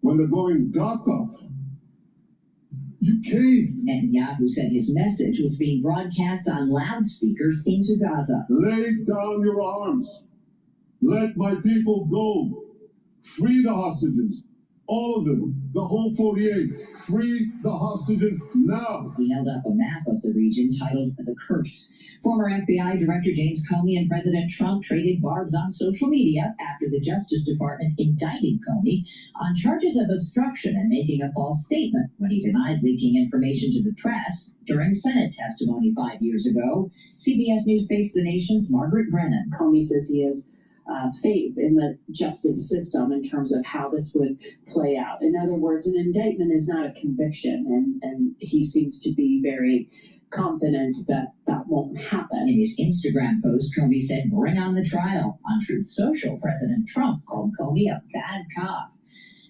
when the going got tough, you caved. Netanyahu said his message was being broadcast on loudspeakers into Gaza. Lay down your arms. Let my people go. Free the hostages. All of them. The whole 48. Free the hostages now. He held up a map of the region titled The Curse. Former FBI Director James Comey and President Trump traded barbs on social media after the Justice Department indicted Comey on charges of obstruction and making a false statement when he denied leaking information to the press during Senate testimony 5 years ago. CBS News Face the Nation's Margaret Brennan. Comey says he has faith in the justice system in terms of how this would play out. In other words, an indictment is not a conviction, and he seems to be very confident that that won't happen. In his Instagram post, Comey said, "Bring on the trial." On Truth Social, President Trump called Comey a bad cop.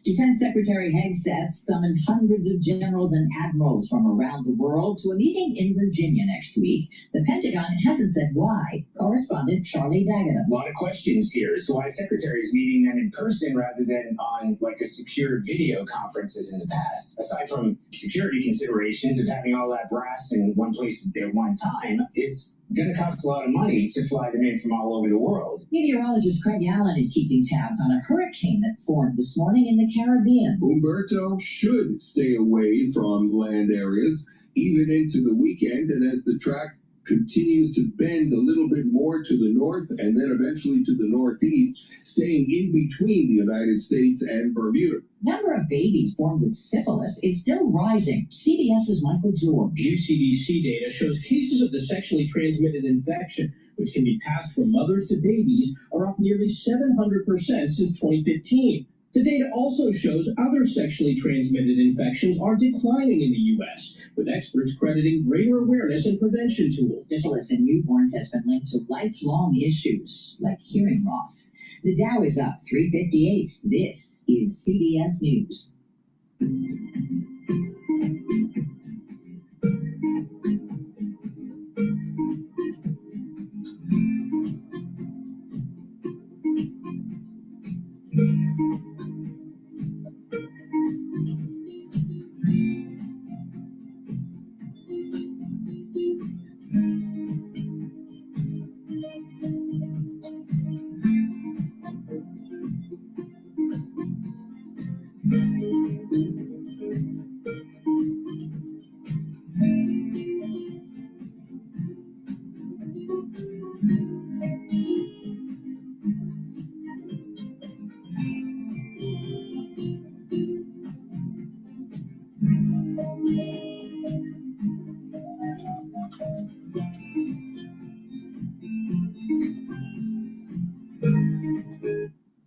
Defense Secretary Hegseth summoned hundreds of generals and admirals from around the world to a meeting in Virginia next week. The Pentagon hasn't said why. Correspondent Charlie Daggett. A lot of questions here. So why Secretary is meeting them in person rather than on like a secured video conferences in the past? Aside from security considerations of having all that brass in one place at one time, it's going to cost a lot of money to fly them in from all over the world. Meteorologist Craig Allen is keeping tabs on a hurricane that formed this morning in the Caribbean. Humberto should stay away from land areas even into the weekend, and as the track continues to bend a little bit more to the north and then eventually to the northeast, staying in between the United States and Bermuda. Number of babies born with syphilis is still rising. CBS's Michael George. New CDC data shows cases of the sexually transmitted infection, which can be passed from mothers to babies, are up nearly 700% since 2015. The data also shows other sexually transmitted infections are declining in the U.S., with experts crediting greater awareness and prevention tools. Syphilis in newborns has been linked to lifelong issues like hearing loss. The Dow is up 358. This is CBS News.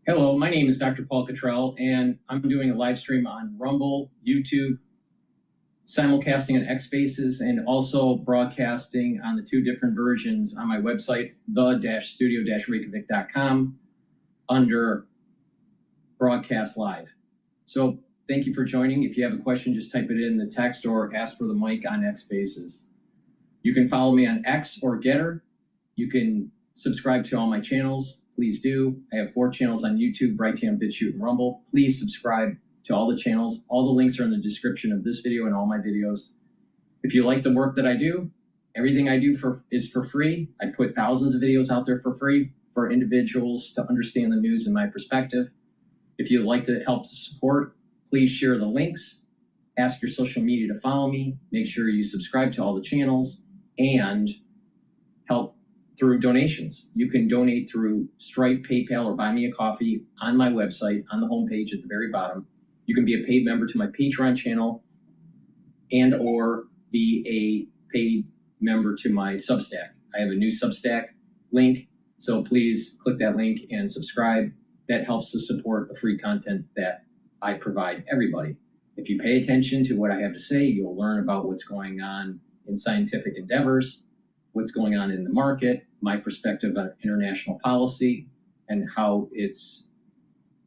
Hello, my name is DrPaulCottrell, and I'm doing a live stream on Rumble, YouTube, simulcasting on X Spaces, and also broadcasting on the two different versions on my website, the-studio-reykjavik.com, under Broadcast Live. So thank you for joining. If you have a question, just type it in the text or ask for the mic on X Spaces. You can follow me on X or GETTR. You can subscribe to all my channels. Please do. I have 4 channels on YouTube, Brighteon, Bitchute, and Rumble. Please subscribe to all the channels. All the links are in the description of this video and all my videos. If you like the work that I do, everything I do is for free. I put thousands of videos out there for free for individuals to understand the news in my perspective. If you'd like to help to support, please share the links. Ask your social media to follow me. Make sure you subscribe to all the channels and help through donations. You can donate through Stripe, PayPal, or Buy Me a Coffee on my website on the homepage at the very bottom. You can be a paid member to my Patreon channel and or be a paid member to my Substack. I have a new Substack link, so please click that link and subscribe. That helps to support the free content that I provide everybody. If you pay attention to what I have to say, you'll learn about what's going on in scientific endeavors, what's going on in the market, my perspective on international policy, and how it's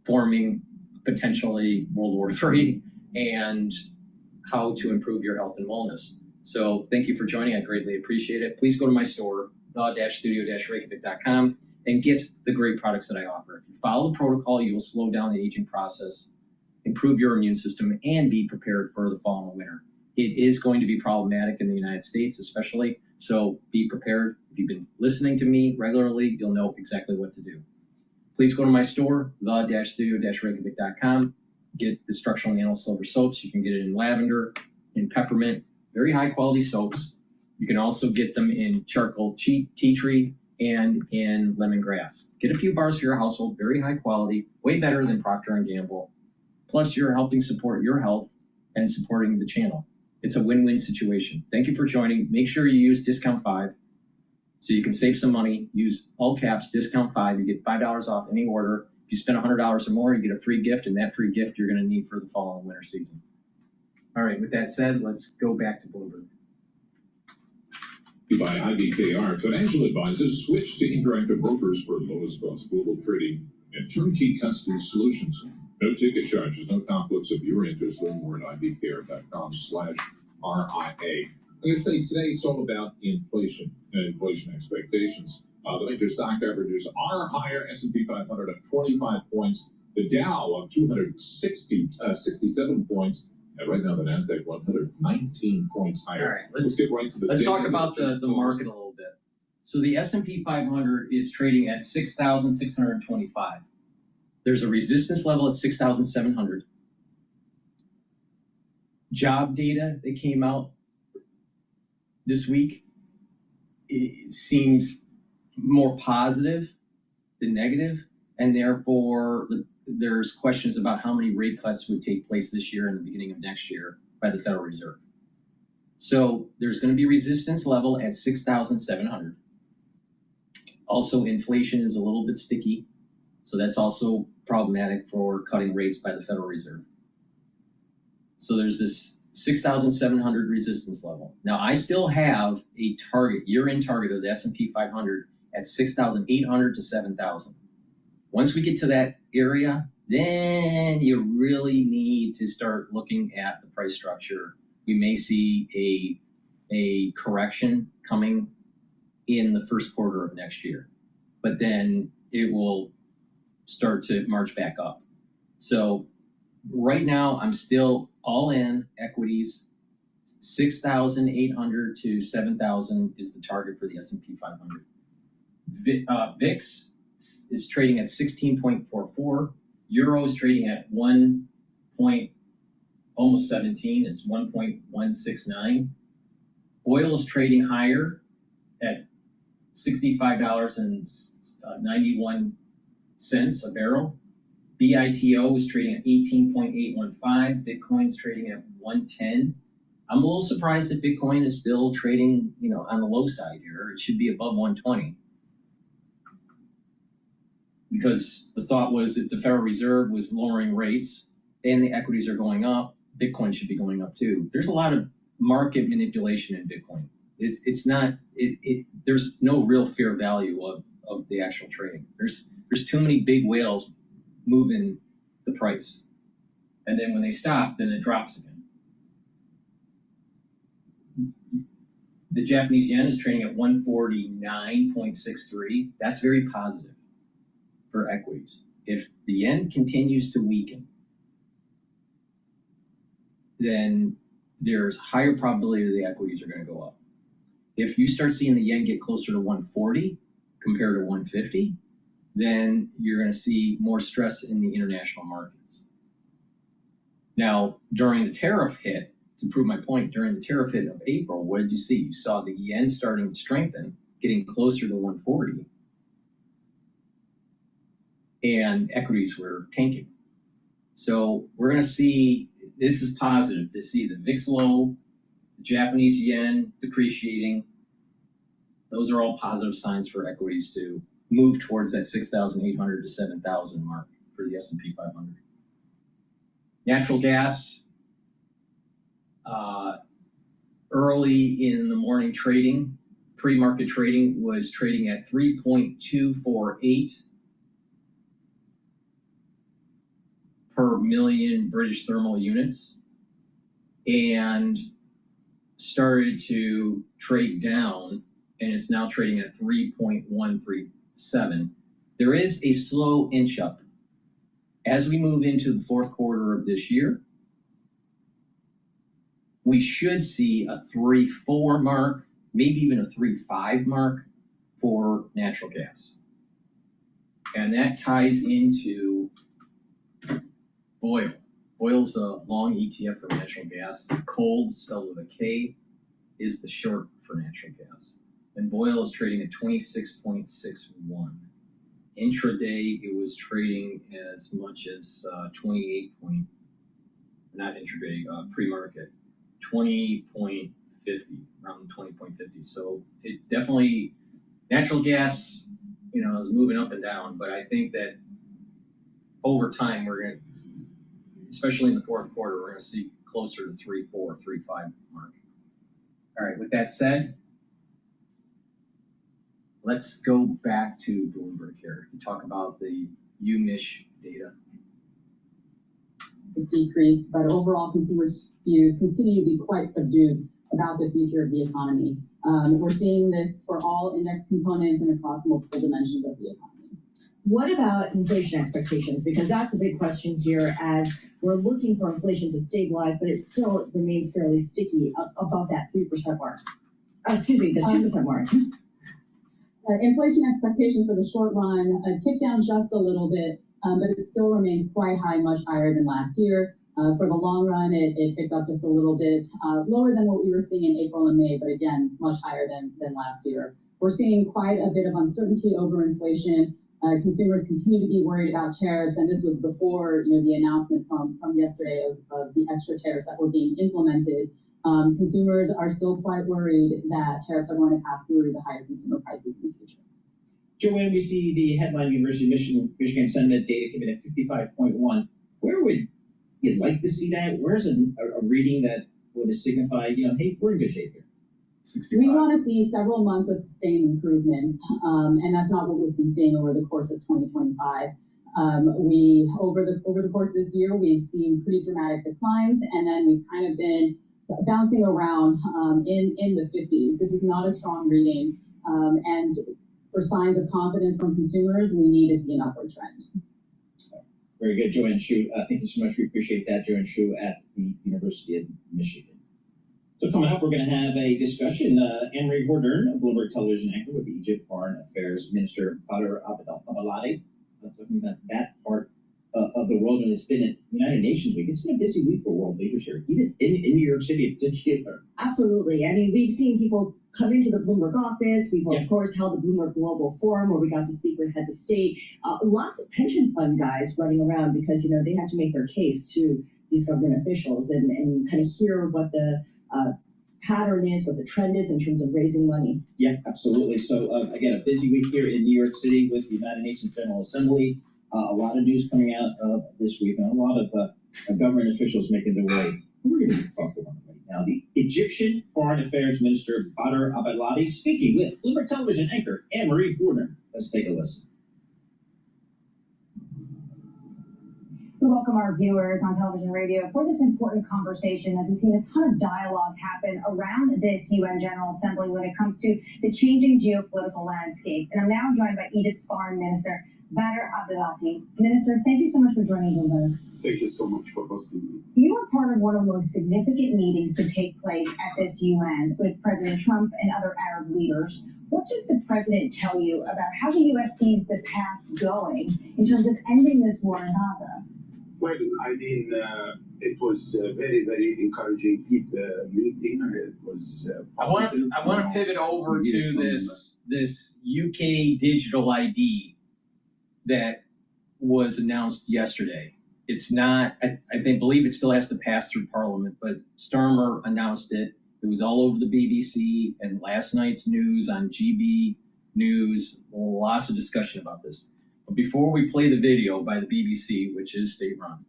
forming potentially World War III, and how to improve your health and wellness. So thank you for joining. I greatly appreciate it. Please go to my store, the-studio-reykjavik.com, and get the great products that I offer. If you follow the protocol, you will slow down the aging process improve your immune system, and be prepared for the fall and winter. It is going to be problematic in the United States, especially, so be prepared. If you've been listening to me regularly, you'll know exactly what to do. Please go to my store, the-studio-reykjavik.com. Get the structural nano silver soaps. You can get it in lavender, in peppermint, very high quality soaps. You can also get them in charcoal tea tree and in lemongrass. Get a few bars for your household, very high quality, way better than Procter & Gamble. Plus, you're helping support your health and supporting the channel. It's a win-win situation. Thank you for joining. Make sure you use discount 5 so you can save some money. Use all caps, discount 5. You get $5 off any order. If you spend $100 or more, you get a free gift, and that free gift you're going to need for the fall and winter season. All right, with that said, let's go back to Bloomberg. By IBKR, financial advisors switch to interactive brokers for lowest cost global trading and turnkey custody solutions. No ticket charges, no conflicts of your interest. Learn more at ibkr.com/RIA. Like I say, today it's all about inflation and inflation expectations. The major stock averages are higher. S&P 500 up 25 points. The Dow up 267 points. And right now the Nasdaq 119 points higher. All right, Let's get right to the. Let's talk about the market a little bit. So the S&P 500 is trading at 6,625. There's a resistance level at 6,700. Job data that came out this week, it seems more positive than negative, and therefore there's questions about how many rate cuts would take place this year and the beginning of next year by the Federal Reserve. So there's going to be resistance level at 6,700. Also, inflation is a little bit sticky, so that's also problematic for cutting rates by the Federal Reserve. So there's this 6,700 resistance level. Now, I still have a target, year-end target of the S&P 500 at 6,800 to 7,000. Once we get to that area, then you really need to start looking at the price structure. We may see a correction coming in the first quarter of next year, but then it will start to march back up. So right now, I'm still all in equities. 6,800 to 7,000 is the target for the S&P 500. VIX is trading at 16.44. Euro is trading at almost 17. It's 1.169. Oil is trading higher at $65.91 a barrel. BITO is trading at 18.815. Bitcoin is trading at 110. I'm a little surprised that Bitcoin is still trading, on the low side here. It should be above 120. Because the thought was that the Federal Reserve was lowering rates and the equities are going up, Bitcoin should be going up too. There's a lot of market manipulation in Bitcoin. It's not, there's no real fair value of the actual trading. There's too many big whales moving the price. And then when they stop, then it drops again. The Japanese yen is trading at 149.63. That's very positive for equities. If the yen continues to weaken, then there's higher probability that the equities are going to go up. If you start seeing the yen get closer to 140 compared to 150, then you're going to see more stress in the international markets. Now, during the tariff hit, to prove my point, during the tariff hit of April, what did you see? You saw the yen starting to strengthen, getting closer to 140. And equities were tanking. So we're going to see, this is positive, to see the VIX low, the Japanese yen depreciating. Those are all positive signs for equities to move towards that 6,800 to 7,000 mark for the S&P 500. Natural gas, early in the morning trading, pre-market trading was trading at 3.248 per million British thermal units, and started to trade down, and it's now trading at 3.137. There is a slow inch up As we move into the fourth quarter of this year, we should see a 3.4 mark, maybe even a 3.5 mark for natural gas. And that ties into oil. Oil's a long ETF for natural gas. Cold, spelled with a K, is the short for natural gas. And oil is trading at 26.61. Intraday, it was trading as much as 28 point, not intraday, pre-market, 20.50, around 20.50. So it definitely, natural gas, is moving up and down, but I think that over time, we're going to, especially in the fourth quarter, we're going to see closer to 3.4, 3.5 mark. All right, with that said, let's go back to Bloomberg here to talk about the UMich data. Decrease, but overall consumer views continue to be quite subdued about the future of the economy. We're seeing this for all index components and across multiple dimensions of the economy. What about inflation expectations? Because that's a big question here as we're looking for inflation to stabilize, but it still remains fairly sticky above that 3% mark. Excuse me, the 2% mark. Inflation expectations for the short run ticked down just a little bit, but it still remains quite high, much higher than last year. For the long run, it ticked up just a little bit, lower than what we were seeing in April and May, but again, much higher than last year. We're seeing quite a bit of uncertainty over inflation. Consumers continue to be worried about tariffs, and this was before the announcement from yesterday of the extra tariffs that were being implemented. Consumers are still quite worried that tariffs are going to pass through the higher consumer prices in the future. Joanne, we see the headline University of Michigan sentiment data came in at 55.1. Where would you like to see that? Where's a reading that would signify, hey, we're in good shape here? 65. We want to see several months of sustained improvements, and that's not what we've been seeing over the course of 2025. Over the course of this year, we've seen pretty dramatic declines, and then we've kind of been bouncing around in the 50s. This is not a strong reading, and for signs of confidence from consumers, we need to see an upward trend. Very good, Joanne Shu. Thank you so much. We appreciate that, Joanne Shu at the University of Michigan. So coming up, we're going to have a discussion. Anne-Marie Hordern, a Bloomberg television anchor with the Egypt Foreign Affairs Minister Badr Abdelatty, talking about that part of the world. And it's been at United Nations Week. It's been a busy week for world leaders here, even in New York City in particular. Absolutely. I mean, we've seen people come into the Bloomberg office. We've, of course, held the Bloomberg Global Forum where we got to speak with heads of state. Lots of pension fund guys running around because, they have to make their case to these government officials and kind of hear what the pattern is, what the trend is in terms of raising money. Yeah, absolutely. So, again, a busy week here in New York City with the United Nations General Assembly. A lot of news coming out this week, and a lot of government officials making their way. We're going to talk about it right now. The Egyptian Foreign Affairs Minister Badr Abdelatty speaking with Bloomberg television anchor Anne-Marie Hordern. Let's take a listen. We welcome our viewers on television and radio for this important conversation as we've seen a ton of dialogue happen around this UN General Assembly when it comes to the changing geopolitical landscape. And I'm now joined by Egypt's Foreign Minister, Badr Abdelatty. Minister, thank you so much for joining us. Thank you so much for hosting me. You are part of one of the most significant meetings to take place at this UN with President Trump and other Arab leaders. What did the president tell you about how the U.S. sees the path going in terms of ending this war in Gaza? Well, it was a very, very encouraging meeting. It was I want to pivot over to this UK digital ID that was announced yesterday. It's not, I believe it still has to pass through Parliament, but Starmer announced it. It was all over the BBC and last night's news on GB News. Lots of discussion about this. But before we play the video by the BBC, which is state-run,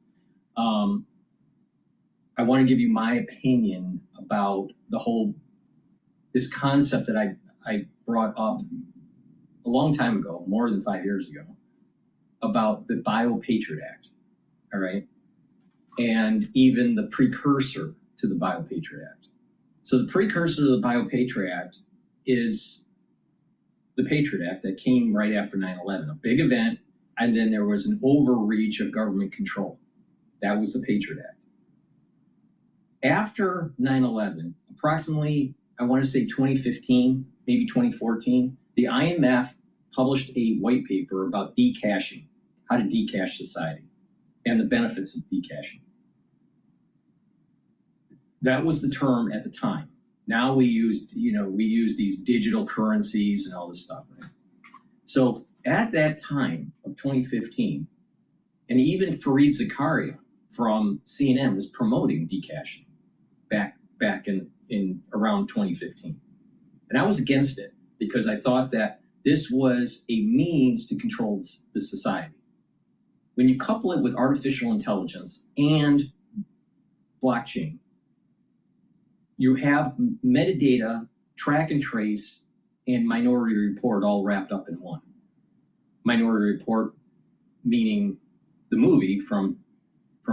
I want to give you my opinion about this concept that I brought up a long time ago, more than 5 years ago, about the Bio-Patriot Act, all right? And even the precursor to the Bio-Patriot Act. So the precursor to the Bio-Patriot Act is the Patriot Act that came right after 9/11, a big event And then there was an overreach of government control. That was the Patriot Act. After 9/11, approximately, I want to say 2015, maybe 2014, the IMF published a white paper about decashing, how to decash society, and the benefits of decashing. That was the term at the time. Now we use these digital currencies and all this stuff, right? So at that time of 2015, and even Fareed Zakaria from CNN was promoting decashing back in around 2015. And I was against it because I thought that this was a means to control the society. When you couple it with artificial intelligence and blockchain, you have metadata, track and trace, and Minority Report all wrapped up in one. Minority Report meaning the movie from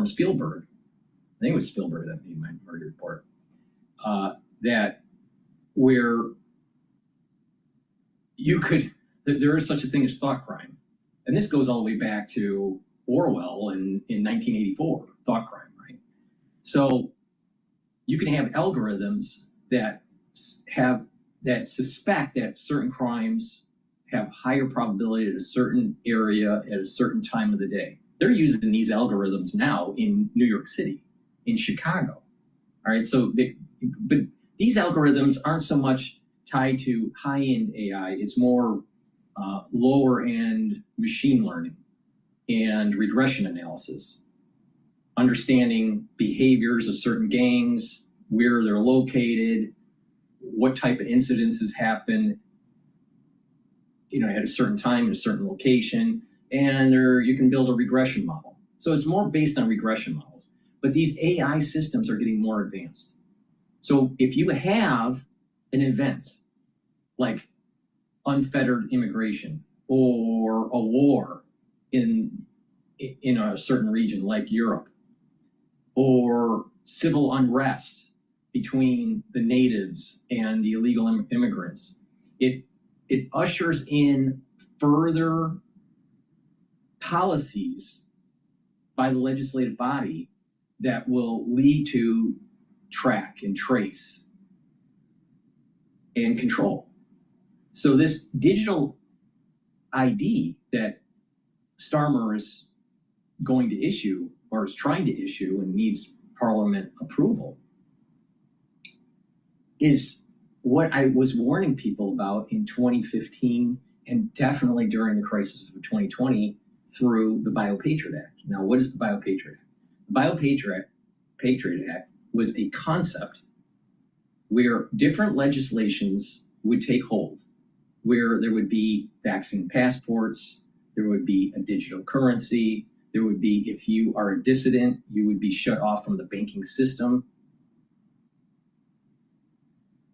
Spielberg. I think it was Spielberg that made Minority Report. That where there is such a thing as thought crime. And this goes all the way back to Orwell in 1984, thought crime, right? So you can have algorithms that suspect that certain crimes have higher probability at a certain area at a certain time of the day. They're using these algorithms now in New York City, in Chicago. All right, but these algorithms aren't so much tied to high-end AI. It's more lower-end machine learning and regression analysis, understanding behaviors of certain gangs, where they're located, what type of incidences happen, at a certain time in a certain location, and you can build a regression model. So it's more based on regression models. But these AI systems are getting more advanced. So if you have an event like unfettered immigration or a war in a certain region like Europe, or civil unrest between the natives and the illegal immigrants, it ushers in further policies by the legislative body that will lead to track and trace and control. So this digital ID that Starmer is going to issue, or is trying to issue and needs Parliament approval, is what I was warning people about in 2015 and definitely during the crisis of 2020 through the BioPatriot Act. Now, what is the BioPatriot Act? The BioPatriot Act was a concept where different legislations would take hold, where there would be vaccine passports, there would be a digital currency, there would be, if you are a dissident, you would be shut off from the banking system.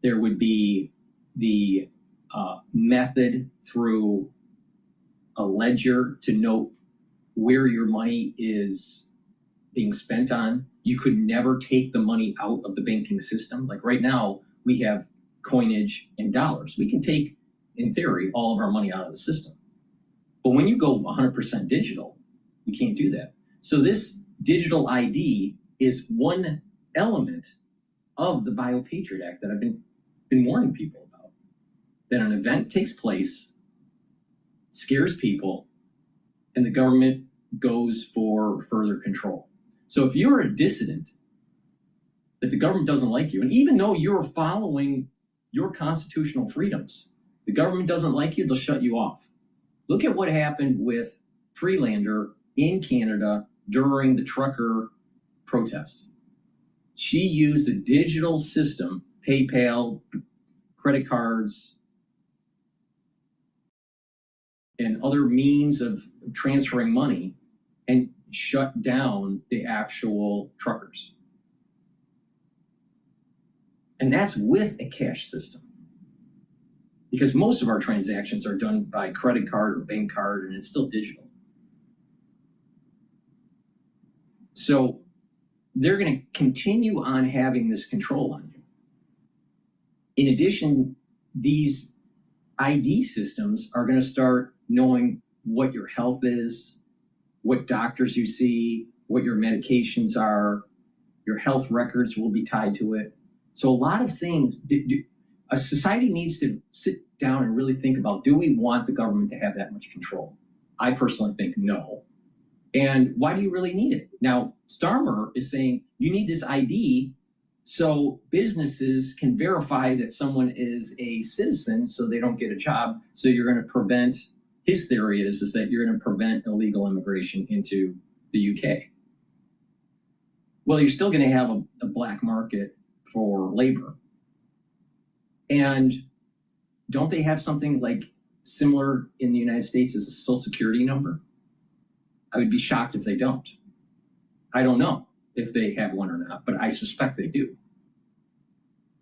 There would be the method through a ledger to note where your money is being spent on. You could never take the money out of the banking system. Like right now, we have coinage and dollars. We can take, in theory, all of our money out of the system. But when you go 100% digital, you can't do that. So this digital ID is one element of the BioPatriot Act that I've been warning people about. That an event takes place, scares people, and the government goes for further control. So if you're a dissident, that the government doesn't like you, and even though you're following your constitutional freedoms, the government doesn't like you, they'll shut you off. Look at what happened with Freelander in Canada during the trucker protest. She used a digital system, PayPal, credit cards, and other means of transferring money, and shut down the actual truckers. And that's with a cash system. Because most of our transactions are done by credit card or bank card, and it's still digital. So they're going to continue on having this control on you. In addition, these ID systems are going to start knowing what your health is, what doctors you see, what your medications are. Your health records will be tied to it. So a lot of things, a society needs to sit down and really think about, do we want the government to have that much control? I personally think no. And why do you really need it? Now, Starmer is saying you need this ID so businesses can verify that someone is a citizen so they don't get a job. So you're going to prevent, his theory is that you're going to prevent illegal immigration into the UK. Well, you're still going to have a black market for labor. And don't they have something like similar in the United States as a social security number? I would be shocked if they don't. I don't know if they have one or not, but I suspect they do.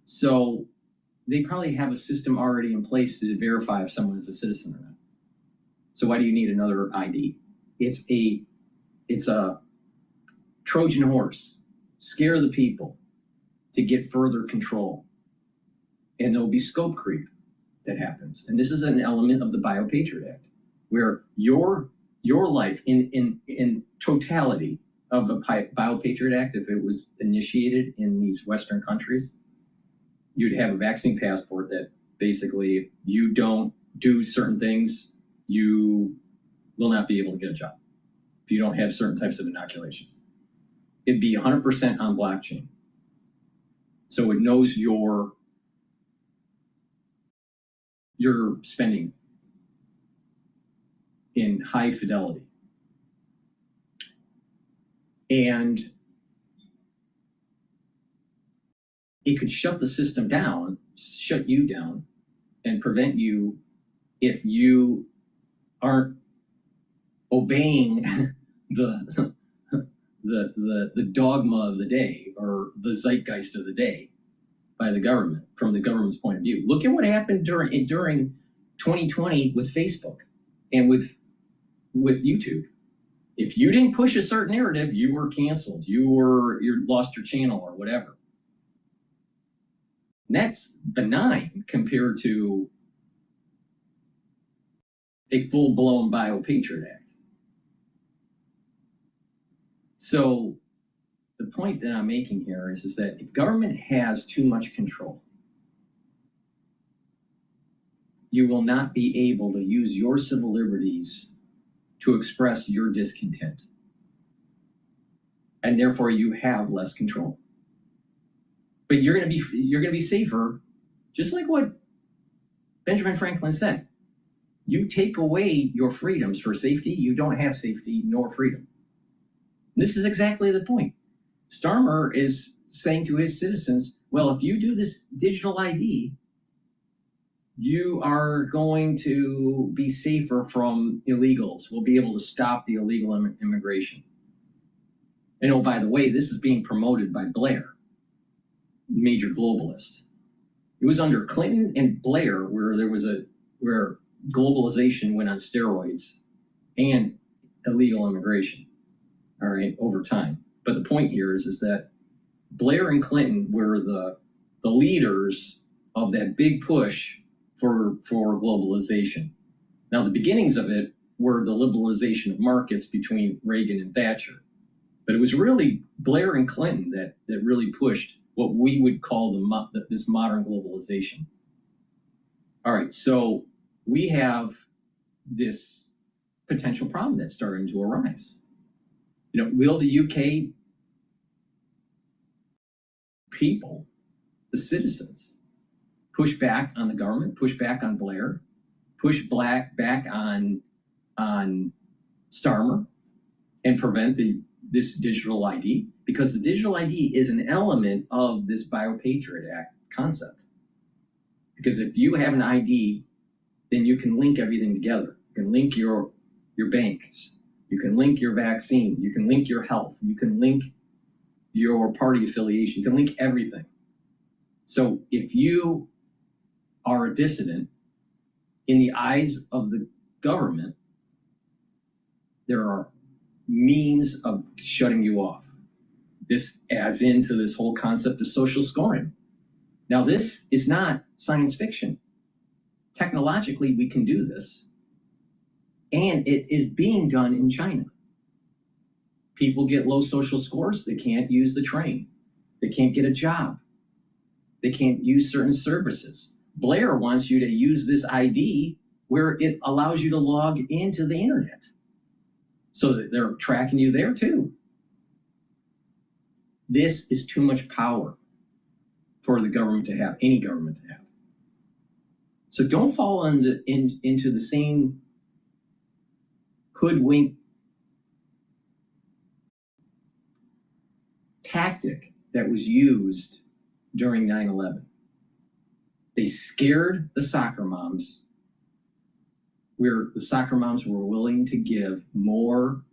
So they probably have a system already in place to verify if someone is a citizen or not. So why do you need another ID? It's a Trojan horse. Scare the people to get further control. And there'll be scope creep that happens. And this is an element of the Biopatriot Act, where your life in totality of the Biopatriot Act, if it was initiated in these Western countries, you'd have a vaccine passport that basically, if you don't do certain things, you will not be able to get a job if you don't have certain types of inoculations. It'd be 100% on blockchain. So it knows your spending in high fidelity. And it could shut the system down, shut you down, and prevent you if you aren't obeying the dogma of the day or the zeitgeist of the day by the government, from the government's point of view. Look at what happened during 2020 with Facebook and with YouTube. If you didn't push a certain narrative, you were canceled. You lost your channel or whatever. And that's benign compared to a full-blown Biopatriot Act. So the point that I'm making here is that if government has too much control, you will not be able to use your civil liberties to express your discontent. And therefore you have less control. But you're going to be safer, just like what Benjamin Franklin said. You take away your freedoms for safety, you don't have safety nor freedom. This is exactly the point. Starmer is saying to his citizens, well, if you do this digital ID, you are going to be safer from illegals. We'll be able to stop the illegal immigration. And oh, by the way, this is being promoted by Blair, major globalist. It was under Clinton and Blair where globalization went on steroids and illegal immigration, all right, over time. But the point here is that Blair and Clinton were the leaders of that big push for globalization. Now, the beginnings of it were the liberalization of markets between Reagan and Thatcher. But it was really Blair and Clinton that really pushed what we would call this modern globalization. All right, so we have this potential problem that's starting to arise. Will the UK people, the citizens, push back on the government, push back on Blair, push back on Starmer, and prevent this digital ID? Because the digital ID is an element of this Biopatriot Act concept. Because if you have an ID, then you can link everything together. You can link your banks. You can link your vaccine. You can link your health. You can link your party affiliation. You can link everything. So if you are a dissident, in the eyes of the government, there are means of shutting you off. This adds into this whole concept of social scoring. Now, this is not science fiction. Technologically, we can do this. And it is being done in China. People get low social scores. They can't use the train. They can't get a job. They can't use certain services. Blair wants you to use this ID where it allows you to log into the internet. So that they're tracking you there too. This is too much power for the government to have, any government to have. So don't fall into the same hoodwink tactic that was used during 9/11. They scared the soccer moms, where the soccer moms were willing to give more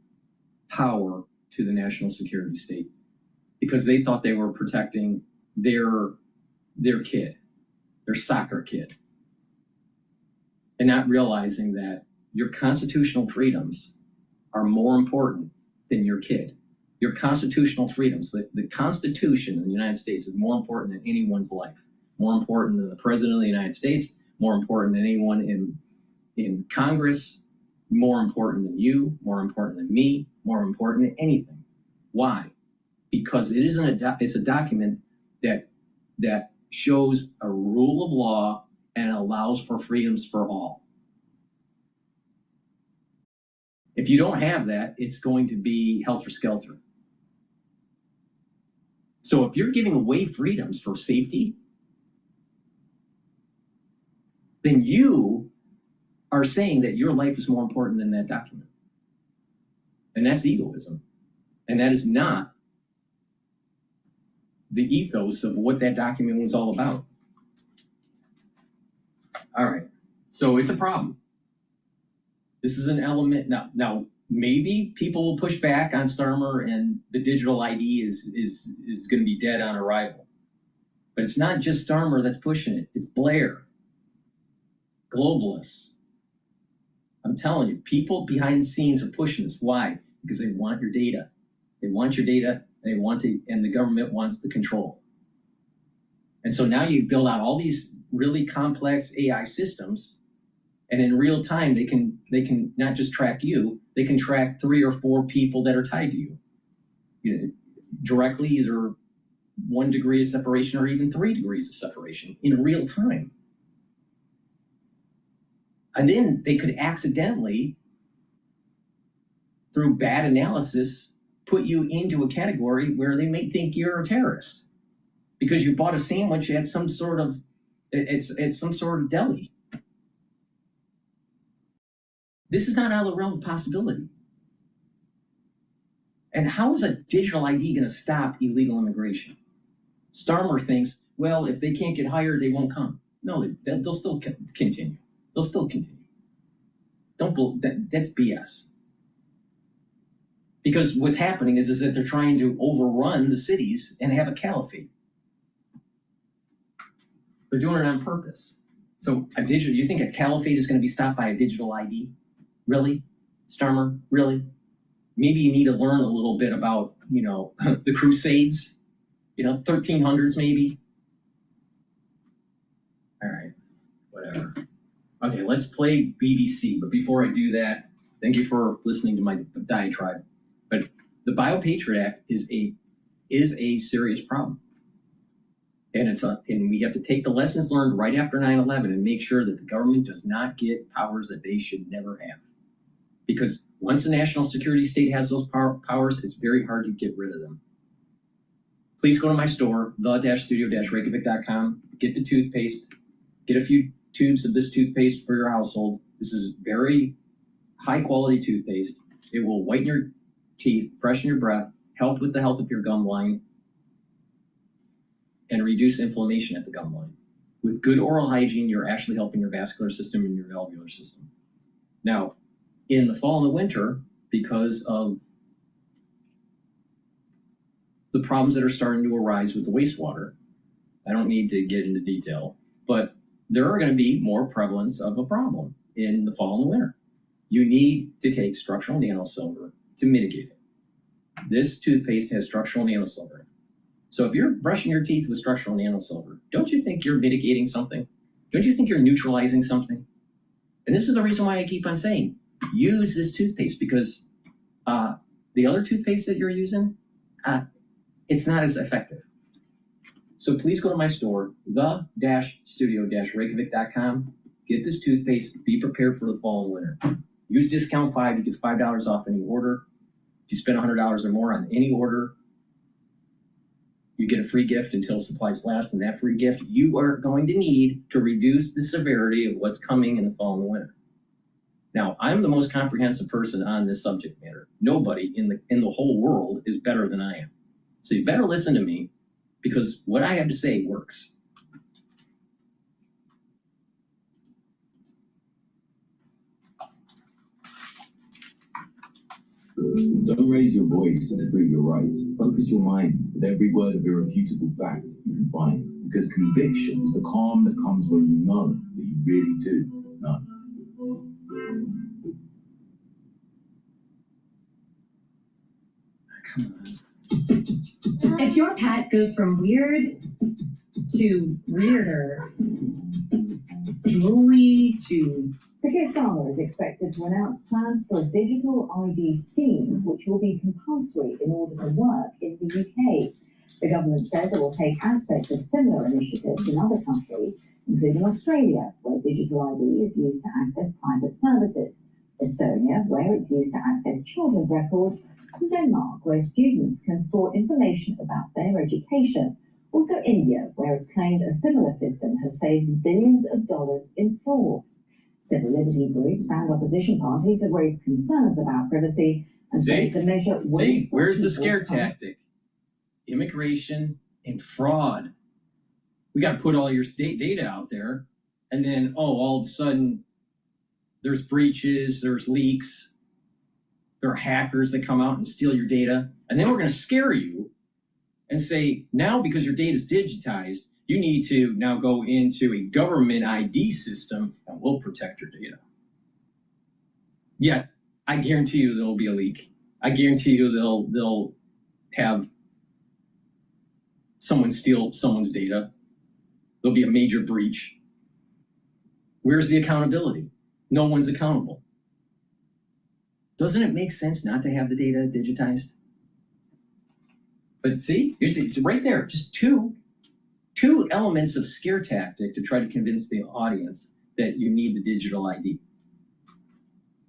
power to the national security state because they thought they were protecting their kid, their soccer kid, and not realizing that your constitutional freedoms are more important than your kid. Your constitutional freedoms, the Constitution of the United States is more important than anyone's life, more important than the President of the United States, more important than anyone in Congress, more important than you, more important than me, more important than anything. Why? Because it isn't it's a document that shows a rule of law and allows for freedoms for all. If you don't have that, it's going to be helter-skelter. So if you're giving away freedoms for safety, then you are saying that your life is more important than that document. And that's egoism. And that is not the ethos of what that document was all about. All right, so it's a problem. This is an element. Now maybe people will push back on Starmer and the digital ID is going to be dead on arrival. But it's not just Starmer that's pushing it. It's Blair, globalists. I'm telling you, people behind the scenes are pushing this. Why? Because they want your data. They want your data. They want to, and the government wants the control. And so now you build out all these really complex AI systems, and in real time they can not just track you, they can track 3 or 4 people that are tied to you. You know, directly, either 1 degree of separation or even 3 degrees of separation in real time. And then they could accidentally, through bad analysis, put you into a category where they may think you're a terrorist because you bought a sandwich at some sort of deli. This is not out of the realm of possibility. And how is a digital ID going to stop illegal immigration? Starmer thinks, well, if they can't get hired, they won't come. No, they'll still continue. They'll still continue. That's BS. Because what's happening is that they're trying to overrun the cities and have a caliphate. They're doing it on purpose. So you think a caliphate is going to be stopped by a digital ID? Really? Starmer? Really? Maybe you need to learn a little bit about, the Crusades, 1300s maybe. All right, whatever. Okay, let's play BBC. But before I do that, thank you for listening to my diatribe. But the BioPatriot Act is a serious problem. And and we have to take the lessons learned right after 9/11 and make sure that the government does not get powers that they should never have. Because once a national security state has those powers, it's very hard to get rid of them. Please go to my store, the-studio-reykjavik.com, get the toothpaste, get a few tubes of this toothpaste for your household. This is very high quality toothpaste. It will whiten your teeth, freshen your breath, help with the health of your gum line, and reduce inflammation at the gum line. With good oral hygiene, you're actually helping your vascular system and your valvular system. Now, in the fall and the winter, because of the problems that are starting to arise with the wastewater, I don't need to get into detail, but there are going to be more prevalence of a problem in the fall and the winter. You need to take structural nanosilver to mitigate it. This toothpaste has structural nanosilver. So if you're brushing your teeth with structural nanosilver, don't you think you're mitigating something? Don't you think you're neutralizing something? And this is the reason why I keep on saying, use this toothpaste because the other toothpaste that you're using, it's not as effective. So please go to my store, the-studio-reykjavik.com. Get this toothpaste. Be prepared for the fall and winter. Use discount 5. You get $5 off any order. If you spend $100 or more on any order, you get a free gift until supplies last. And that free gift you are going to need to reduce the severity of what's coming in the fall and the winter. Now, I'm the most comprehensive person on this subject matter. Nobody in the whole world is better than I am. So you better listen to me, because what I have to say works. Don't raise your voice to prove your rights. Focus your mind with every word of irrefutable fact you can find. Because conviction is the calm that comes when you know that you really do know. Come on. If your pet goes from weird to weirder, drooly to... Keir Starmer is expected to announce plans for a digital ID scheme, which will be compulsory in order to work in the UK. The government says it will take aspects of similar initiatives in other countries, including Australia, where digital ID is used to access private services, Estonia, where it's used to access children's records, and Denmark, where students can store information about their education. Also India, where it's claimed a similar system has saved billions of dollars in fraud. Civil liberty groups and opposition parties have raised concerns about privacy and said the measure will... Where's the scare tactic? Immigration and fraud. We got to put all your data out there, and then, all of a sudden, there's breaches, there's leaks, there are hackers that come out and steal your data, and then we're going to scare you and say, now because your data is digitized, you need to now go into a government ID system and we'll protect your data. Yet, I guarantee you there'll be a leak. I guarantee you they'll have someone steal someone's data. There'll be a major breach. Where's the accountability? No one's accountable. Doesn't it make sense not to have the data digitized? But see, it's right there, just two elements of scare tactic to try to convince the audience that you need the digital ID.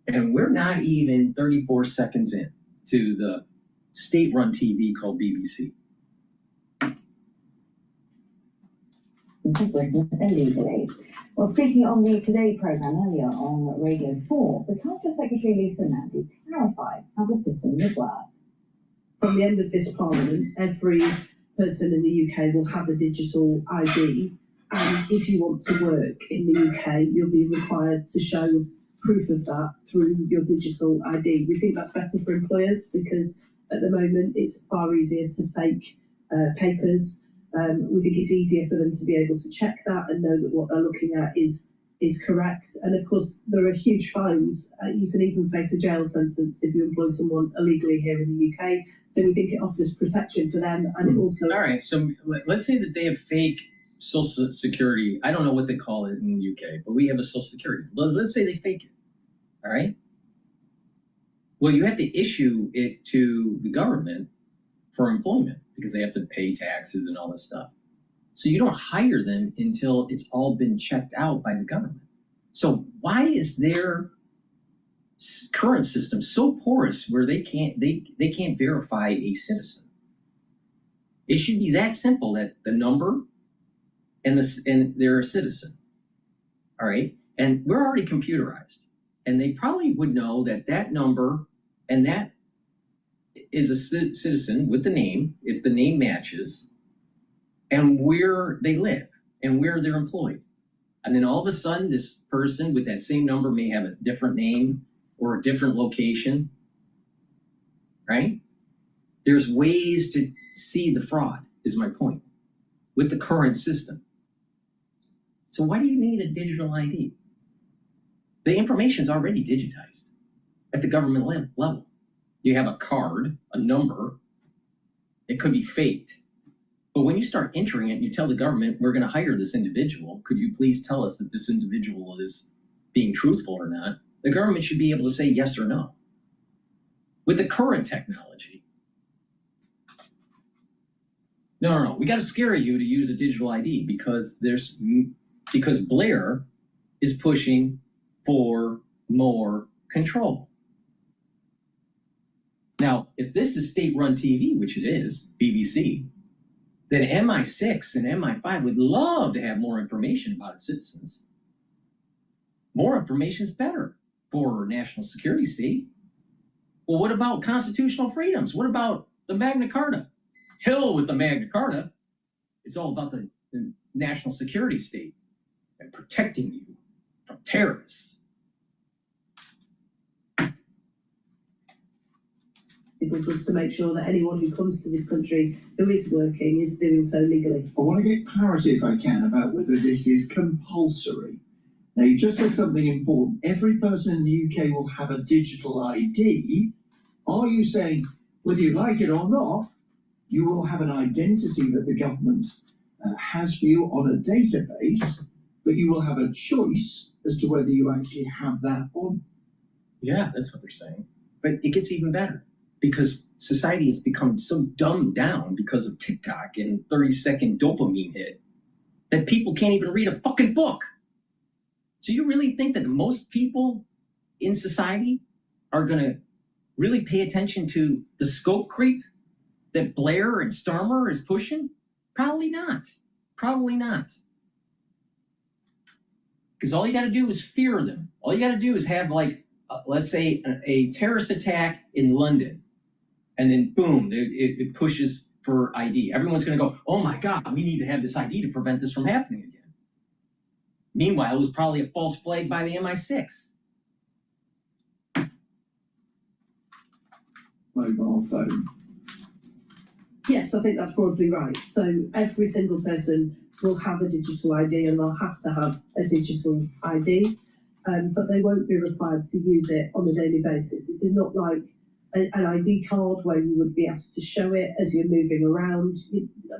And we're not even 34 seconds in to the state-run TV called BBC. Into Britain illegally. Well, speaking on the Today programme earlier on Radio 4, the Culture Secretary Lisa Nandy clarified how the system would work. From the end of this Parliament, every person in the UK will have a digital ID, and if you want to work in the UK, you'll be required to show proof of that through your digital ID. We think that's better for employers because at the moment it's far easier to fake papers. We think it's easier for them to be able to check that and know that what they're looking at is correct. And of course, there are huge fines. You can even face a jail sentence if you employ someone illegally here in the UK. So we think it offers protection for them, and it also... All right, so let's say that they have fake Social Security. I don't know what they call it in the UK, but we have a Social Security. Let's say they fake it, all right? Well, you have to issue it to the government for employment because they have to pay taxes and all this stuff. So you don't hire them until it's all been checked out by the government. So why is their current system so porous where they can't verify a citizen? It should be that simple that the number and they're a citizen. All right, and we're already computerized, and they probably would know that that number and that is a citizen with the name if the name matches, and where they live and where they're employed. And then all of a sudden, this person with that same number may have a different name or a different location, right? There's ways to see the fraud, is my point, with the current system. So why do you need a digital ID? The information's already digitized at the government level. You have a card, a number, it could be faked. But when you start entering it and you tell the government, we're going to hire this individual, could you please tell us that this individual is being truthful or not? The government should be able to say yes or no. With the current technology. No. We got to scare you to use a digital ID because Blair is pushing for more control. Now, if this is state-run TV, which it is, BBC, then MI6 and MI5 would love to have more information about its citizens. More information is better for national security state. Well, what about constitutional freedoms? What about the Magna Carta? Hell with the Magna Carta. It's all about the national security state and protecting you from terrorists. Just to make sure that anyone who comes to this country who is working is doing so legally. I want to get clarity, if I can, about whether this is compulsory. Now, you've just said something important. Every person in the UK will have a digital ID. Are you saying, whether you like it or not, you will have an identity that the government has for you on a database, but you will have a choice as to whether you actually have that on? Yeah, that's what they're saying. But it gets even better. Because society has become so dumbed down because of TikTok and 30-second dopamine hit that people can't even read a fucking book. So you really think that most people in society are going to really pay attention to the scope creep that Blair and Starmer is pushing? Probably not. Probably not. Because all you got to do is fear them. All you got to do is have, like, let's say, a terrorist attack in London. And then, boom, it pushes for ID. Everyone's going to go, oh, my God, we need to have this ID to prevent this from happening again. Meanwhile, it was probably a false flag by the MI6. Mobile phone. Yes, I think that's probably right. So every single person will have a digital ID and they'll have to have a digital ID, but they won't be required to use it on a daily basis. This is not like an ID card where you would be asked to show it as you're moving around.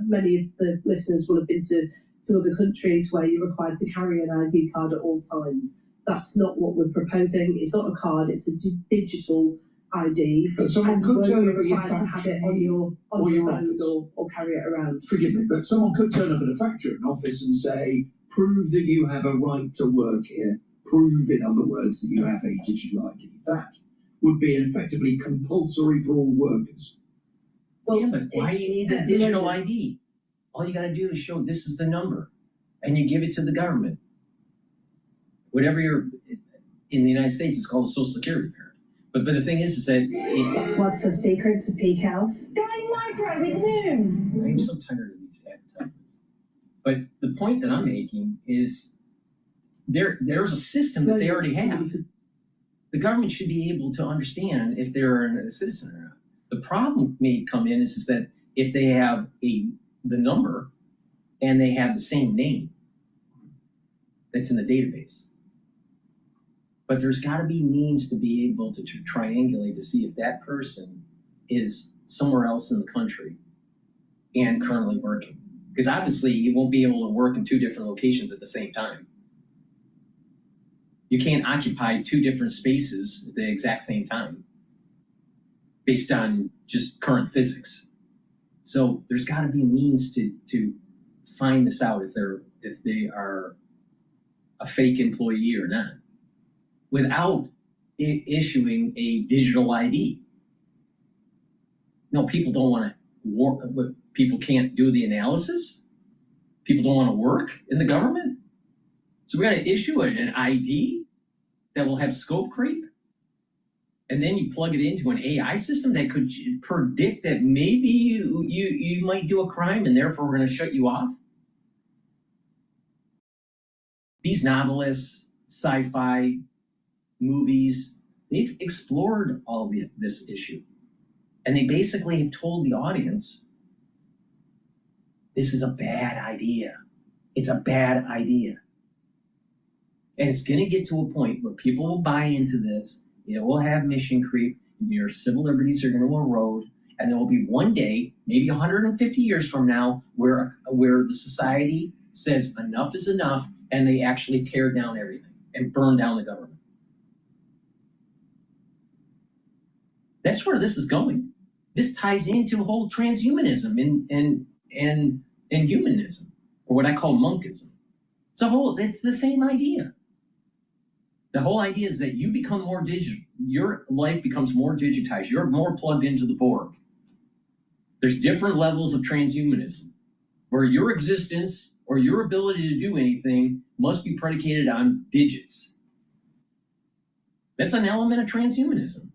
Many of the listeners will have been to other countries where you're required to carry an ID card at all times. That's not what we're proposing. It's not a card, it's a digital ID. But someone could turn up at your factory to have it on your phone or carry it around. Forgive me, but someone could turn up at a factory or an office and say, prove that you have a right to work here. Prove, in other words, that you have a digital ID. That would be effectively compulsory for all workers. Well, yeah, but why do you need the digital ID? All you got to do is show this is the number, and you give it to the government. Whatever you're in the United States, it's called a Social Security card. But the thing is that what's the secret to peak health? Going micro with Noom. I'm so tired of these advertisements. But the point that I'm making is there's a system that they already have. The government should be able to understand if they're a citizen or not. The problem may come in is that if they have the number and they have the same name that's in the database. But there's got to be means to be able to triangulate to see if that person is somewhere else in the country and currently working. Because obviously you won't be able to work in two different locations at the same time. You can't occupy two different spaces at the exact same time based on just current physics. So there's got to be a means to find this out if they are a fake employee or not, without issuing a digital ID. No, people don't want to work, but people can't do the analysis. People don't want to work in the government. So we got to issue an ID that will have scope creep. And then you plug it into an AI system that could predict that maybe you might do a crime and therefore we're going to shut you off. These novelists, sci-fi movies, they've explored all of this issue. And they basically have told the audience, this is a bad idea. It's a bad idea. And it's going to get to a point where people will buy into this. It will have mission creep. Your civil liberties are going to erode. And there will be one day, maybe 150 years from now, where the society says enough is enough, and they actually tear down everything and burn down the government. That's where this is going. This ties into whole transhumanism and humanism, or what I call monkism. It's the same idea. The whole idea is that you become more digital. Your life becomes more digitized. You're more plugged into the Borg. There's different levels of transhumanism, where your existence or your ability to do anything must be predicated on digits. That's an element of transhumanism.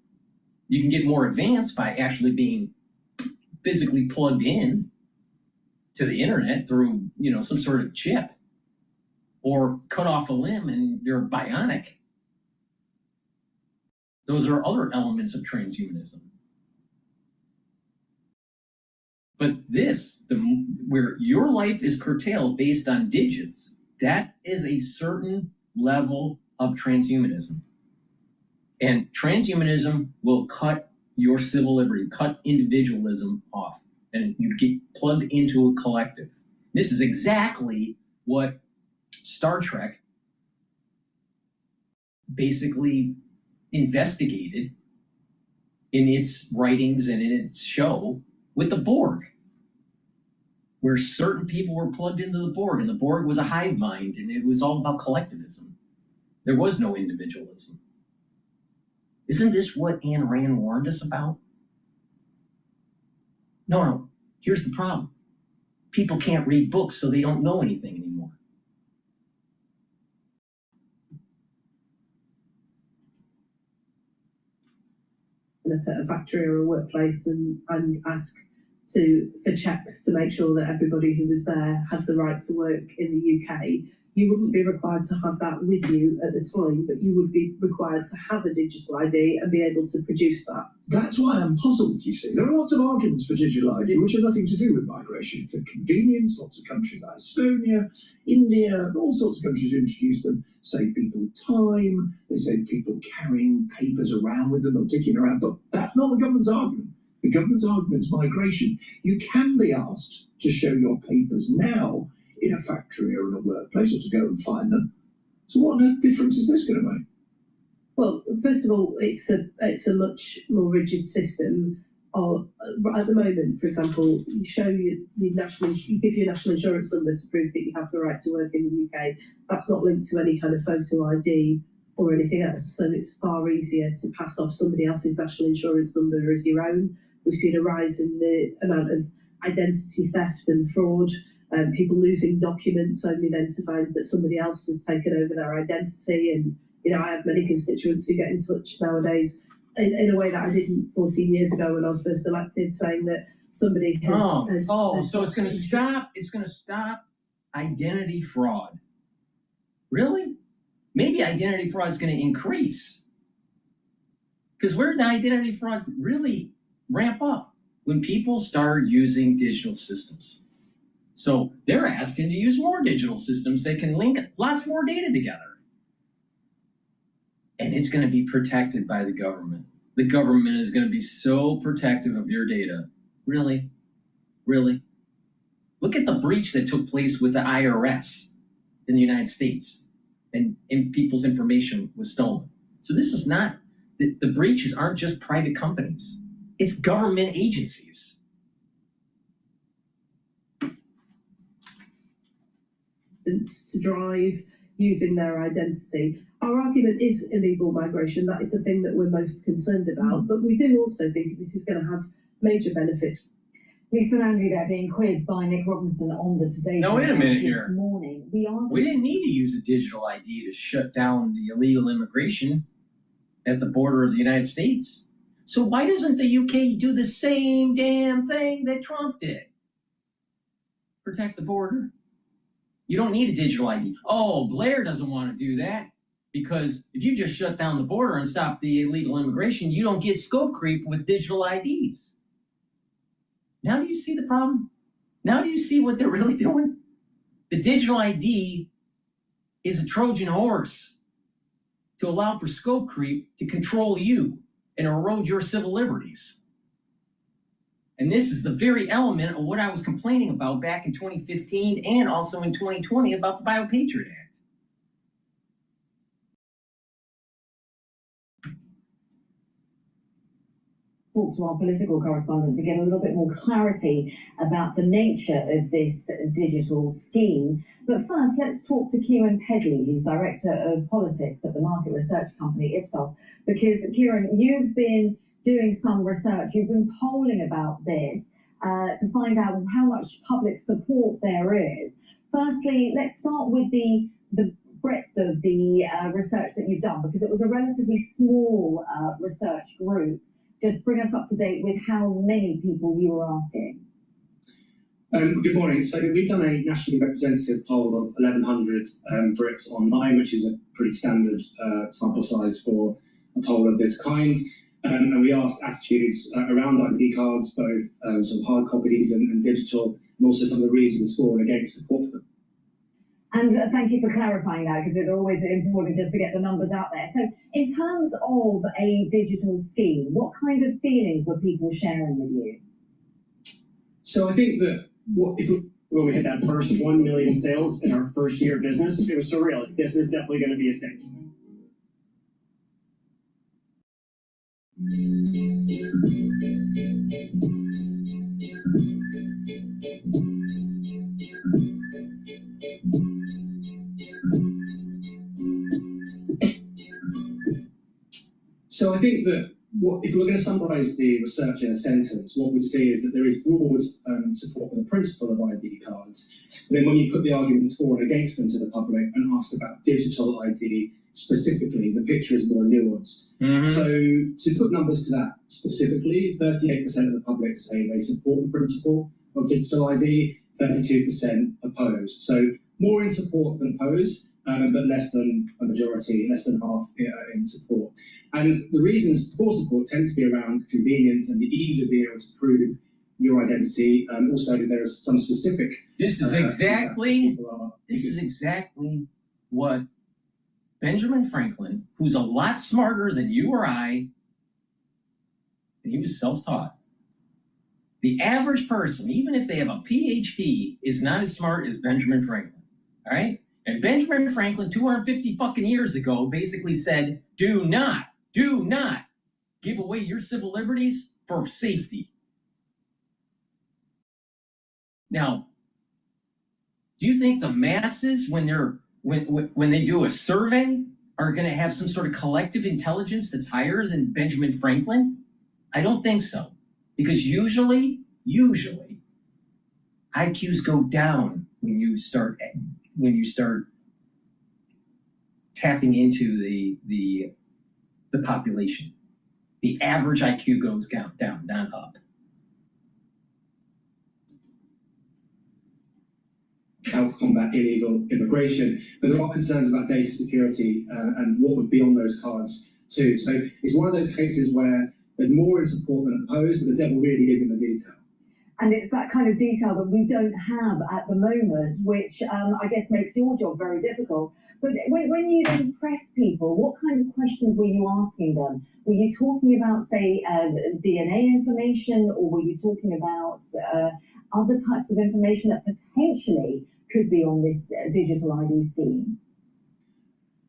You can get more advanced by actually being physically plugged in to the internet through, some sort of chip, or cut off a limb and you're bionic. Those are other elements of transhumanism. But where your life is curtailed based on digits, that is a certain level of transhumanism. And transhumanism will cut your civil liberty, cut individualism off, and you get plugged into a collective. This is exactly what Star Trek basically investigated in its writings and in its show with the Borg, where certain people were plugged into the Borg, and the Borg was a hive mind, and it was all about collectivism. There was no individualism. Isn't this what Ayn Rand warned us about? No. Here's the problem. People can't read books, so they don't know anything anymore. At a factory or a workplace and ask for checks to make sure that everybody who was there had the right to work in the UK, you wouldn't be required to have that with you at the time, but you would be required to have a digital ID and be able to produce that. That's why I'm puzzled, you see. There are lots of arguments for digital ID, which have nothing to do with migration. For convenience, lots of countries like Estonia, India, all sorts of countries introduce them, save people time, they save people carrying papers around with them or dicking around, but that's not the government's argument. The government's argument is migration. You can be asked to show your papers now in a factory or in a workplace, or to go and find them. So what on earth difference is this going to make? Well, first of all, it's a much more rigid system. At the moment, for example, you show you give your national insurance number to prove that you have the right to work in the UK. That's not linked to any kind of photo ID or anything else. So it's far easier to pass off somebody else's national insurance number as your own. We've seen a rise in the amount of identity theft and fraud. People losing documents only then to find that somebody else has taken over their identity. And, I have many constituents who get in touch nowadays in a way that I didn't 14 years ago when I was first elected, saying that somebody has... So it's going to stop. It's going to stop identity fraud. Really? Maybe identity fraud is going to increase. Because where did the identity frauds really ramp up? When people start using digital systems. So they're asking to use more digital systems that can link lots more data together. And it's going to be protected by the government. The government is going to be so protective of your data. Really? Really? Look at the breach that took place with the IRS in the United States. And people's information was stolen. So this is not, the breaches aren't just private companies. It's government agencies. To drive using their identity. Our argument is illegal migration. That is the thing that we're most concerned about. But we do also think this is going to have major benefits. Lisa and Andy there being quizzed by Nick Robinson on the Today. Now wait a minute this here. Morning. We didn't need to use a digital ID to shut down the illegal immigration at the border of the United States. So why doesn't the UK do the same damn thing that Trump did? Protect the border. You don't need a digital ID. Oh, Blair doesn't want to do that because if you just shut down the border and stop the illegal immigration, you don't get scope creep with digital IDs. Now do you see the problem? Now do you see what they're really doing? The digital ID is a Trojan horse to allow for scope creep to control you and erode your civil liberties. And this is the very element of what I was complaining about back in 2015 and also in 2020 about the BioPatriot Act. talk to our political correspondent to get a little bit more clarity about the nature of this digital scheme. But first, let's talk to Kieran Pedley, who's Director of Politics at the market research company Ipsos. Because, Kieran, you've been doing some research, you've been polling about this to find out how much public support there is. Firstly, let's start with the breadth of the research that you've done, because it was a relatively small research group. Just bring us up to date with how many people you were asking. Good morning. So we've done a nationally representative poll of 1,100 Brits online, which is a pretty standard sample size for a poll of this kind. And we asked attitudes around ID cards, both sort of hard copies and digital, and also some of the reasons for and against support for them. And thank you for clarifying that, because it's always important just to get the numbers out there. So in terms of a digital scheme, what kind of feelings were people sharing with you? So I think that when we hit that first 1 million sales in our first year of business, it was surreal. This is definitely going to be a thing. So I think that if we're going to summarise the research in a sentence, what we see is that there is broad support for the principle of ID cards. But then when you put the arguments for and against them to the public and ask about digital ID specifically, the picture is more nuanced. Mm-hmm. So to put numbers to that specifically, 38% of the public say they support the principle of digital ID, 32% oppose. So more in support than oppose. But less than a majority, less than half in support. And the reasons for support tend to be around convenience and the ease of being able to prove your identity. Also, there is some specific. This is exactly what Benjamin Franklin, who's a lot smarter than you or I, and he was self-taught. The average person, even if they have a Ph.D., is not as smart as Benjamin Franklin. All right. And Benjamin Franklin, 250 fucking years ago, basically said, do not give away your civil liberties for safety. Now, do you think the masses, when they do a survey, are going to have some sort of collective intelligence that's higher than Benjamin Franklin? I don't think so. Because usually, IQs go down when you start tapping into the population. The average IQ goes down, up. Help combat illegal immigration, but there are concerns about data security and what would be on those cards too. So it's one of those cases where there's more in support than opposed, but the devil really is in the detail. And it's that kind of detail that we don't have at the moment, which I guess makes your job very difficult. But when you then press people, what kind of questions were you asking them? Were you talking about, say, DNA information, or were you talking about other types of information that potentially could be on this digital ID scheme?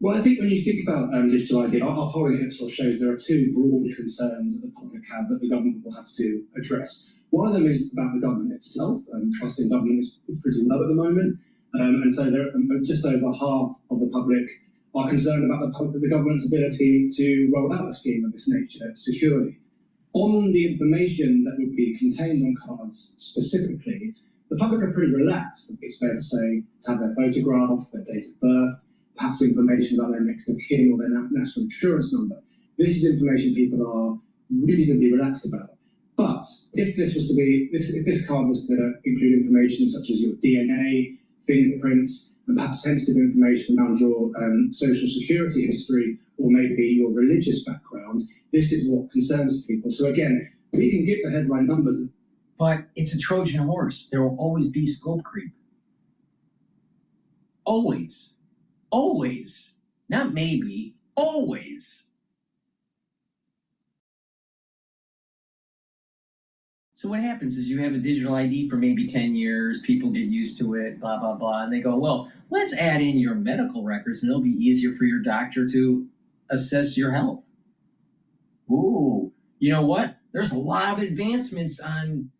Well, I think when you think about digital ID, our polling at Ipsos shows there are two broad concerns that the public have that the government will have to address. One of them is about the government itself. Trust in government is pretty low at the moment. And so there are just over half of the public are concerned about the government's ability to roll out a scheme of this nature securely. On the information that would be contained on cards specifically, the public are pretty relaxed, it's fair to say, to have their photograph, their date of birth, perhaps information about their next of kin or their national insurance number. This is information people are reasonably relaxed about. But if this card was to include information such as your DNA, fingerprints, and perhaps sensitive information around your social security history or maybe your religious background, this is what concerns people. So again, we can give the headline numbers. But it's a Trojan horse. There will always be scope creep. Always. Always. Not maybe. Always. So what happens is you have a digital ID for maybe 10 years, people get used to it, blah, blah, blah, and they go, well, let's add in your medical records and it'll be easier for your doctor to assess your health. Ooh, you know what? There's a lot of advancements on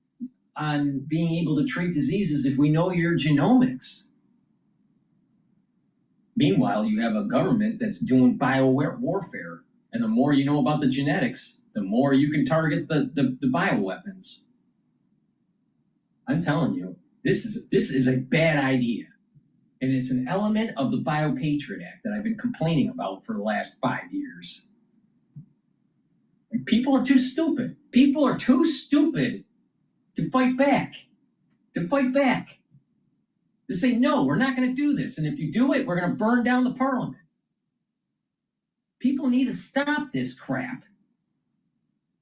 being able to treat diseases if we know your genomics. Meanwhile, you have a government that's doing warfare, and the more you know about the genetics, the more you can target the bioweapons. I'm telling you, this is a bad idea. And it's an element of the Biopatriot Act that I've been complaining about for the last 5 years. And people are too stupid. People are too stupid to fight back. To say, no, we're not going to do this. And if you do it, we're going to burn down the parliament. People need to stop this crap.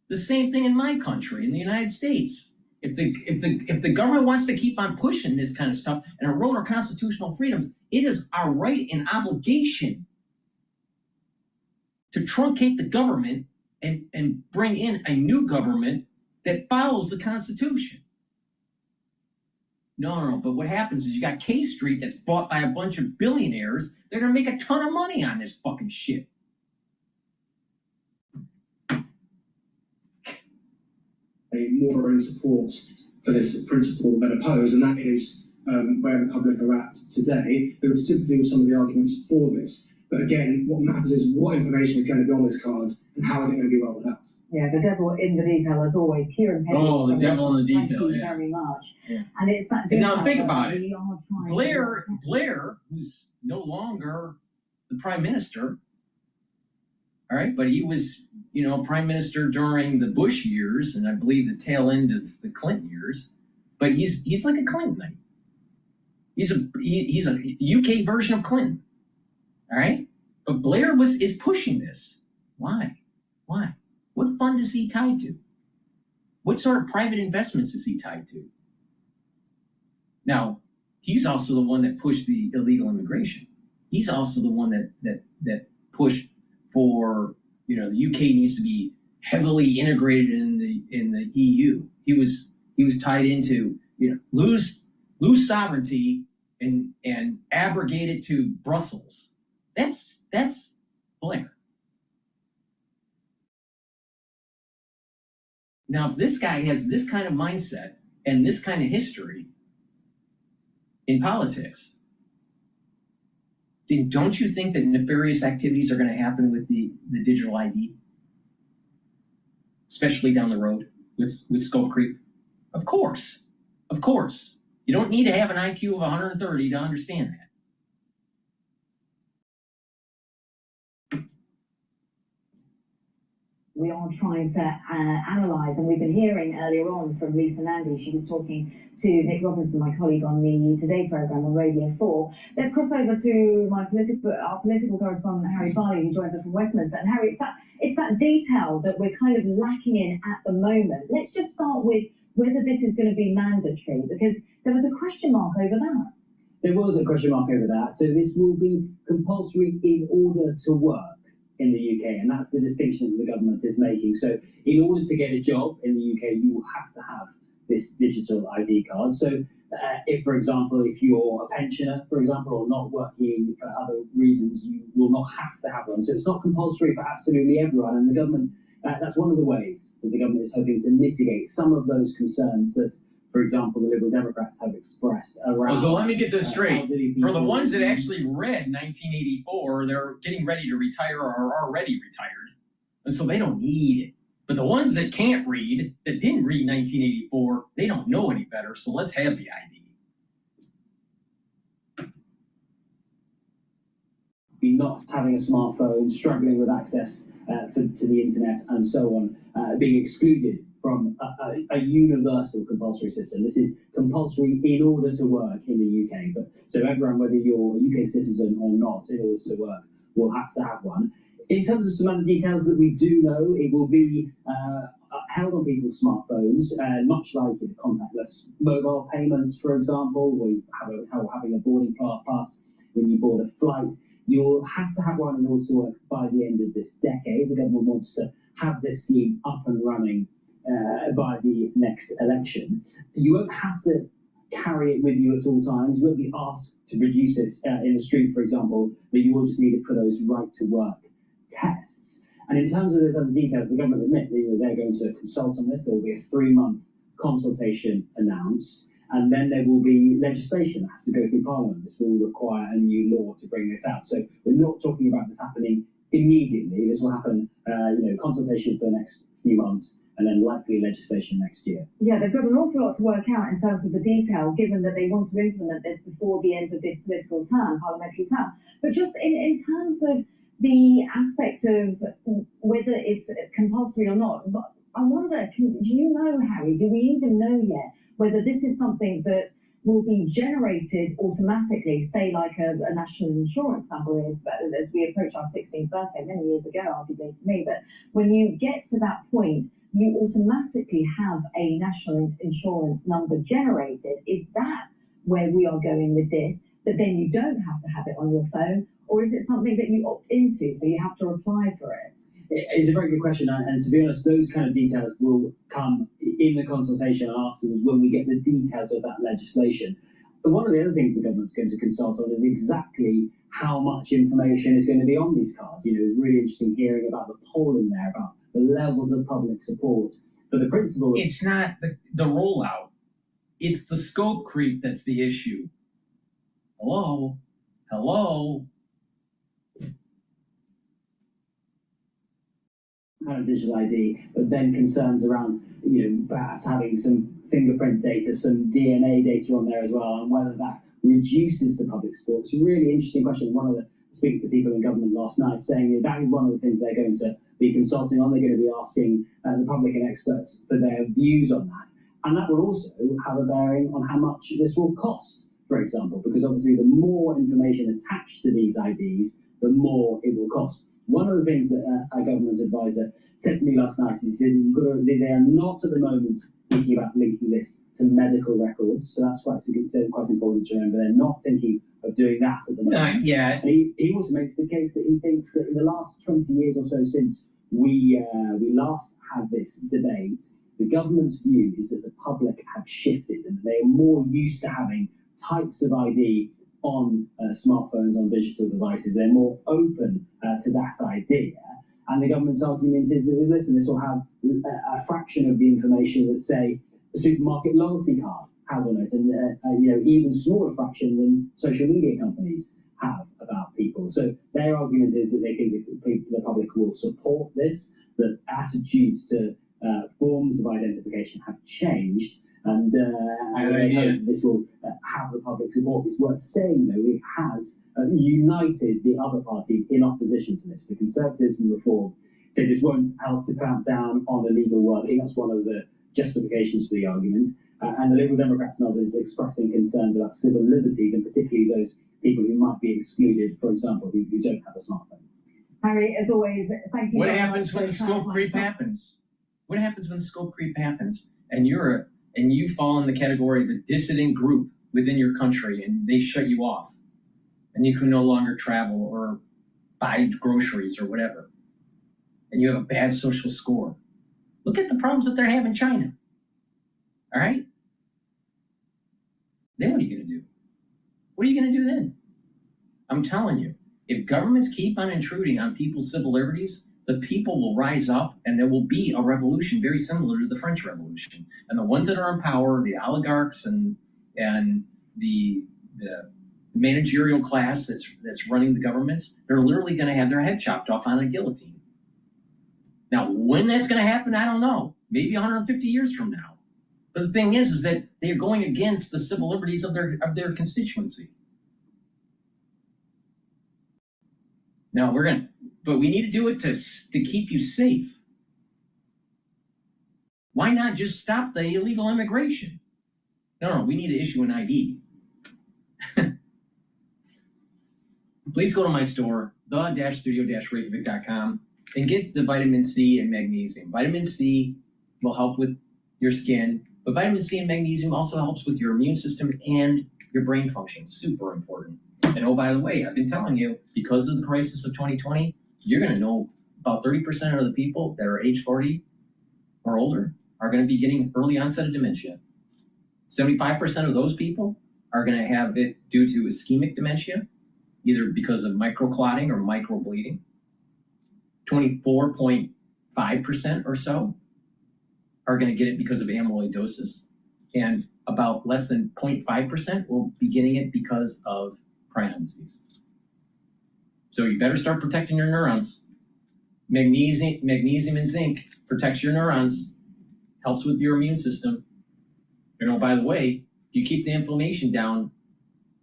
The same thing in my country, in the United States. If the government wants to keep on pushing this kind of stuff and erode our constitutional freedoms, it is our right and obligation to truncate the government and bring in a new government that follows the Constitution. No, but what happens is you got K Street that's bought by a bunch of billionaires. They're going to make a ton of money on this fucking shit. More in support for this principle than oppose, and that is where the public are at today. There is sympathy with some of the arguments for this. But again, what matters is what information is going to be on this card and how is it going to be rolled out. Yeah, the devil in the detail as always. Kieran Penny. Oh, the devil in the detail. Thank you yeah. very much. Yeah. And it's that detail. Now think about it. We are trying Blair, who's no longer the prime minister, all right, but he was, prime minister during the Bush years, and I believe the tail end of the Clinton years. But he's like a Clintonite. He's a UK version of Clinton. All right, but Blair is pushing this. Why? What fund is he tied to? What sort of private investments is he tied to? Now, he's also the one that pushed the illegal immigration. He's also the one that pushed for, the UK needs to be heavily integrated in the EU. He was tied into, lose sovereignty and abrogate it to Brussels. That's Blair. Now, if this guy has this kind of mindset and this kind of history in politics, then don't you think that nefarious activities are going to happen with the digital ID? Especially down the road with Skull Creek? Of course. You don't need to have an IQ of 130 to understand that. We are trying to analyse, and we've been hearing earlier on from Lisa Nandy. She was talking to Nick Robinson, my colleague, on the Today programme on Radio 4. Let's cross over to our political correspondent, Harry Farley, who joins us from Westminster. And Harry, it's that detail that we're kind of lacking in at the moment. Let's just start with whether this is going to be mandatory, because there was a question mark over that. There was a question mark over that. So this will be compulsory in order to work in the UK, and that's the distinction that the government is making. So in order to get a job in the UK, you will have to have this digital ID card. So if, for example, if you're a pensioner, for example, or not working for other reasons, you will not have to have one. So it's not compulsory for absolutely everyone, and the government, that's one of the ways that the government is hoping to mitigate some of those concerns that, for example, the Liberal Democrats have expressed around. So let me get this straight. For the ones that actually read 1984, they're getting ready to retire or are already retired. And so they don't need it. But the ones that can't read, that didn't read 1984, they don't know any better. So let's have the ID. Not having a smartphone, struggling with access to the internet and so on, being excluded from a universal compulsory system. This is compulsory in order to work in the UK. But so everyone, whether you're a UK citizen or not, in order to work, will have to have one. In terms of some other details that we do know, it will be held on people's smartphones, much like contactless mobile payments, for example, or having a boarding pass when you board a flight. You'll have to have one in order to work by the end of this decade. The government wants to have this scheme up and running by the next election. You won't have to carry it with you at all times. You won't be asked to produce it in the street, for example, but you will just need it for those right-to-work tests. And in terms of those other details, the government admit that they're going to consult on this. There will be a 3-month consultation announced, and then there will be legislation that has to go through Parliament. This will require a new law to bring this out. So we're not talking about this happening immediately. This will happen, consultation for the next few months, and then likely legislation next year. Yeah, they've got an awful lot to work out in terms of the detail, given that they want to implement this before the end of this political term, parliamentary term. But just in terms of the aspect of whether it's compulsory or not, I wonder, do you know, Harry, do we even know yet whether this is something that will be generated automatically, say like a national insurance number is, as we approach our 16th birthday many years ago, arguably for me, but when you get to that point, you automatically have a national insurance number generated. Is that where we are going with this? But then you don't have to have it on your phone, or is it something that you opt into, so you have to apply for it? It's a very good question, and to be honest, those kind of details will come in the consultation afterwards when we get the details of that legislation. But one of the other things the government's going to consult on is exactly how much information is going to be on these cards. It's really interesting hearing about the polling there, about the levels of public support for the principle. It's not the rollout. It's the scope creep that's the issue. Hello? Kind of digital ID, but then concerns around, perhaps having some fingerprint data, some DNA data on there as well, and whether that reduces the public support. It's a really interesting question. Speaking to people in government last night, saying that is one of the things they're going to be consulting on. They're going to be asking the public and experts for their views on that. And that will also have a bearing on how much this will cost, for example, because obviously the more information attached to these IDs, the more it will cost. One of the things that a government advisor said to me last night is he said they are not at the moment thinking about linking this to medical records. So that's quite important to remember. They're not thinking of doing that at the moment. Yeah. And he also makes the case that he thinks that in the last 20 years or so since we last had this debate, the government's view is that the public have shifted and they are more used to having types of ID on smartphones, on digital devices. They're more open to that idea. And the government's argument is that, listen, this will have a fraction of the information that, say, the supermarket loyalty card has on it, and even smaller fraction than social media companies have about people. So their argument is that they think the public will support this, that attitudes to forms of identification have changed, and I hope this will have the public support. It's worth saying, though, it has united the other parties in opposition to this. The Conservatives and Reform say this won't help to clamp down on illegal working. That's one of the justifications for the argument. And the Liberal Democrats and others expressing concerns about civil liberties, and particularly those people who might be excluded, for example, who don't have a smartphone. Harry, as always, thank you. What happens when the scope creep happens? What happens when the scope creep happens and you fall in the category of a dissident group within your country and they shut you off and you can no longer travel or buy groceries or whatever, and you have a bad social score? Look at the problems that they have in China. All right? Then what are you going to do? What are you going to do then? I'm telling you, if governments keep on intruding on people's civil liberties, the people will rise up and there will be a revolution very similar to the French Revolution. And the ones that are in power, the oligarchs and the managerial class that's running the governments, they're literally going to have their head chopped off on a guillotine. Now, when that's going to happen, I don't know. Maybe 150 years from now. But the thing is that they're going against the civil liberties of their constituency. Now but we need to do it to keep you safe. Why not just stop the illegal immigration? No, we need to issue an ID. Please go to my store, the-studio-reykjavik.com, and get the vitamin C and magnesium. Vitamin C will help with your skin, but vitamin C and magnesium also helps with your immune system and your brain function. Super important. And oh, by the way, I've been telling you, because of the crisis of 2020, you're going to know about 30% of the people that are age 40 or older are going to be getting early onset of dementia. 75% of those people are going to have it due to ischemic dementia, either because of microclotting or microbleeding. 24.5% or so are going to get it because of amyloidosis, and about less than 0.5% will be getting it because of prion disease. So you better start protecting your neurons. Magnesium and zinc protects your neurons, helps with your immune system. You know, by the way, if you keep the inflammation down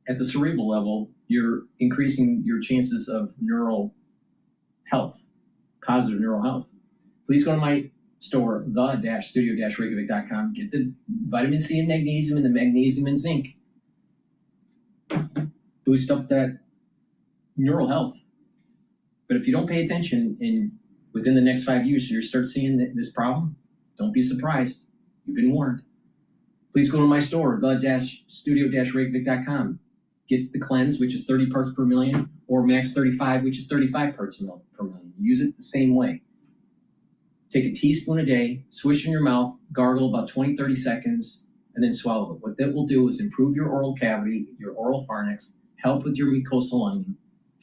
at the cerebral level, you're increasing your chances of neural health, positive neural health. Please go to my store, the-studio-reykjavik.com. Get the vitamin C and magnesium and the magnesium and zinc. Boost up that neural health. But if you don't pay attention within the next 5 years, you start seeing this problem, don't be surprised. You've been warned. Please go to my store, the-studio-reykjavik.com. Get the cleanse, which is 30 parts per million, or max 35, which is 35 parts per million. Use it the same way. Take a teaspoon a day, swish in your mouth, gargle about 20, 30 seconds, and then swallow it. What that will do is improve your oral cavity, your oral pharynx, help with your mucosal lining,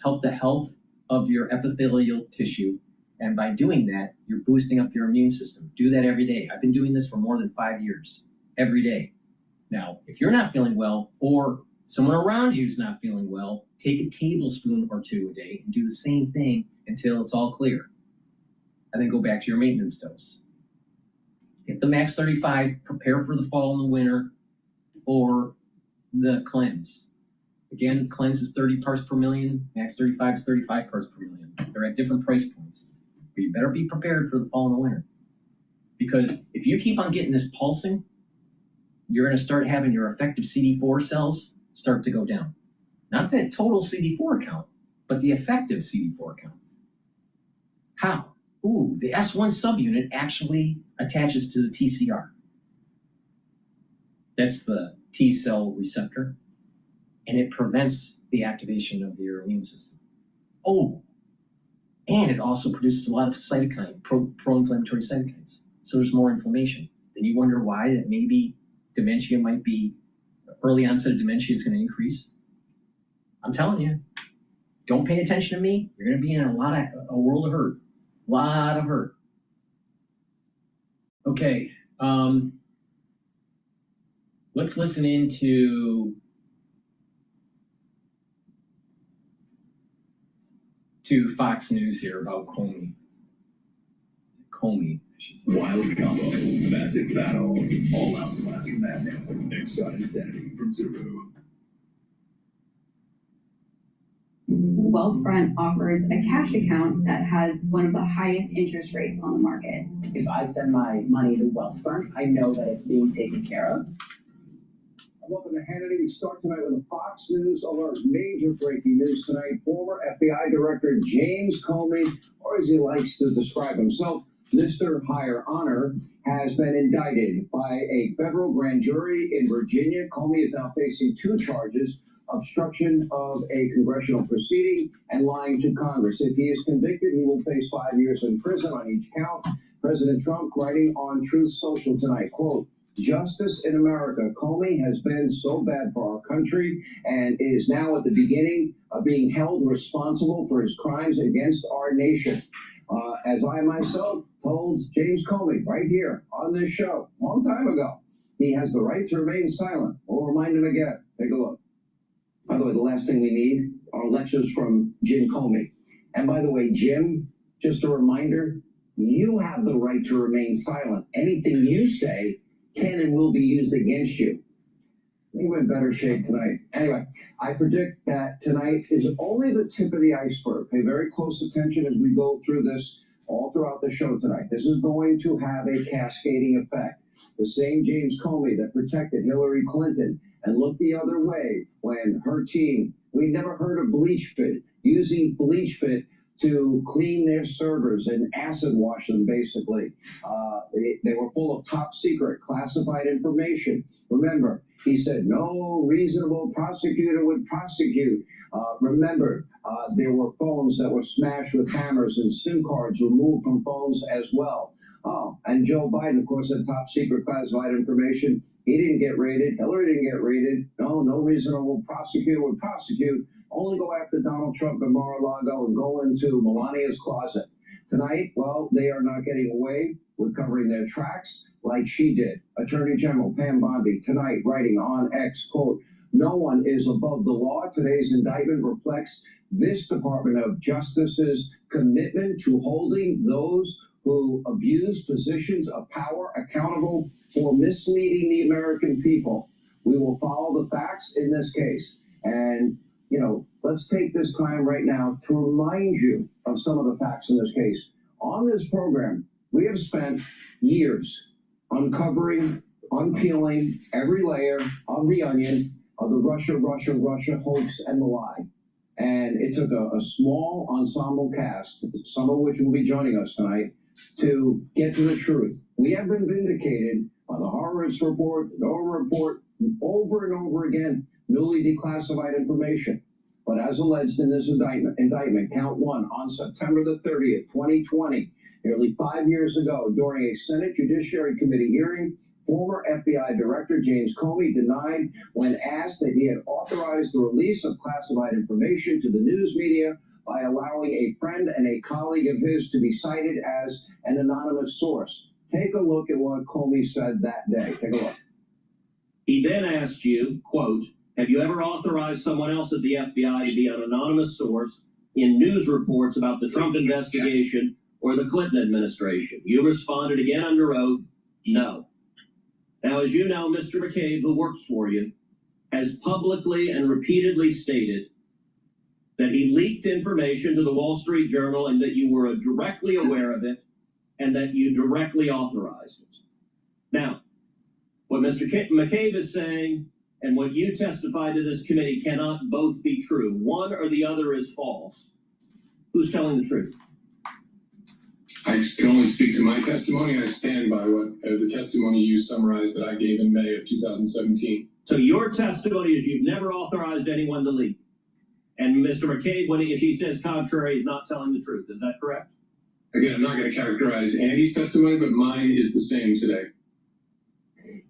help the health of your epithelial tissue. And by doing that, you're boosting up your immune system. Do that every day. I've been doing this for more than 5 years, every day. Now, if you're not feeling well, or someone around you is not feeling well, take a tablespoon or two a day and do the same thing until it's all clear. And then go back to your maintenance dose. Hit the max 35, prepare for the fall and the winter, or the cleanse. Again, cleanse is 30 parts per million, max 35 is 35 parts per million. They're at different price points. But you better be prepared for the fall and the winter. Because if you keep on getting this pulsing, you're going to start having your effective CD4 cells start to go down. Not the total CD4 count, but the effective CD4 count. How? Ooh, the S1 subunit actually attaches to the TCR. That's the T cell receptor, and it prevents the activation of your immune system. Oh, and it also produces a lot of cytokine, pro-inflammatory cytokines. So there's more inflammation. Then you wonder why that maybe dementia might be, early onset of dementia is going to increase. I'm telling you, don't pay attention to me. You're going to be in a world of hurt. Lot of hurt. Okay, let's listen into Fox News here about Comey. Comey, I should say. Wild combos, massive battles, all-out classic madness, and shot insanity from Zuru. Wealthfront offers a cash account that has one of the highest interest rates on the market. If I send my money to Wealthfront, I know that it's being taken care of. Welcome to Hannity. We start tonight with the Fox News alert. Major breaking news tonight. Former FBI Director James Comey, or as he likes to describe himself, Mr. Higher Honor, has been indicted by a federal grand jury in Virginia. Comey is now facing 2 charges: obstruction of a congressional proceeding and lying to Congress. If he is convicted, he will face 5 years in prison on each count. President Trump writing on Truth Social tonight, quote, "Justice in America. Comey has been so bad for our country and is now at the beginning of being held responsible for his crimes against our nation." As I myself told James Comey right here on this show a long time ago, he has the right to remain silent. We'll remind him again. Take a look. By the way, the last thing we need are lectures from Jim Comey. And by the way, Jim, just a reminder, you have the right to remain silent. Anything you say can and will be used against you. I think we're in better shape tonight. Anyway, I predict that tonight is only the tip of the iceberg. Pay very close attention as we go through this all throughout the show tonight. This is going to have a cascading effect. The same James Comey that protected Hillary Clinton and looked the other way when her team, we never heard of BleachBit, using BleachBit to clean their servers and acid wash them, basically. They were full of top secret classified information. Remember, he said no reasonable prosecutor would prosecute. Remember, there were phones that were smashed with hammers and SIM cards removed from phones as well. Oh, and Joe Biden, of course, had top secret classified information. He didn't get raided. Hillary didn't get raided. No reasonable prosecutor would prosecute. Only go after Donald Trump and Mar-a-Lago and go into Melania's closet. Tonight, well, they are not getting away with covering their tracks like she did. Attorney General Pam Bondi tonight writing on X, quote, "No one is above the law. Today's indictment reflects this Department of Justice's commitment to holding those who abuse positions of power accountable for misleading the American people. We will follow the facts in this case." And, you know, let's take this time right now to remind you of some of the facts in this case. On this program, we have spent years uncovering, unpeeling every layer of the onion of the Russia hoax and the lie. And it took a small ensemble cast, some of which will be joining us tonight, to get to the truth. We have been vindicated by the Harvard's report, the Dover report, over and over again, newly declassified information. But as alleged in this indictment, count one, on September the 30th, 2020, nearly 5 years ago, during a Senate Judiciary Committee hearing, former FBI Director James Comey denied when asked that he had authorized the release of classified information to the news media by allowing a friend and a colleague of his to be cited as an anonymous source. Take a look at what Comey said that day. Take a look. He then asked you, quote, "Have you ever authorized someone else at the FBI to be an anonymous source in news reports about the Trump investigation or the Clinton administration?" You responded again under oath, no. Now, as you know, Mr. McCabe, who works for you, has publicly and repeatedly stated that he leaked information to the Wall Street Journal and that you were directly aware of it and that you directly authorized it. Now, what Mr. McCabe is saying and what you testified to this committee cannot both be true. One or the other is false. Who's telling the truth? I can only speak to my testimony. I stand by what the testimony you summarized that I gave in May of 2017. So your testimony is you've never authorized anyone to leak. And Mr. McCabe, if he says contrary, he's not telling the truth. Is that correct? Again, I'm not going to characterize Andy's testimony, but mine is the same today.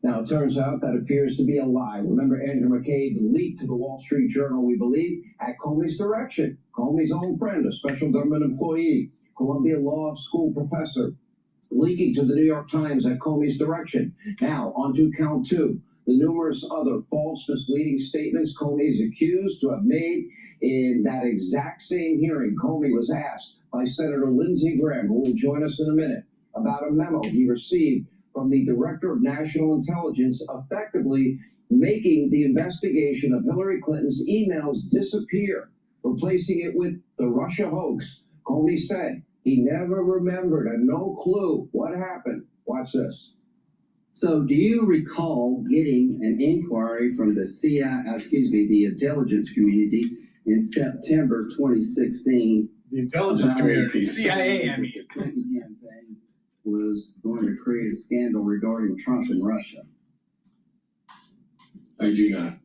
Now, it turns out that appears to be a lie. Remember, Andrew McCabe leaked to the Wall Street Journal, we believe, at Comey's direction. Comey's own friend, a special government employee, Columbia Law School professor, leaking to the New York Times at Comey's direction. Now, on to count two. The numerous other false, misleading statements Comey is accused to have made in that exact same hearing. Comey was asked by Senator Lindsey Graham, who will join us in a minute, about a memo he received from the Director of National Intelligence, effectively making the investigation of Hillary Clinton's emails disappear, replacing it with the Russia hoax. Comey said he never remembered and no clue what happened. Watch this. So do you recall getting an inquiry from the the intelligence community in September 2016? The intelligence community, CIA, I mean. The Clinton campaign was going to create a scandal regarding Trump and Russia. I do not.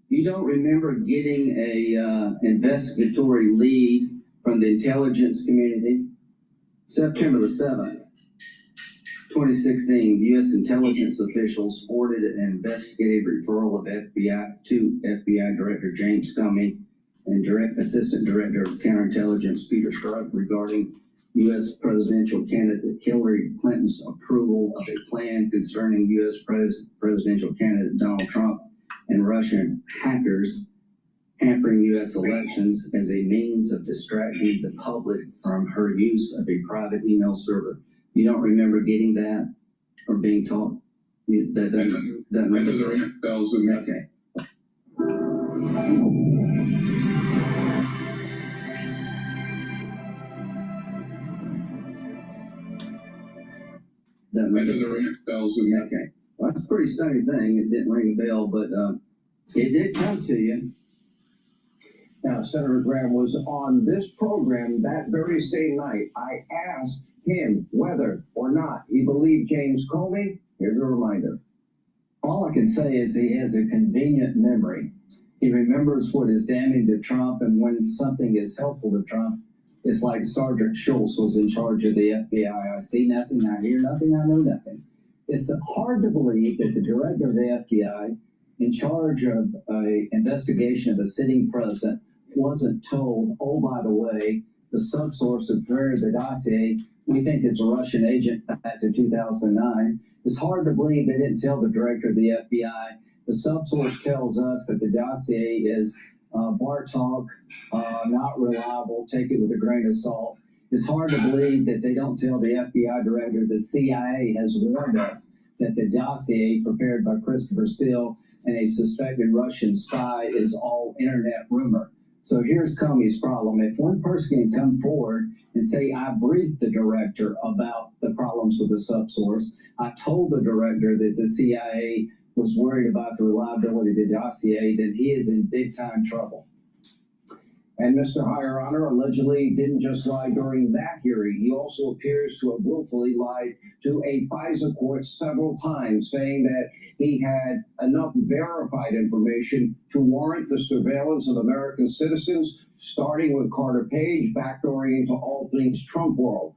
You don't remember getting a investigatory lead from the intelligence community? September the 7th. 2016, U.S. intelligence officials ordered an investigative referral of FBI to FBI Director James Comey and Assistant Director of Counterintelligence Peter Strzok regarding U.S. presidential candidate Hillary Clinton's approval of a plan concerning U.S. presidential candidate Donald Trump and Russian hackers hampering U.S. elections as a means of distracting the public from her use of a private email server. You don't remember getting that or being taught? That doesn't ring bells with me. Okay. That doesn't ring bells with me. Okay. Well, that's a pretty stunning thing. It didn't ring a bell, but it did come to you. Now, Senator Graham was on this program that very same night. I asked him whether or not he believed James Comey. Here's a reminder. All I can say is he has a convenient memory. He remembers what is damning to Trump, and when something is helpful to Trump, it's like Sergeant Schultz was in charge of the FBI. I see nothing, I hear nothing, I know nothing. It's hard to believe that the director of the FBI, in charge of an investigation of a sitting president, wasn't told, oh, by the way, the subsource who prepared the dossier, we think it's a Russian agent back to 2009. It's hard to believe they didn't tell the director of the FBI. The subsource tells us that the dossier is bar talk, not reliable, take it with a grain of salt. It's hard to believe that they don't tell the FBI director the CIA has warned us that the dossier prepared by Christopher Steele and a suspected Russian spy is all internet rumor. So here's Comey's problem. If one person can come forward and say, I briefed the director about the problems with the subsource, I told the director that the CIA was worried about the reliability of the dossier, then he is in big time trouble. And Mr. Higher Honor allegedly didn't just lie during that hearing. He also appears to have willfully lied to a FISA court several times, saying that he had enough verified information to warrant the surveillance of American citizens, starting with Carter Page, backdooring into all things Trump world.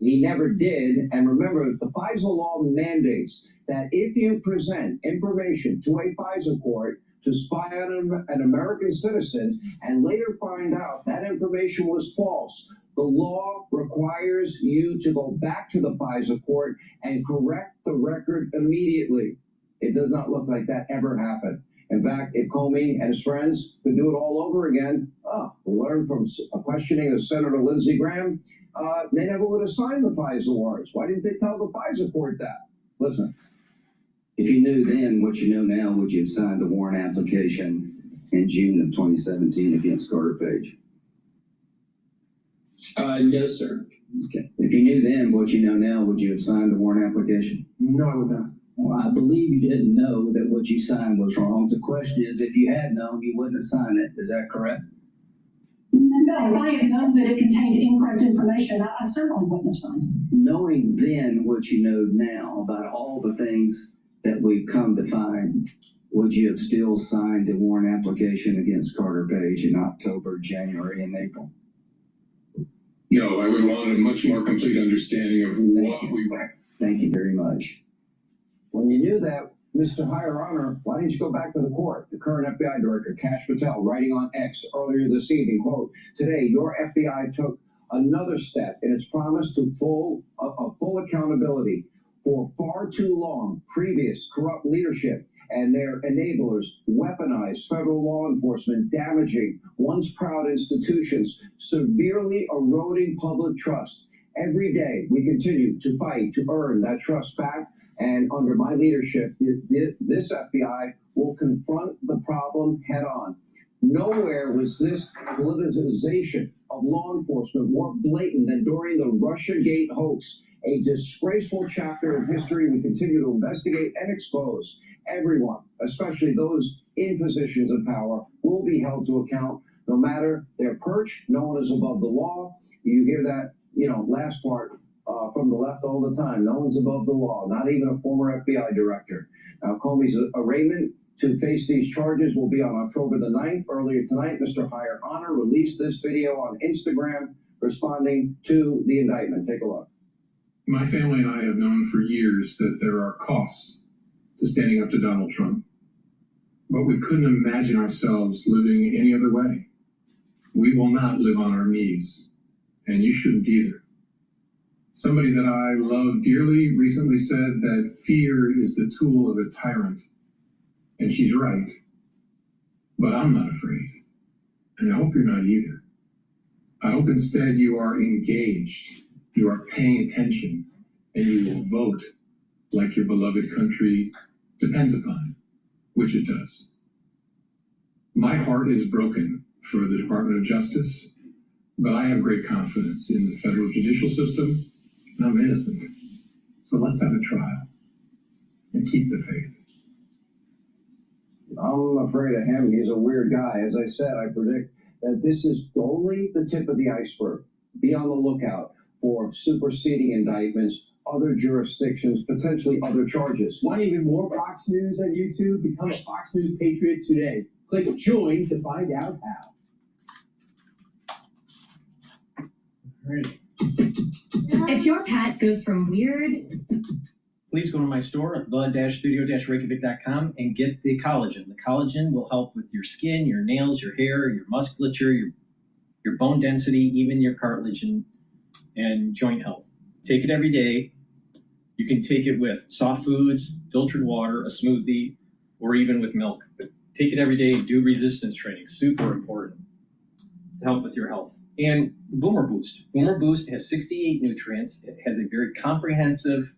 He never did. And remember, the FISA law mandates that if you present information to a FISA court to spy on an American citizen and later find out that information was false, the law requires you to go back to the FISA court and correct the record immediately. It does not look like that ever happened. In fact, if Comey and his friends could do it all over again, learn from questioning of Senator Lindsey Graham, they never would have signed the FISA warrants. Why didn't they tell the FISA court that? Listen. If you knew then what you know now, would you have signed the warrant application in June of 2017 against Carter Page? No, sir. Okay. If you knew then what you know now, would you have signed the warrant application? No, I would not. Well, I believe you didn't know that what you signed was wrong. The question is, if you had known, you wouldn't have signed it. Is that correct? No, if I had known that it contained incorrect information, I certainly wouldn't have signed it. Knowing then what you know now about all the things that we've come to find, would you have still signed the warrant application against Carter Page in October, January, and April? No, I would want a much more complete understanding of what we were. Thank you very much. When you knew that, Mr. Higher Honor, why didn't you go back to the court? The current FBI director, Kash Patel, writing on X earlier this evening, quote, today, your FBI took another step in its promise to full accountability for far too long. Previous corrupt leadership and their enablers weaponized federal law enforcement, damaging once proud institutions, severely eroding public trust. Every day, we continue to fight to earn that trust back. And under my leadership, this FBI will confront the problem head on. Nowhere was this politicization of law enforcement more blatant than during the Russiagate hoax, a disgraceful chapter in history we continue to investigate and expose. Everyone, especially those in positions of power, will be held to account no matter their perch. No one is above the law. You hear that, last part from the left all the time. No one's above the law, not even a former FBI director. Now, Comey's arraignment to face these charges will be on October the 9th. Earlier tonight, Mr. Higher Honor released this video on Instagram responding to the indictment. Take a look. My family and I have known for years that there are costs to standing up to Donald Trump, but we couldn't imagine ourselves living any other way. We will not live on our knees, and you shouldn't either. Somebody that I love dearly recently said that fear is the tool of a tyrant, and she's right, but I'm not afraid, and I hope you're not either. I hope instead you are engaged. You are paying attention, and you will vote like your beloved country depends upon it, which it does. My heart is broken for the Department of Justice, but I have great confidence in the federal judicial system, and I'm innocent. So let's have a trial and keep the faith. I'm afraid of him. He's a weird guy. As I said, I predict that this is only the tip of the iceberg. Be on the lookout for superseding indictments, other jurisdictions, potentially other charges. Want even more Fox News on YouTube? Become a Fox News Patriot today. Click join to find out how. Alright. If your pet goes from weird... Please go to my store at the-studio-reykjavik.com and get the collagen. The collagen will help with your skin, your nails, your hair, your musculature, your your bone density, even your cartilage and joint health. Take it every day. You can take it with soft foods, filtered water, a smoothie, or even with milk. But take it every day and do resistance training. Super important to help with your health. And Boomer Boost. Boomer Boost has 68 nutrients. It has a very comprehensive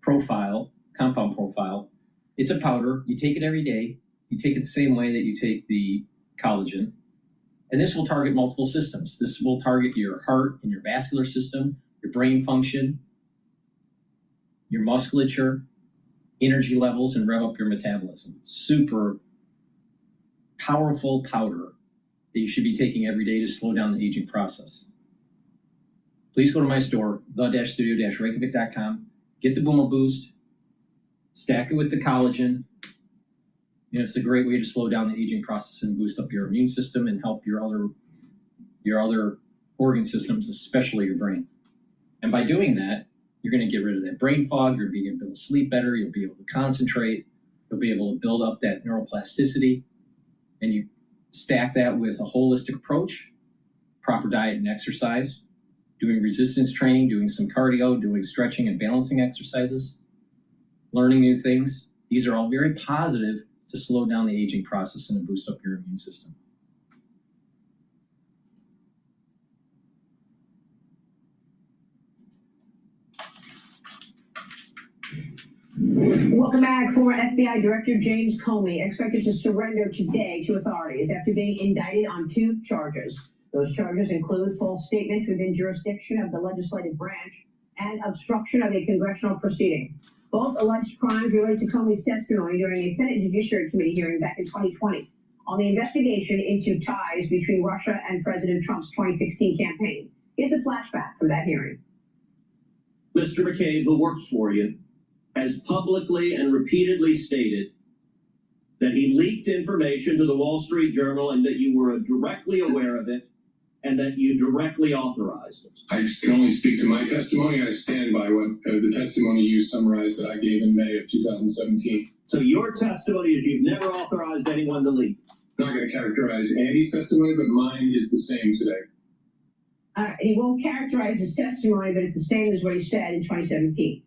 profile, compound profile. It's a powder. You take it every day. You take it the same way that you take the collagen. And this will target multiple systems. This will target your heart and your vascular system, your brain function, your musculature, energy levels, and rev up your metabolism. Super powerful powder that you should be taking every day to slow down the aging process. Please go to my store, the-studio-reykjavik.com, get the Boomer Boost, stack it with the collagen. You know, it's a great way to slow down the aging process and boost up your immune system and help your other organ systems, especially your brain. And by doing that, you're going to get rid of that brain fog. You'll be able to sleep better. You'll be able to concentrate. You'll be able to build up that neuroplasticity. And you stack that with a holistic approach, proper diet and exercise, doing resistance training, doing some cardio, doing stretching and balancing exercises, learning new things. These are all very positive to slow down the aging process and to boost up your immune system. Welcome back. Former FBI Director James Comey expected to surrender today to authorities after being indicted on 2 charges. Those charges include false statements within jurisdiction of the legislative branch and obstruction of a congressional proceeding. Both alleged crimes relate to Comey's testimony during a Senate Judiciary Committee hearing back in 2020 on the investigation into ties between Russia and President Trump's 2016 campaign. Here's a flashback from that hearing. Mr. McCabe, who works for you, has publicly and repeatedly stated that he leaked information to the Wall Street Journal and that you were directly aware of it and that you directly authorized it. I can only speak to my testimony. I stand by what the testimony you summarized that I gave in May of 2017. So your testimony is you've never authorized anyone to leak. I'm not going to characterize Andy's testimony, but mine is the same today. He won't characterize his testimony, but it's the same as what he said in 2017.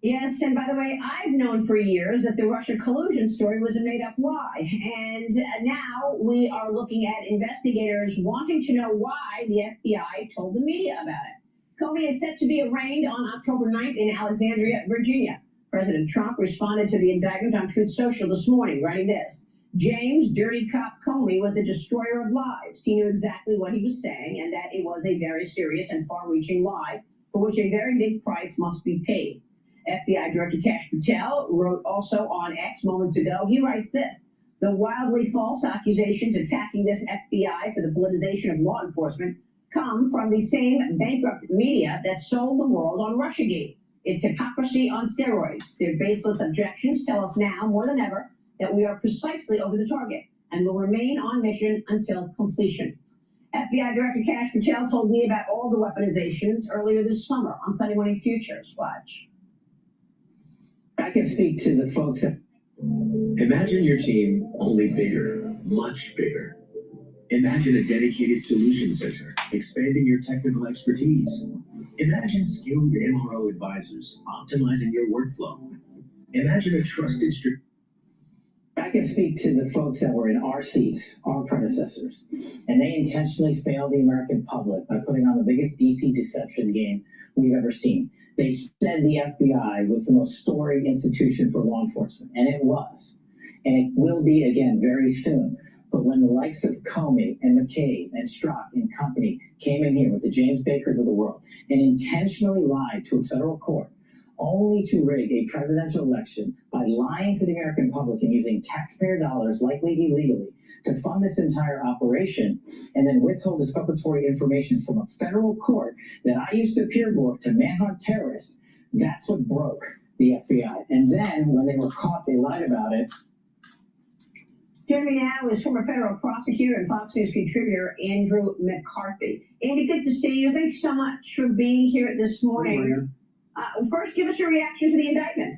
Yes, and by the way, I've known for years that the Russia collusion story was a made-up lie, and now we are looking at investigators wanting to know why the FBI told the media about it. Comey is set to be arraigned on October 9th in Alexandria, Virginia. President Trump responded to the indictment on Truth Social this morning, writing this: James Dirty Cop Comey was a destroyer of lives. He knew exactly what he was saying and that it was a very serious and far-reaching lie for which a very big price must be paid. FBI Director Kash Patel wrote also on X moments ago. He writes this: the wildly false accusations attacking this FBI for the politicization of law enforcement come from the same bankrupt media that sold the world on Russiagate. It's hypocrisy on steroids. Their baseless objections tell us now more than ever that we are precisely over the target and will remain on mission until completion. FBI Director Kash Patel told me about all the weaponizations earlier this summer on Sunday Morning Futures. Watch. I can speak to the folks that... Imagine your team only bigger, much bigger. Imagine a dedicated solution center, expanding your technical expertise. Imagine skilled MRO advisors, optimizing your workflow. Imagine a trusted... I can speak to the folks that were in our seats, our predecessors, and they intentionally failed the American public by putting on the biggest DC deception game we've ever seen. They said the FBI was the most storied institution for law enforcement, and it was. And it will be again very soon. But when the likes of Comey and McCabe and Strzok and company came in here with the James Bakers of the world and intentionally lied to a federal court, only to rig a presidential election by lying to the American public and using taxpayer dollars, likely illegally, to fund this entire operation, and then withhold exculpatory information from a federal court that I used to appear before to manhunt terrorists, that's what broke the FBI. And then when they were caught, they lied about it. Joining me now is former federal prosecutor and Fox News contributor Andrew McCarthy. Andy, good to see you. Thanks so much for being here this morning. First, give us your reaction to the indictment.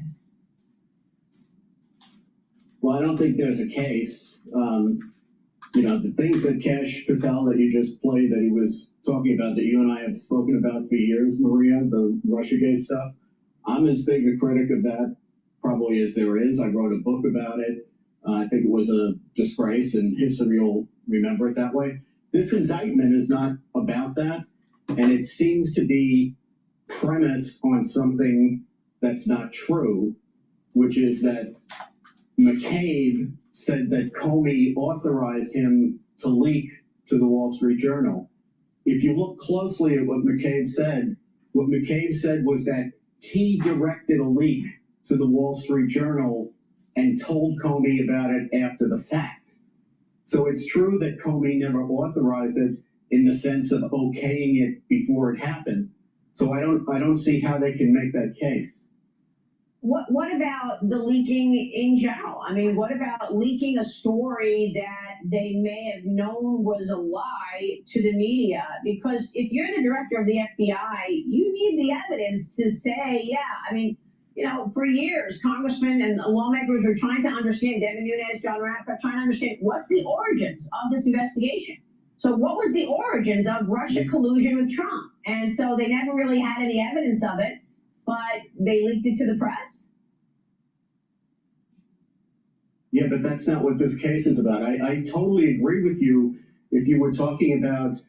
Well, I don't think there's a case. you know, the things that Cash Patel that you just played that he was talking about that you and I have spoken about for years, Maria, the Russiagate stuff. I'm as big a critic of that probably as there is. I wrote a book about it. I think it was a disgrace, and history will remember it that way. This indictment is not about that, and it seems to be premised on something that's not true, which is that McCabe said that Comey authorized him to leak to the Wall Street Journal. If you look closely at what McCabe said was that he directed a leak to the Wall Street Journal and told Comey about it after the fact. So it's true that Comey never authorized it in the sense of okaying it before it happened. So I don't see how they can make that case. What about the leaking in general? I mean, what about leaking a story that they may have known was a lie to the media? Because if you're the director of the FBI, you need the evidence to say, yeah, I mean, you know, for years, congressmen and lawmakers were trying to understand, Devin Nunes, John Ratcliffe, trying to understand what's the origins of this investigation. So what was the origins of Russia collusion with Trump? And so they never really had any evidence of it, but they leaked it to the press. Yeah, but that's not what this case is about. I totally agree with you if you were talking about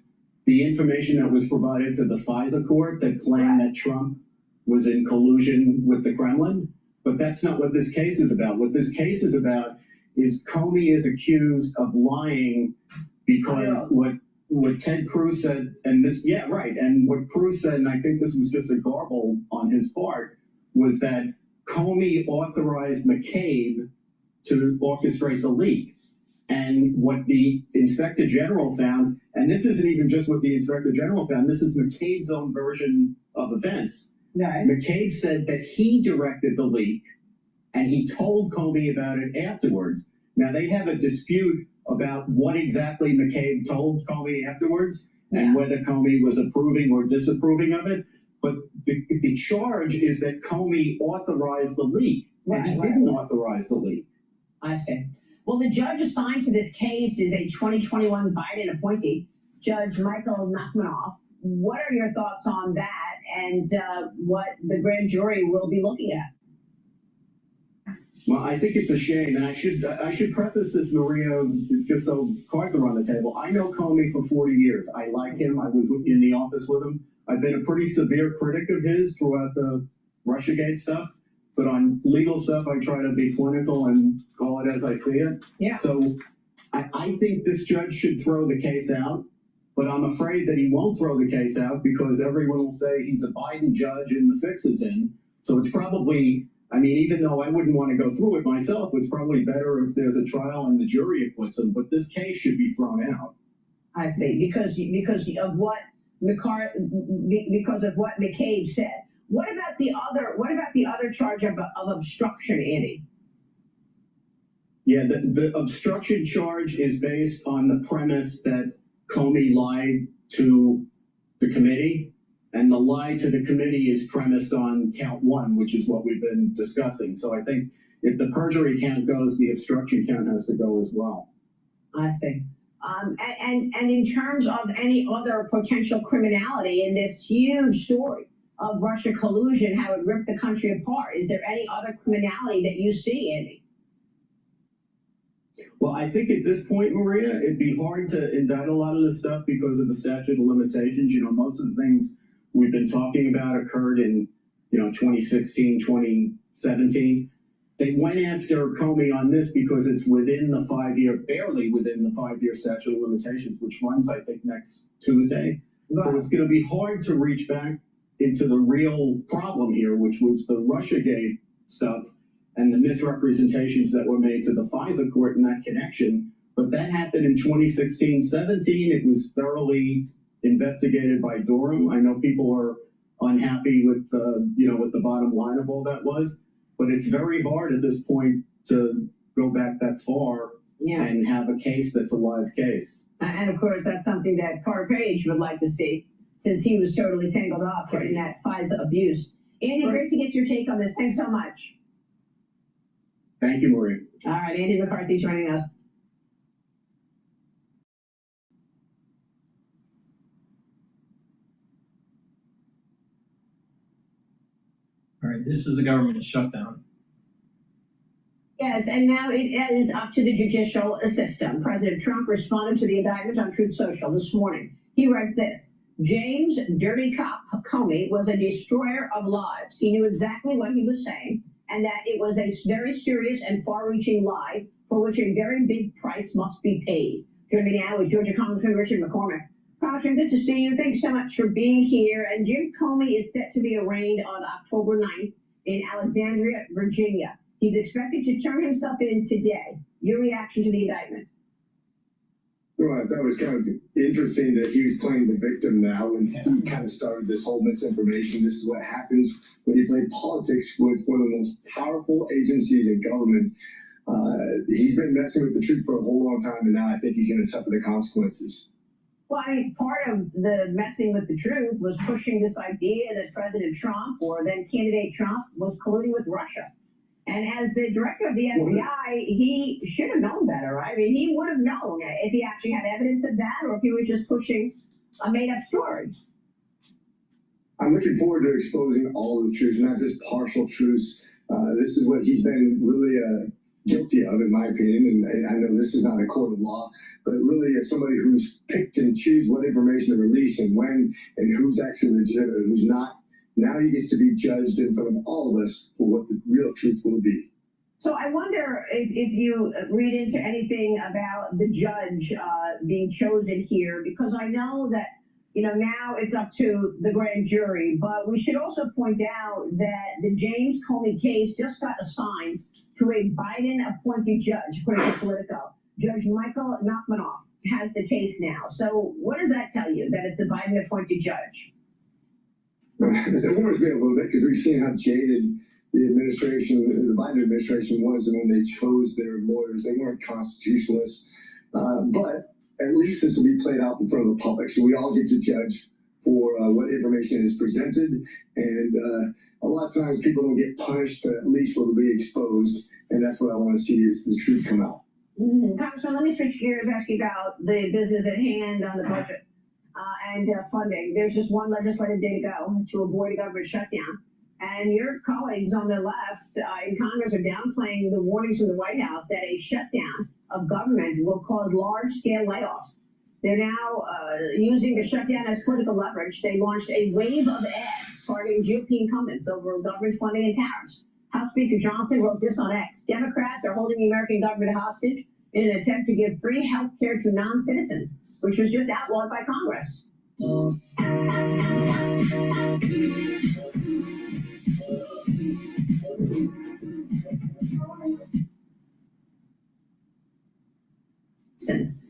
the information that was provided to the FISA court that claimed that Trump was in collusion with the Kremlin, but that's not what this case is about. What this case is about is Comey is accused of lying because what Ted Cruz said, and this, yeah, right, and what Cruz said, and I think this was just a garble on his part, was that Comey authorized McCabe to orchestrate the leak. And what the Inspector General found, and this isn't even just what the Inspector General found, this is McCabe's own version of events. Right. McCabe said that he directed the leak, and he told Comey about it afterwards. Now, they have a dispute about what exactly McCabe told Comey afterwards, and whether Comey was approving or disapproving of it. But the charge is that Comey authorized the leak, and he didn't authorize the leak. I see. Well, the judge assigned to this case is a 2021 Biden appointee, Judge Michael Nachmanoff. What are your thoughts on that and what the grand jury will be looking at? Well, I think it's a shame, and I should preface this, Maria, just so cards are on the table. I know Comey for 40 years. I like him. I was in the office with him. I've been a pretty severe critic of his throughout the Russiagate stuff. But on legal stuff, I try to be clinical and call it as I see it. Yeah. So I think this judge should throw the case out, but I'm afraid that he won't throw the case out because everyone will say he's a Biden judge and the fix is in. So it's probably, I mean, even though I wouldn't want to go through it myself, it's probably better if there's a trial and the jury acquits him. But this case should be thrown out. I see, because of what McCabe said. What about the other charge of obstruction, Andy? Yeah, the obstruction charge is based on the premise that Comey lied to the committee, and the lie to the committee is premised on count one, which is what we've been discussing. So I think if the perjury count goes, the obstruction count has to go as well. I see. And in terms of any other potential criminality in this huge story of Russia collusion, how it ripped the country apart, is there any other criminality that you see, Andy? Well, I think at this point, Maria, it'd be hard to indict a lot of this stuff because of the statute of limitations. You know, most of the things we've been talking about occurred in, 2016, 2017. They went after Comey on this because it's within the 5-year, barely within the 5-year statute of limitations, which runs, I think, next Tuesday. Right. So it's going to be hard to reach back into the real problem here, which was the Russiagate stuff and the misrepresentations that were made to the FISA court in that connection. But that happened in 2016-17. It was thoroughly investigated by Durham. I know people are unhappy with what the bottom line of all that was, but it's very hard at this point to go back that far and have a case that's a live case. And of course, that's something that Carter Page would like to see, since he was totally tangled up in that FISA abuse. Andy, great to get your take on this. Thanks so much. Thank you, Marie. All right, Andy McCarthy joining us. All right, this is the government shutdown. Yes, and now it is up to the judicial system. President Trump responded to the indictment on Truth Social this morning. He writes this: James Dirty Cop Comey was a destroyer of lives. He knew exactly what he was saying, and that it was a very serious and far-reaching lie for which a very big price must be paid. Joining me now is Georgia Congressman Richard McCormick. Congressman, good to see you. Thanks so much for being here. And Jim Comey is set to be arraigned on October 9th in Alexandria, Virginia. He's expected to turn himself in today. Your reaction to the indictment? Well, I thought it was kind of interesting that he was playing the victim now, and he kind of started this whole misinformation. This is what happens when you play politics with one of the most powerful agencies in government. He's been messing with the truth for a whole long time, and now I think he's going to suffer the consequences. Well, I mean, part of the messing with the truth was pushing this idea that President Trump, or then candidate Trump, was colluding with Russia. And as the director of the FBI, he should have known better, right? I mean, he would have known if he actually had evidence of that, or if he was just pushing a made-up story. I'm looking forward to exposing all of the truth, not just partial truths. This is what he's been really guilty of, in my opinion. And I know this is not a court of law, but really if somebody who's picked and choose what information to release and when, and who's actually legitimate and who's not, now he gets to be judged in front of all of us for what the real truth will be. So I wonder if you read into anything about the judge being chosen here, because I know that, you know, now it's up to the grand jury, but we should also point out that the James Comey case just got assigned to a Biden-appointed judge, according to Politico. Judge Michael Nachmanoff has the case now. So what does that tell you, that it's a Biden-appointed judge? It worries me a little bit because we've seen how jaded the administration, the Biden administration was, and when they chose their lawyers, they weren't constitutionalists. But at least this will be played out in front of the public, so we all get to judge for what information is presented. And a lot of times people don't get punished, but at least will be exposed, and that's what I want to see, is the truth come out. Congressman, let me switch gears, ask you about the business at hand on the budget. And funding. There's just one legislative day to go to avoid a government shutdown. And your colleagues on the left in Congress are downplaying the warnings from the White House that a shutdown of government will cause large-scale layoffs. They're now using the shutdown as political leverage. They launched a wave of ads targeting GOP incumbents over government funding and tariffs. House Speaker Johnson wrote this on X: Democrats are holding the American government hostage in an attempt to give free health care to non-citizens, which was just outlawed by Congress.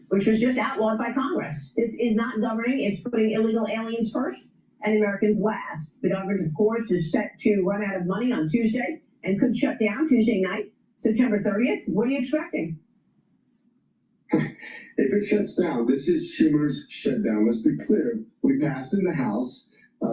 Which was just outlawed by Congress. This is not governing. It's putting illegal aliens first and Americans last. The government, of course, is set to run out of money on Tuesday and could shut down Tuesday night, September 30th. What are you expecting? If it shuts down, this is Schumer's shutdown. Let's be clear. We passed in the House.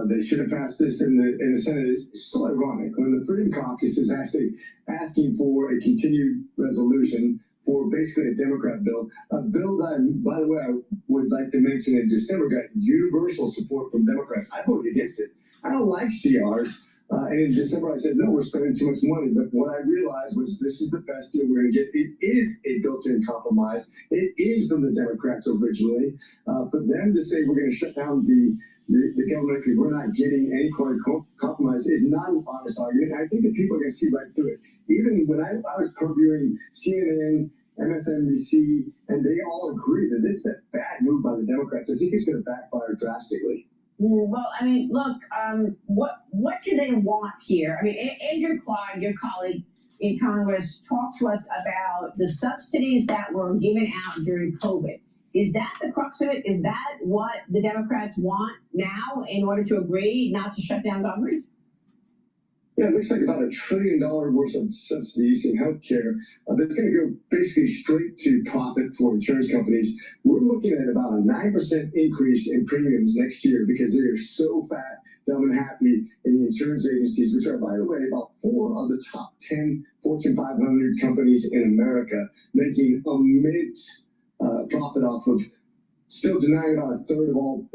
They should have passed this in the Senate. It's so ironic when the Freedom Caucus is actually asking for a continued resolution for basically a Democrat bill. A bill that, by the way, I would like to mention in December got universal support from Democrats. I voted against it. I don't like CRs. And in December, I said, no, we're spending too much money. But what I realized was this is the best deal we're going to get. It is a built-in compromise. It is from the Democrats originally. For them to say we're going to shut down the government because we're not getting any kind of compromise is not an honest argument. I think that people are going to see right through it. Even when I was previewing CNN, MSNBC, and they all agree that this is a bad move by the Democrats. I think it's going to backfire drastically. Well, I mean, look, what do they want here? I mean, Andrew Clyde, your colleague in Congress, talked to us about the subsidies that were given out during COVID. Is that the crux of it? Is that what the Democrats want now in order to agree not to shut down government? Yeah, it looks like about $1 trillion worth of subsidies in healthcare that's going to go basically straight to profit for insurance companies. We're looking at about a 9% increase in premiums next year because they are so fat, dumb, and happy in the insurance agencies, which are, by the way, about 4 of the top 10 Fortune 500 companies in America, making immense profit off of still denying about a third of all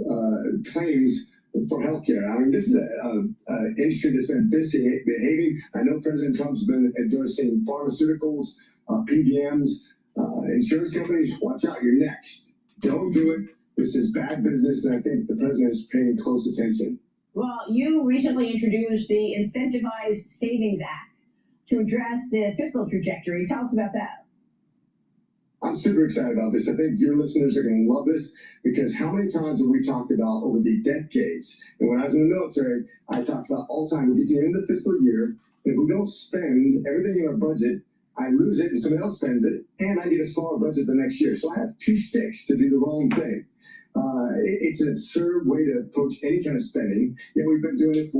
claims for healthcare. I mean, this is an industry that's been behaving. I know President Trump's been addressing pharmaceuticals, PBMs, insurance companies. Watch out, you're next. Don't do it. This is bad business, and I think the president is paying close attention. Well, you recently introduced the Incentivized Savings Act to address the fiscal trajectory. Tell us about that. I'm super excited about this. I think your listeners are going to love this because how many times have we talked about over the decades? And when I was in the military, I talked about all the time. We get to the end of the fiscal year. If we don't spend everything in our budget, I lose it and somebody else spends it, and I get a smaller budget the next year. So I have two sticks to do the wrong thing. It's an absurd way to approach any kind of spending, yet we've been doing it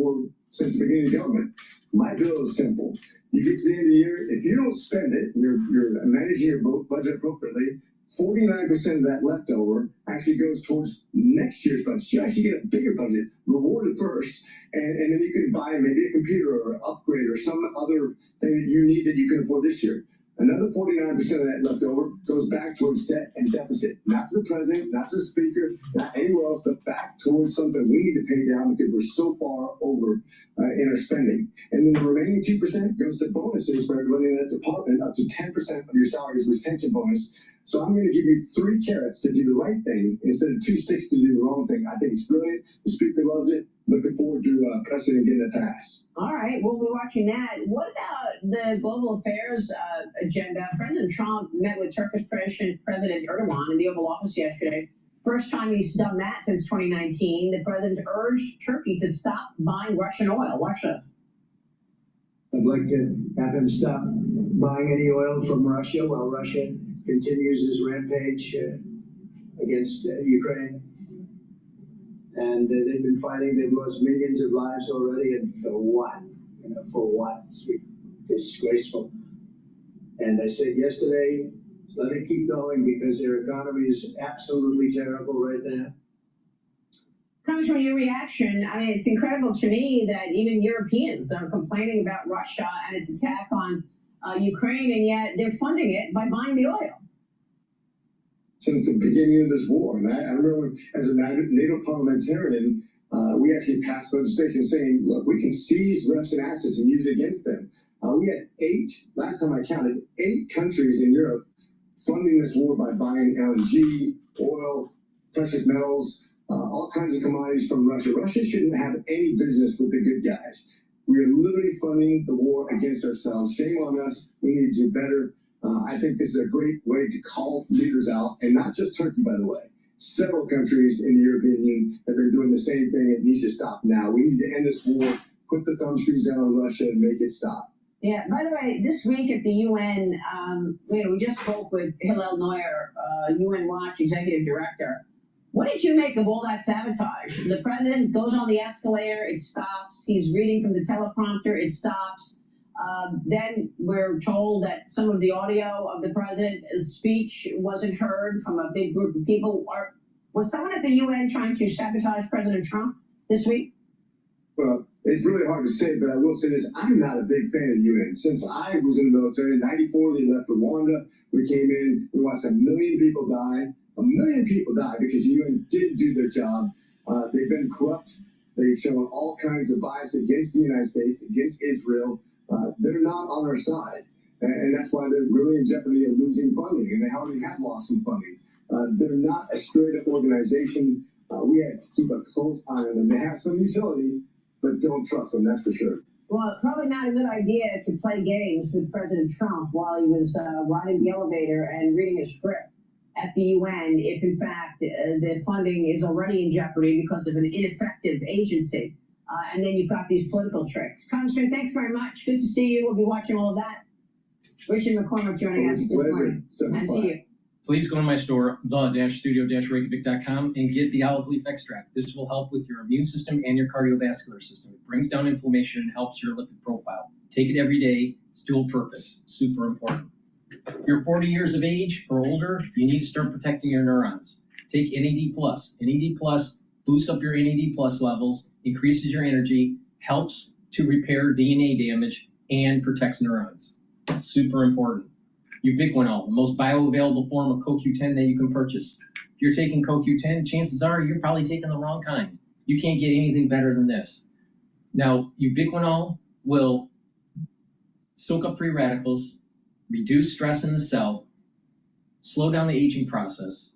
since the beginning of government. My bill is simple. You get to the end of the year, if you don't spend it, you're managing your budget appropriately, 49% of that leftover actually goes towards next year's budget. You actually get a bigger budget, rewarded first, and then you can buy maybe a computer or an upgrade or some other thing that you need that you can afford this year. Another 49% of that leftover goes back towards debt and deficit, not to the president, not to the speaker, not anywhere else, but back towards something we need to pay down because we're so far over in our spending. And then the remaining 2% goes to bonuses for everybody in that department, up to 10% of your salary is retention bonus. So I'm going to give you 3 carrots to do the right thing instead of 2 sticks to do the wrong thing. I think it's brilliant. The speaker loves it. Looking forward to President getting it passed. All right, we'll be watching that. What about the global affairs agenda? President Trump met with Turkish President Erdogan in the Oval Office yesterday. First time he's done that since 2019. The president urged Turkey to stop buying Russian oil. Watch this. I'd like to have him stop buying any oil from Russia while Russia continues his rampage against Ukraine. And they've been fighting. They've lost millions of lives already. And for what? For what? It's disgraceful. And I said yesterday, let it keep going because their economy is absolutely terrible right now. Congressman, your reaction, I mean, it's incredible to me that even Europeans are complaining about Russia and its attack on Ukraine, and yet they're funding it by buying the oil. Since the beginning of this war. And I remember as a NATO parliamentarian, we actually passed legislation saying, look, we can seize Russian assets and use it against them. We had 8, last time I counted, 8 countries in Europe funding this war by buying LNG, oil, precious metals, all kinds of commodities from Russia. Russia shouldn't have any business with the good guys. We are literally funding the war against ourselves. Shame on us. We need to do better. I think this is a great way to call leaders out, and not just Turkey, by the way. Several countries in the European Union have been doing the same thing. It needs to stop now. We need to end this war, put the thumbscrews down on Russia, and make it stop. Yeah, by the way, this week at the UN, we just spoke with Hillel Neuer, UN Watch Executive Director. What did you make of all that sabotage? The president goes on the escalator, it stops. He's reading from the teleprompter, it stops. Then we're told that some of the audio of the president's speech wasn't heard from a big group of people. Was someone at the UN trying to sabotage President Trump this week? Well, it's really hard to say, but I will say this. I'm not a big fan of the UN. Since I was in the military in 94, they left Rwanda. We came in, we watched 1 million people die. 1 million people died because the UN didn't do their job. They've been corrupt. They've shown all kinds of bias against the United States, against Israel. They're not on our side. And that's why they're really in jeopardy of losing funding. And they already have lost some funding. They're not a straight-up organization. We have to keep a close eye on them. They have some utility, but don't trust them, that's for sure. Well, probably not a good idea to play games with President Trump while he was riding the elevator and reading a script at the UN if, in fact, the funding is already in jeopardy because of an ineffective agency. And then you've got these political tricks. Congressman, thanks very much. Good to see you. We'll be watching all of that. Richard McCormick joining us this morning. And see you. Please go to my store, the-studio-reykjavik.com, and get the olive leaf extract. This will help with your immune system and your cardiovascular system. It brings down inflammation and helps your lipid profile. Take it every day. It's dual purpose. Super important. If you're 40 years of age or older, you need to start protecting your neurons. Take NAD+. NAD+ boosts up your NAD+ levels, increases your energy, helps to repair DNA damage, and protects neurons. Super important. Ubiquinol, the most bioavailable form of CoQ10 that you can purchase. If you're taking CoQ10, chances are you're probably taking the wrong kind. You can't get anything better than this. Now, ubiquinol will soak up free radicals, reduce stress in the cell, slow down the aging process,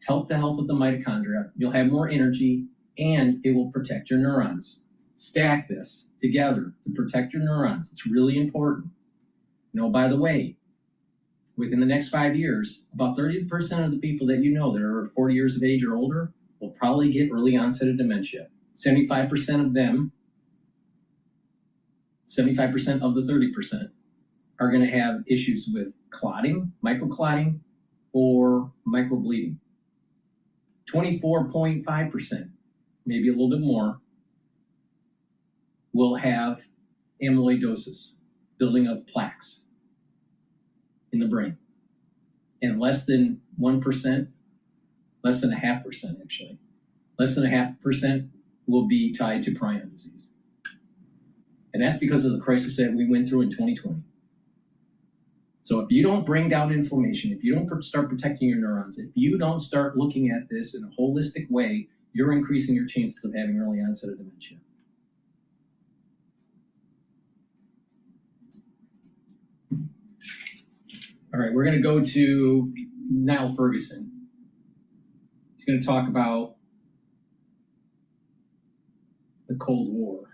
help the health of the mitochondria. You'll have more energy, and it will protect your neurons. Stack this together to protect your neurons. It's really important. You know, by the way, within the next 5 years, about 30% of the people that you know that are 40 years of age or older will probably get early onset of dementia. 75% of them, 75% of the 30% are going to have issues with clotting, microclotting, or microbleeding. 24.5%, maybe a little bit more, will have amyloidosis, building of plaques in the brain. And less than 1%, less than 0.5% actually, less than 0.5% will be tied to prion disease. And that's because of the crisis that we went through in 2020. So if you don't bring down inflammation, if you don't start protecting your neurons, if you don't start looking at this in a holistic way, you're increasing your chances of having early onset of dementia. All right, we're going to go to Niall Ferguson. He's going to talk about the Cold War.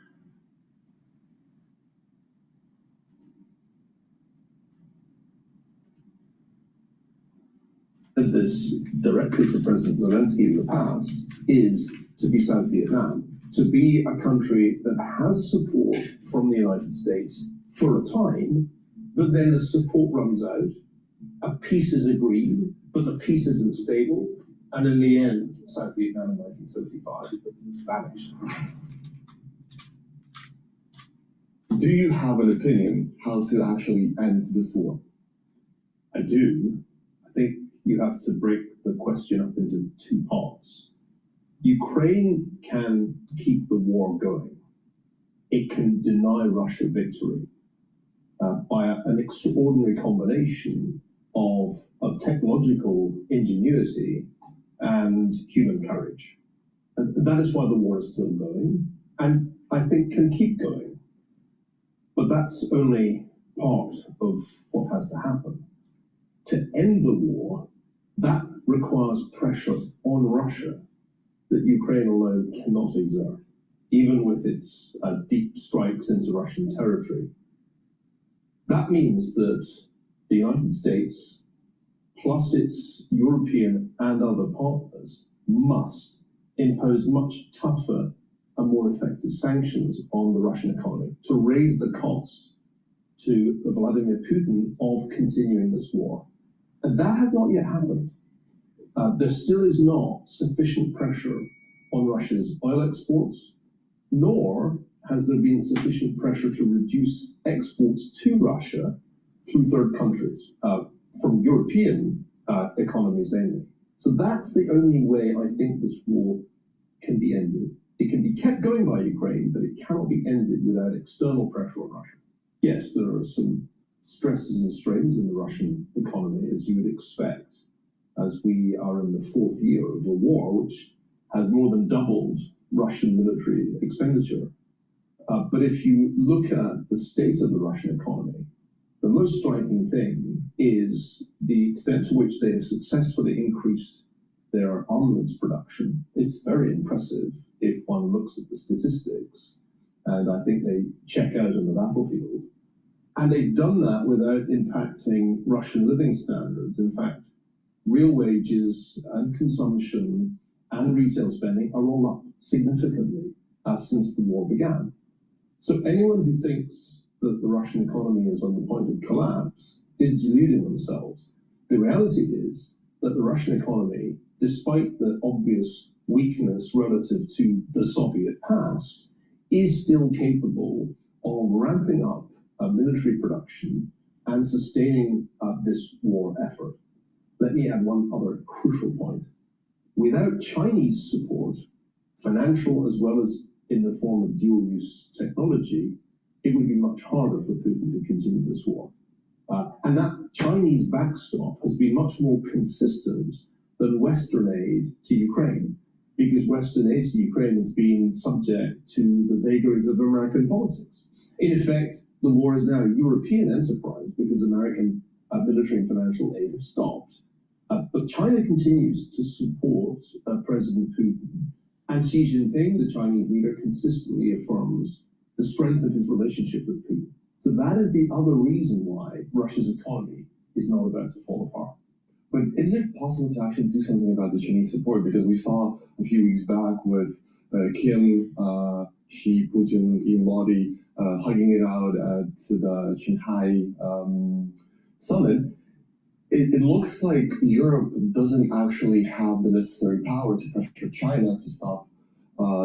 Of this directly to President Zelensky in the past is to be South Vietnam, to be a country that has support from the United States for a time, but then the support runs out, a peace is agreed, but the peace isn't stable, and in the end, South Vietnam in 1975 vanished. Do you have an opinion how to actually end this war? I do. I think you have to break the question up into two parts. Ukraine can keep the war going. It can deny Russia victory by an extraordinary combination of technological ingenuity and human courage. And that is why the war is still going, and I think can keep going. But that's only part of what has to happen. To end the war, that requires pressure on Russia that Ukraine alone cannot exert, even with its deep strikes into Russian territory. That means that the United States, plus its European and other partners, must impose much tougher and more effective sanctions on the Russian economy to raise the cost to Vladimir Putin of continuing this war. And that has not yet happened. There still is not sufficient pressure on Russia's oil exports, nor has there been sufficient pressure to reduce exports to Russia through third countries, from European economies mainly. So that's the only way I think this war can be ended. It can be kept going by Ukraine, but it cannot be ended without external pressure on Russia. Yes, there are some stresses and strains in the Russian economy, as you would expect, as we are in the fourth year of a war, which has more than doubled Russian military expenditure. But if you look at the state of the Russian economy, the most striking thing is the extent to which they have successfully increased their armaments production. It's very impressive if one looks at the statistics, and I think they check out on the battlefield. And they've done that without impacting Russian living standards. In fact, real wages and consumption and retail spending are all up significantly since the war began. So anyone who thinks that the Russian economy is on the point of collapse is deluding themselves. The reality is that the Russian economy, despite the obvious weakness relative to the Soviet past, is still capable of ramping up military production and sustaining this war effort. Let me add one other crucial point. Without Chinese support, financial as well as in the form of dual-use technology, it would be much harder for Putin to continue this war. And that Chinese backstop has been much more consistent than Western aid to Ukraine. because Western aid to Ukraine has been subject to the vagaries of American politics. In effect, the war is now a European enterprise because American military and financial aid have stopped. But China continues to support President Putin. And Xi Jinping, the Chinese leader, consistently affirms the strength of his relationship with Putin. So that is the other reason why Russia's economy is not about to fall apart. But is it possible to actually do something about the Chinese support? Because we saw a few weeks back with Kim, Xi, Putin, even Modi hugging it out at the Shanghai summit. It looks like Europe doesn't actually have the necessary power to pressure China to stop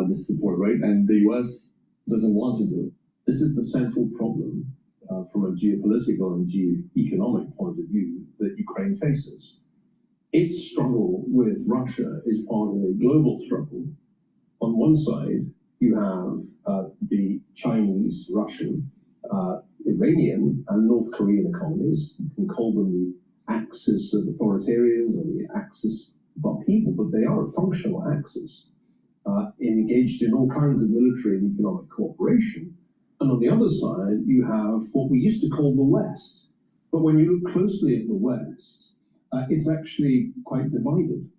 this support, right? And the US doesn't want to do it. This is the central problem from a geopolitical and geo-economic point of view that Ukraine faces. Its struggle with Russia is part of a global struggle. On one side, you have the Chinese, Russian, Iranian, and North Korean economies. You can call them the axis of authoritarians or the axis of upheaval, but they are a functional axis engaged in all kinds of military and economic cooperation. And on the other side, you have what we used to call the West. But when you look closely at the West, it's actually quite divided.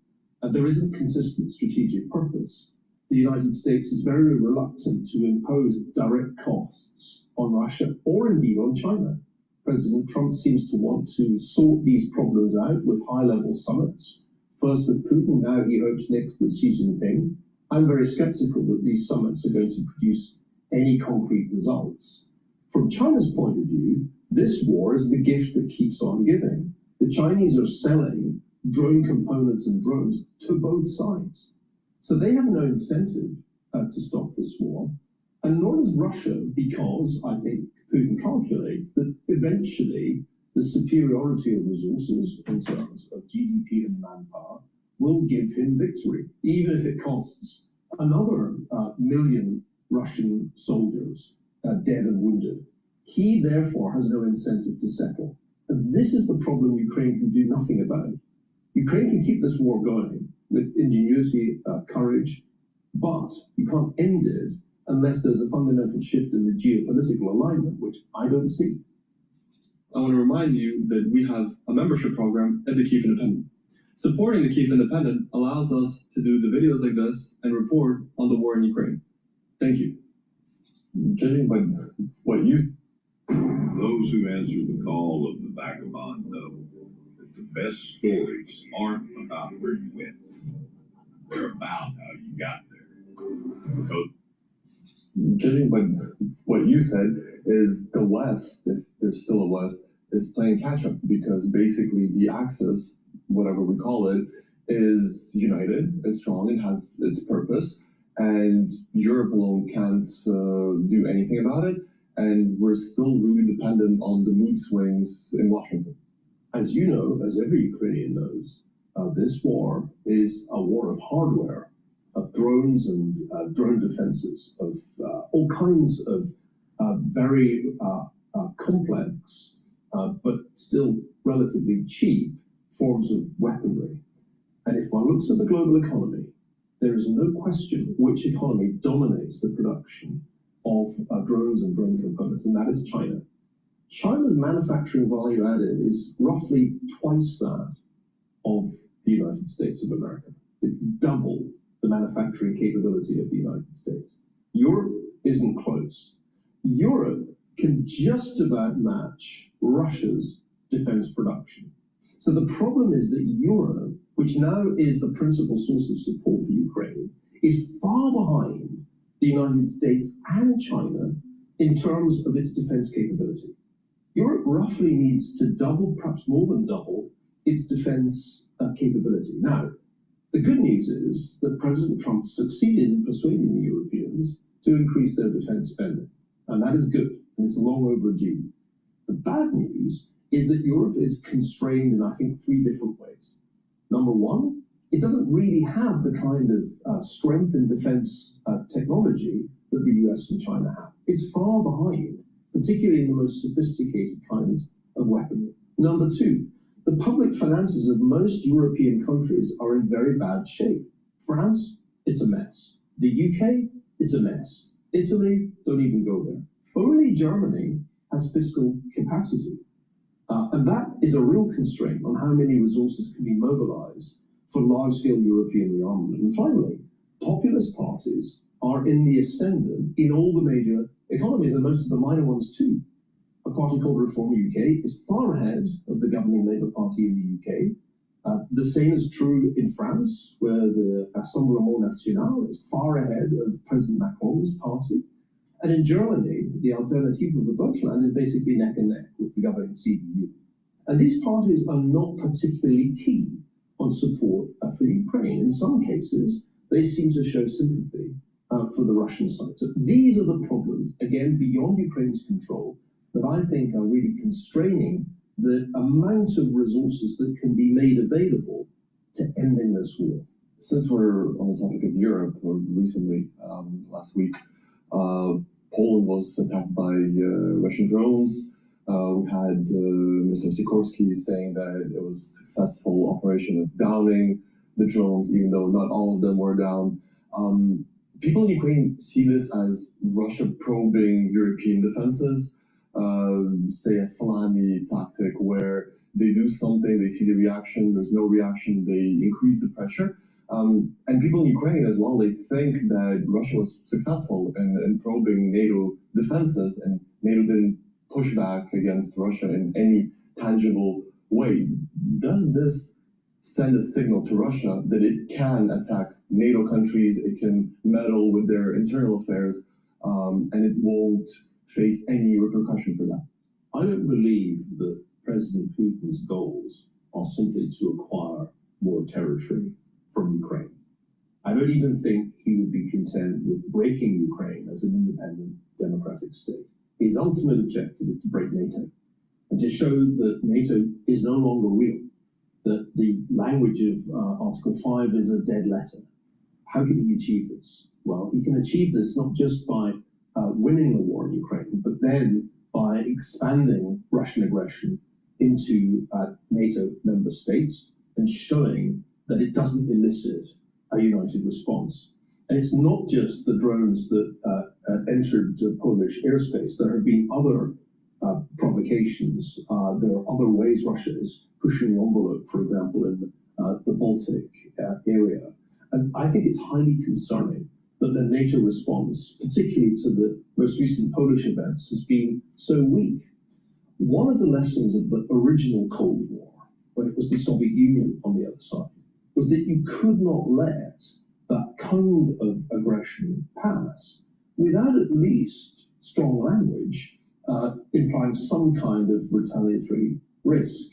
There isn't consistent strategic purpose. The United States is very reluctant to impose direct costs on Russia or indeed on China. President Trump seems to want to sort these problems out with high-level summits. First with Putin, now he hopes next with Xi Jinping. I'm very skeptical that these summits are going to produce any concrete results. From China's point of view, this war is the gift that keeps on giving. The Chinese are selling drone components and drones to both sides. So they have no incentive to stop this war, and nor does Russia, because I think Putin calculates that eventually the superiority of resources in terms of GDP and manpower will give him victory, even if it costs another million Russian soldiers dead and wounded. He therefore has no incentive to settle. And this is the problem Ukraine can do nothing about. Ukraine can keep this war going with ingenuity, courage, but you can't end it unless there's a fundamental shift in the geopolitical alignment, which I don't see. I want to remind you that we have a membership program at the Kyiv Independent. Supporting the Kyiv Independent allows us to do the videos like this and report on the war in Ukraine. Thank you. Judging by what you... Those who answer the call of the vagabond know that the best stories aren't about where you went. They're about how you got there. Judging by what you said, is the West, if there's still a West, is playing catch up because basically the Axis, whatever we call it, is united, is strong, and has its purpose, and Europe alone can't do anything about it, and we're still really dependent on the mood swings in Washington. As you know, as every Ukrainian knows, this war is a war of hardware, of drones and drone defenses, of all kinds of very complex, but still relatively cheap forms of weaponry. And if one looks at the global economy, there is no question which economy dominates the production of drones and drone components, and that is China. China's manufacturing value added is roughly twice that of the United States of America. It's double the manufacturing capability of the United States. Europe isn't close. Europe can just about match Russia's defense production. So the problem is that Europe, which now is the principal source of support for Ukraine, is far behind the United States and China in terms of its defense capability. Europe roughly needs to double, perhaps more than double, its defense capability. Now, the good news is that President Trump succeeded in persuading the Europeans to increase their defense spending. And that is good, and it's long overdue. The bad news is that Europe is constrained in, I think, 3 different ways. Number one, it doesn't really have the kind of strength in defense technology that the US and China have. It's far behind, particularly in the most sophisticated kinds of weaponry. Number two, the public finances of most European countries are in very bad shape. France it's a mess. The UK, it's a mess. Italy, don't even go there. Only Germany has fiscal capacity. And that is a real constraint on how many resources can be mobilized for large-scale European rearmament. And finally, populist parties are in the ascendant in all the major economies, and most of the minor ones too. A party called Reform UK is far ahead of the governing Labour Party in the UK. The same is true in France, where the Rassemblement National is far ahead of President Macron's party. And in Germany, the Alternative for Deutschland is basically neck and neck with the governing CDU. And these parties are not particularly keen on support for Ukraine. In some cases, they seem to show sympathy for the Russian side. So these are the problems, again, beyond Ukraine's control, that I think are really constraining the amount of resources that can be made available to ending this war. Since we're on the topic of Europe, recently, last week, Poland was attacked by Russian drones. We had Mr. Sikorsky saying that it was a successful operation of downing the drones, even though not all of them were down. People in Ukraine see this as Russia probing European defenses, say a salami tactic where they do something, they see the reaction, there's no reaction, they increase the pressure. And people in Ukraine as well, they think that Russia was successful in probing NATO defenses, and NATO didn't push back against Russia in any tangible way. Does this send a signal to Russia that it can attack NATO countries, it can meddle with their internal affairs, and it won't face any repercussion for that? I don't believe that President Putin's goals are simply to acquire more territory from Ukraine. I don't even think he would be content with breaking Ukraine as an independent democratic state. His ultimate objective is to break NATO and to show that NATO is no longer real, that the language of Article 5 is a dead letter. How can he achieve this? Well, he can achieve this not just by winning the war in Ukraine, but then by expanding Russian aggression into NATO member states and showing that it doesn't elicit a united response. And it's not just the drones that entered Polish airspace. There have been other provocations. There are other ways Russia is pushing the envelope, for example, in the Baltic area. And I think it's highly concerning that the NATO response, particularly to the most recent Polish events, has been so weak. One of the lessons of the original Cold War, when it was the Soviet Union on the other side, was that you could not let that kind of aggression pass without at least strong language implying some kind of retaliatory risk.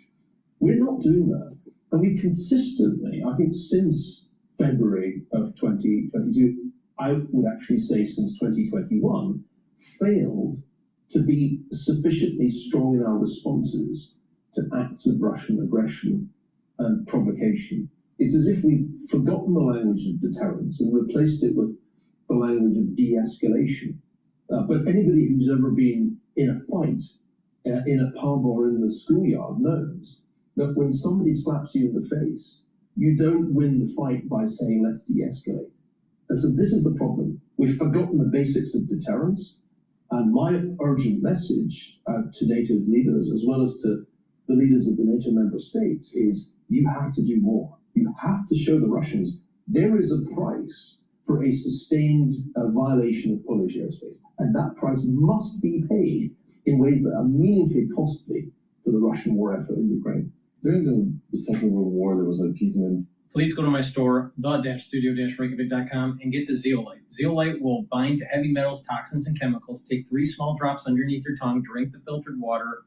We're not doing that. And we consistently, I think since February of 2022, I would actually say since 2021, failed to be sufficiently strong in our responses to acts of Russian aggression and provocation. It's as if we've forgotten the language of deterrence and replaced it with the language of de-escalation. But anybody who's ever been in a fight, in a pub or in the schoolyard knows that when somebody slaps you in the face, you don't win the fight by saying, let's de-escalate. And so this is the problem. We've forgotten the basics of deterrence. And my urgent message to NATO's leaders, as well as to the leaders of the NATO member states, is you have to do more. You have to show the Russians there is a price for a sustained violation of Polish airspace. And that price must be paid in ways that are meaningfully costly to the Russian war effort in Ukraine. During the Second World War, there was appeasement. Please go to my store, the-studio-reykjavik.com, and get the zeolite. Zeolite will bind to heavy metals, toxins, and chemicals. Take 3 small drops underneath your tongue, drink the filtered water.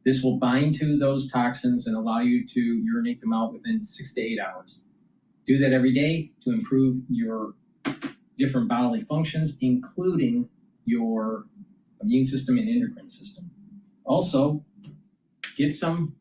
This will bind to those toxins and allow you to urinate them out within 6 to 8 hours. Do that every day to improve your different bodily functions, including your immune system and endocrine system. Also, get some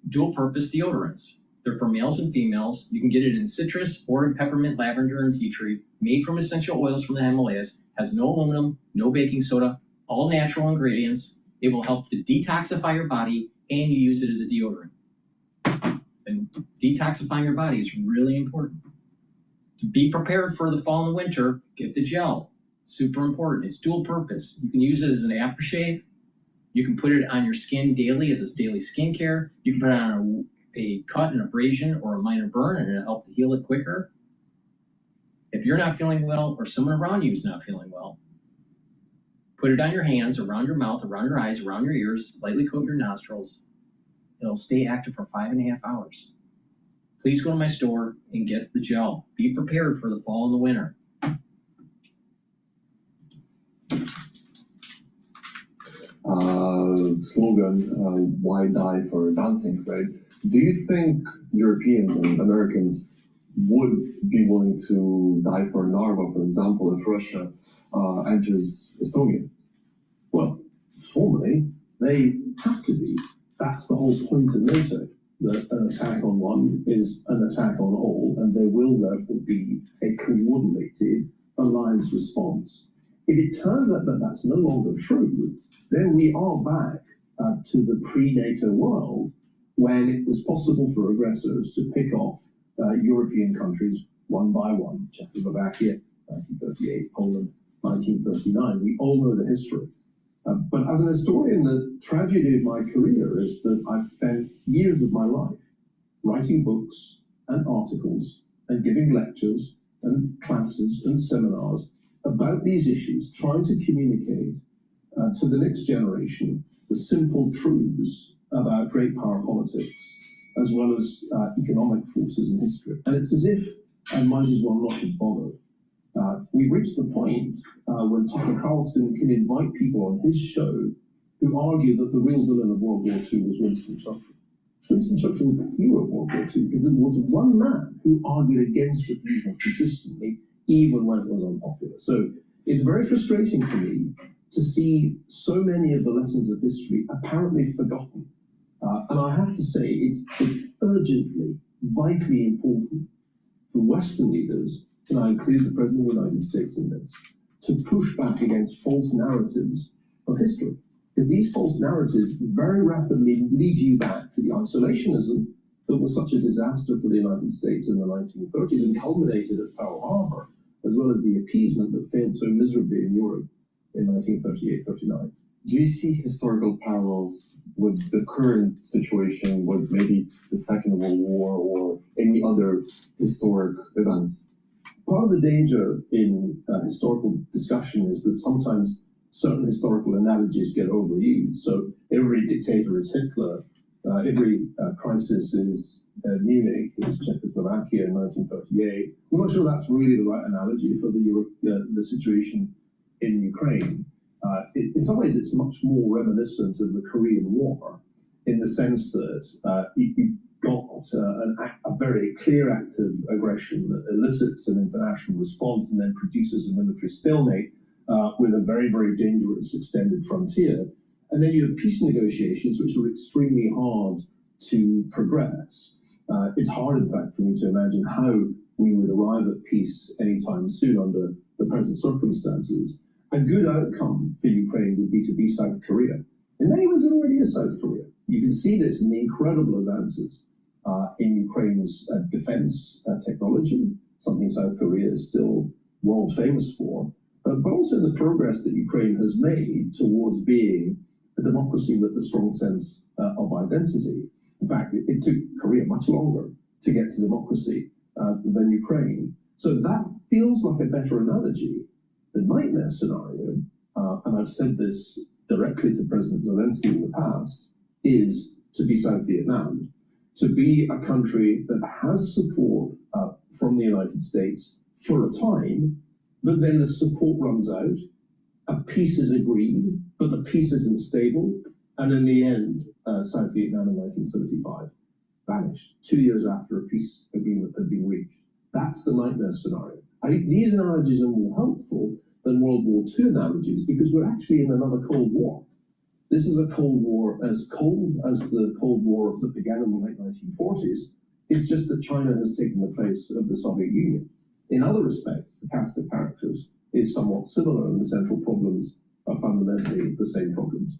dual-purpose deodorants. They're for males and females. You can get it in citrus or in peppermint, lavender, and tea tree, made from essential oils from the Himalayas, has no aluminum, no baking soda, all natural ingredients. It will help to detoxify your body, and you use it as a deodorant. And detoxifying your body is really important. To be prepared for the fall and winter, get the gel. Super important. It's dual purpose. You can use it as an aftershave. You can put it on your skin daily as a daily skincare. You can put it on a cut, an abrasion, or a minor burn, and it'll help to heal it quicker. If you're not feeling well or someone around you is not feeling well, put it on your hands, around your mouth, around your eyes, around your ears, lightly coat your nostrils. It'll stay active for 5.5 hours. Please go to my store and get the gel. Be prepared for the fall and the winter. Slogan, why die for dancing, right? Do you think Europeans and Americans would be willing to die for Narva, for example, if Russia enters Estonia? Well, formally, they have to be. That's the whole point of NATO, that an attack on one is an attack on all, and there will therefore be a coordinated alliance response. If it turns out that that's no longer true, then we are back to the pre-NATO world when it was possible for aggressors to pick off European countries one by one. Czechoslovakia, 1938, Poland, 1939. We all know the history. But as an historian, the tragedy of my career is that I've spent years of my life writing books and articles and giving lectures and classes and seminars about these issues, trying to communicate to the next generation the simple truths about great power politics, as well as economic forces in history. And it's as if I might as well not have bothered. We've reached the point when Tucker Carlson can invite people on his show who argue that the real villain of World War II was Winston Churchill. Winston Churchill was the hero of World War II because there was one man who argued against repeal consistently, even when it was unpopular. So it's very frustrating for me to see so many of the lessons of history apparently forgotten. And I have to say, it's urgently, vitally important for Western leaders, and I include the President of the United States in this, to push back against false narratives of history. Because these false narratives very rapidly lead you back to the isolationism that was such a disaster for the United States in the 1930s and culminated at Pearl Harbor, as well as the appeasement that failed so miserably in Europe in 1938-39. Do you see historical parallels with the current situation, with maybe the Second World War or any other historic events? Part of the danger in historical discussion is that sometimes certain historical analogies get overused. So every dictator is Hitler, every crisis is Munich, is Czechoslovakia in 1938. I'm not sure that's really the right analogy for the situation in Ukraine. In some ways, it's much more reminiscent of the Korean War, in the sense that you've got a very clear act of aggression that elicits an international response and then produces a military stalemate with a very, very dangerous extended frontier. And then you have peace negotiations, which are extremely hard to progress. It's hard, in fact, for me to imagine how we would arrive at peace anytime soon under the present circumstances. A good outcome for Ukraine would be to be South Korea. In many ways, it already is South Korea. You can see this in the incredible advances in Ukraine's defense technology, something South Korea is still world famous for, but also the progress that Ukraine has made towards being a democracy with a strong sense of identity. In fact, it took Korea much longer to get to democracy than Ukraine. So that feels like a better analogy. The nightmare scenario, and I've said this directly to President Zelensky in the past, is to be South Vietnam, to be a country that has support from the United States for a time, but then the support runs out, a peace is agreed, but the peace isn't stable, and in the end, South Vietnam in 1975 vanished, 2 years after a peace agreement had been reached. That's the nightmare scenario. I think these analogies are more helpful than World War II analogies because we're actually in another Cold War. This is a Cold War as cold as the Cold War that began in the late 1940s. It's just that China has taken the place of the Soviet Union. In other respects, the cast of characters is somewhat similar and the central problems are fundamentally the same problems.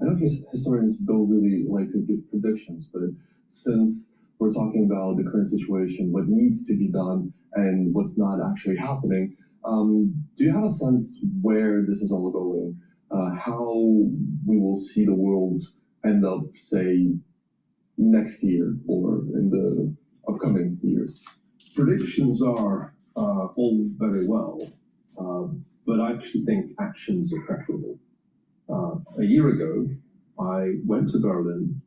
I know historians don't really like to give predictions, but since We're talking about the current situation, what needs to be done, and what's not actually happening. Do you have a sense where this is all going? How we will see the world end up, say, next year or in the upcoming years? Predictions are all very well, but I actually think actions are preferable. A year ago, I went to Berlin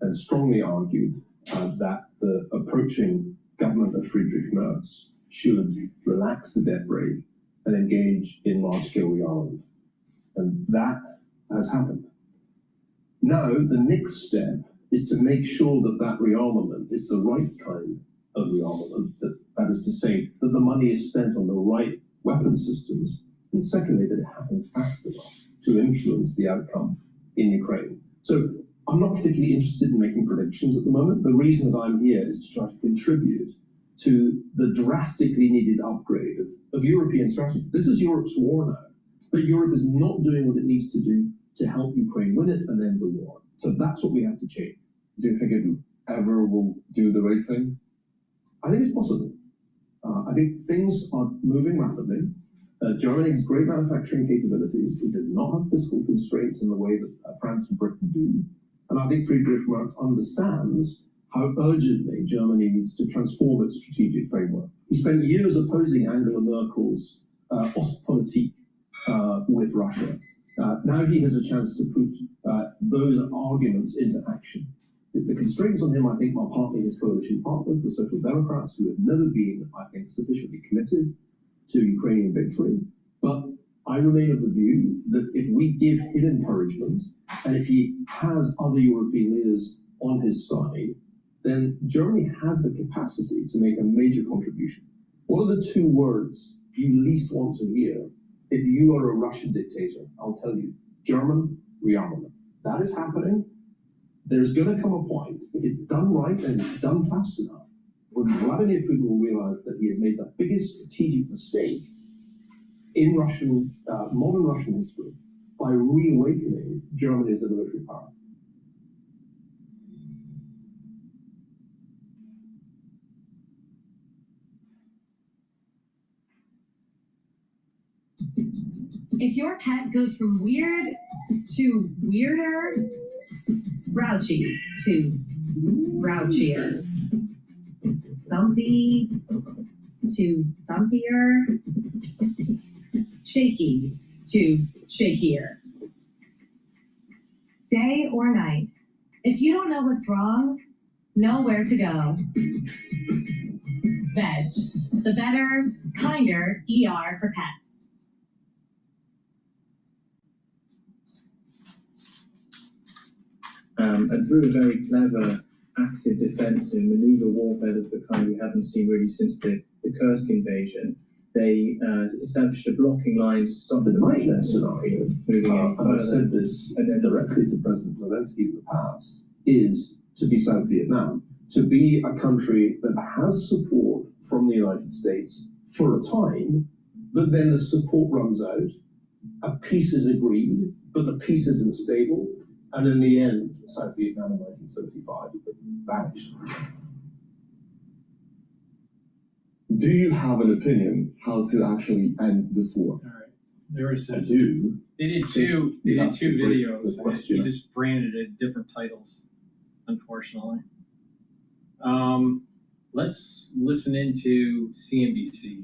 and strongly argued that the approaching government of Friedrich Merz should relax the debt brake and engage in large-scale rearmament. And that has happened. Now, the next step is to make sure that that rearmament is the right kind of rearmament, that is to say, that the money is spent on the right weapon systems, and secondly, that it happens fast enough to influence the outcome in Ukraine. So I'm not particularly interested in making predictions at the moment. The reason that I'm here is to try to contribute to the drastically needed upgrade of European strategy. This is Europe's war now, but Europe is not doing what it needs to do to help Ukraine win it and end the war. So that's what we have to change. Do you think it ever will do the right thing? I think it's possible. I think things are moving rapidly. Germany has great manufacturing capabilities. It does not have fiscal constraints in the way that France and Britain do. And I think Friedrich Merz understands how urgently Germany needs to transform its strategic framework. He spent years opposing Angela Merkel's Ostpolitik with Russia. Now he has a chance to put those arguments into action. The constraints on him, I think, are partly his coalition partners, the Social Democrats, who have never been, I think, sufficiently committed to Ukrainian victory. But I remain of the view that if we give him encouragement, and if he has other European leaders on his side, then Germany has the capacity to make a major contribution. What are the two words you least want to hear if you are a Russian dictator? I'll tell you, German rearmament. That is happening. There's going to come a point, if it's done right and it's done fast enough, when Vladimir Putin will realize that he has made the biggest strategic mistake in modern Russian history by reawakening Germany as a military power. If your pet goes from weird to weirder, grouchy to grouchier, thumpy to thumpier, shaky to shakier, day or night, if you don't know what's wrong, know where to go. Veg, the better, kinder ER for pets. And through a very clever active defense and maneuver warfare of the kind we haven't seen really since the Kursk invasion, they established a blocking line to stop the nightmare scenario, and I've said this directly to President Zelensky in the past, is to be South Vietnam, to be a country that has support from the United States for a time, but then the support runs out, a peace is agreed, but the peace isn't stable, and in the end, South Vietnam in 1975 vanished. Do you have an opinion how to actually end this war? All right, there is I this. do. They did two videos. The He just branded it different titles, unfortunately. Let's listen into CNBC.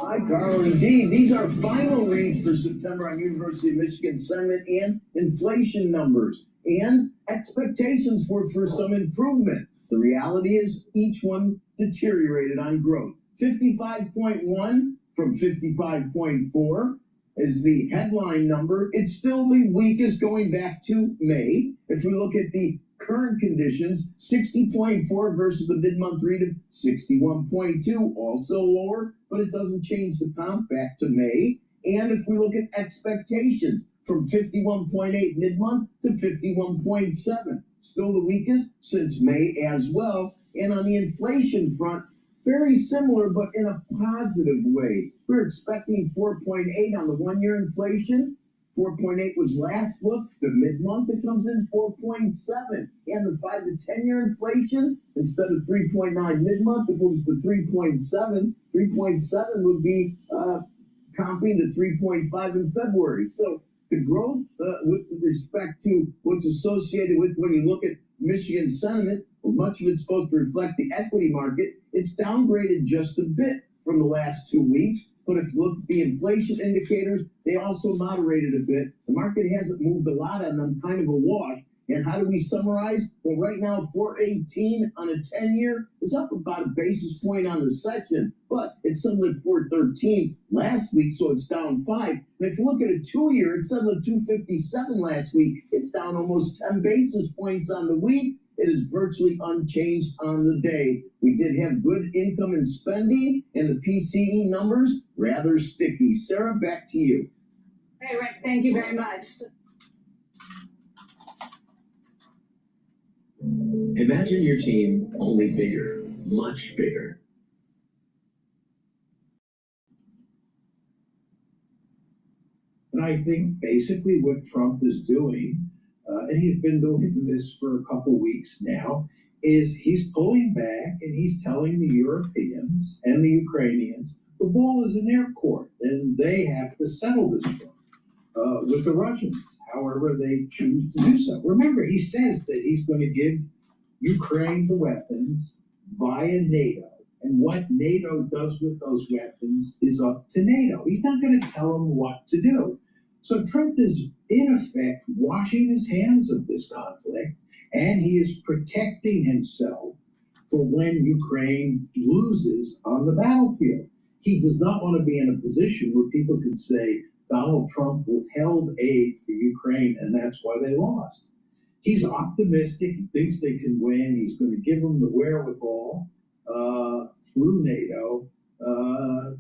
Hi, Carl. Indeed, these are final reads for September on University of Michigan sentiment and inflation numbers and expectations for some improvement. The reality is each one deteriorated on growth. 55.1 from 55.4 is the headline number. It's still the weakest going back to May. If we look at the current conditions, 60.4 versus the mid-month read of 61.2, also lower, but it doesn't change the comp back to May. And if we look at expectations, from 51.8 mid-month to 51.7, still the weakest since May as well. And on the inflation front, very similar, but in a positive way. We're expecting 4.8 on the one-year inflation, 4.8 was last look. The mid-month it comes in 4.7. And the 5 to 10 year inflation, instead of 3.9 mid-month, it moves to 3.7. 3.7 would be comping to 3.5 in February. So the growth with respect to what's associated with when you look at Michigan sentiment, well, much of it's supposed to reflect the equity market. It's downgraded just a bit from the last 2 weeks. But if you look at the inflation indicators, they also moderated a bit. The market hasn't moved a lot on them, kind of a wash. And how do we summarize? Well, right now, 418 on a 10-year is up about a basis point on the session, but it's settled at 413 last week, so it's down 5. And if you look at a 2-year, it settled at 257 last week. It's down almost 10 basis points on the week. It is virtually unchanged on the day. We did have good income and spending, and the PCE numbers rather sticky. Sarah, back to you. Hey, Rick, thank you very much. Imagine your team only bigger, much bigger. And I think basically what Trump is doing, and he's been doing this for a couple weeks now, is he's pulling back and he's telling the Europeans and the Ukrainians the ball is in their court and they have to settle this one with the Russians, however they choose to do so. Remember, he says that he's going to give Ukraine the weapons via NATO. And what NATO does with those weapons is up to NATO. He's not going to tell them what to do. So Trump is, in effect, washing his hands of this conflict, and he is protecting himself for when Ukraine loses on the battlefield. He does not want to be in a position where people can say Donald Trump withheld aid for Ukraine, and that's why they lost. He's optimistic. He thinks they can win. He's going to give them the wherewithal through NATO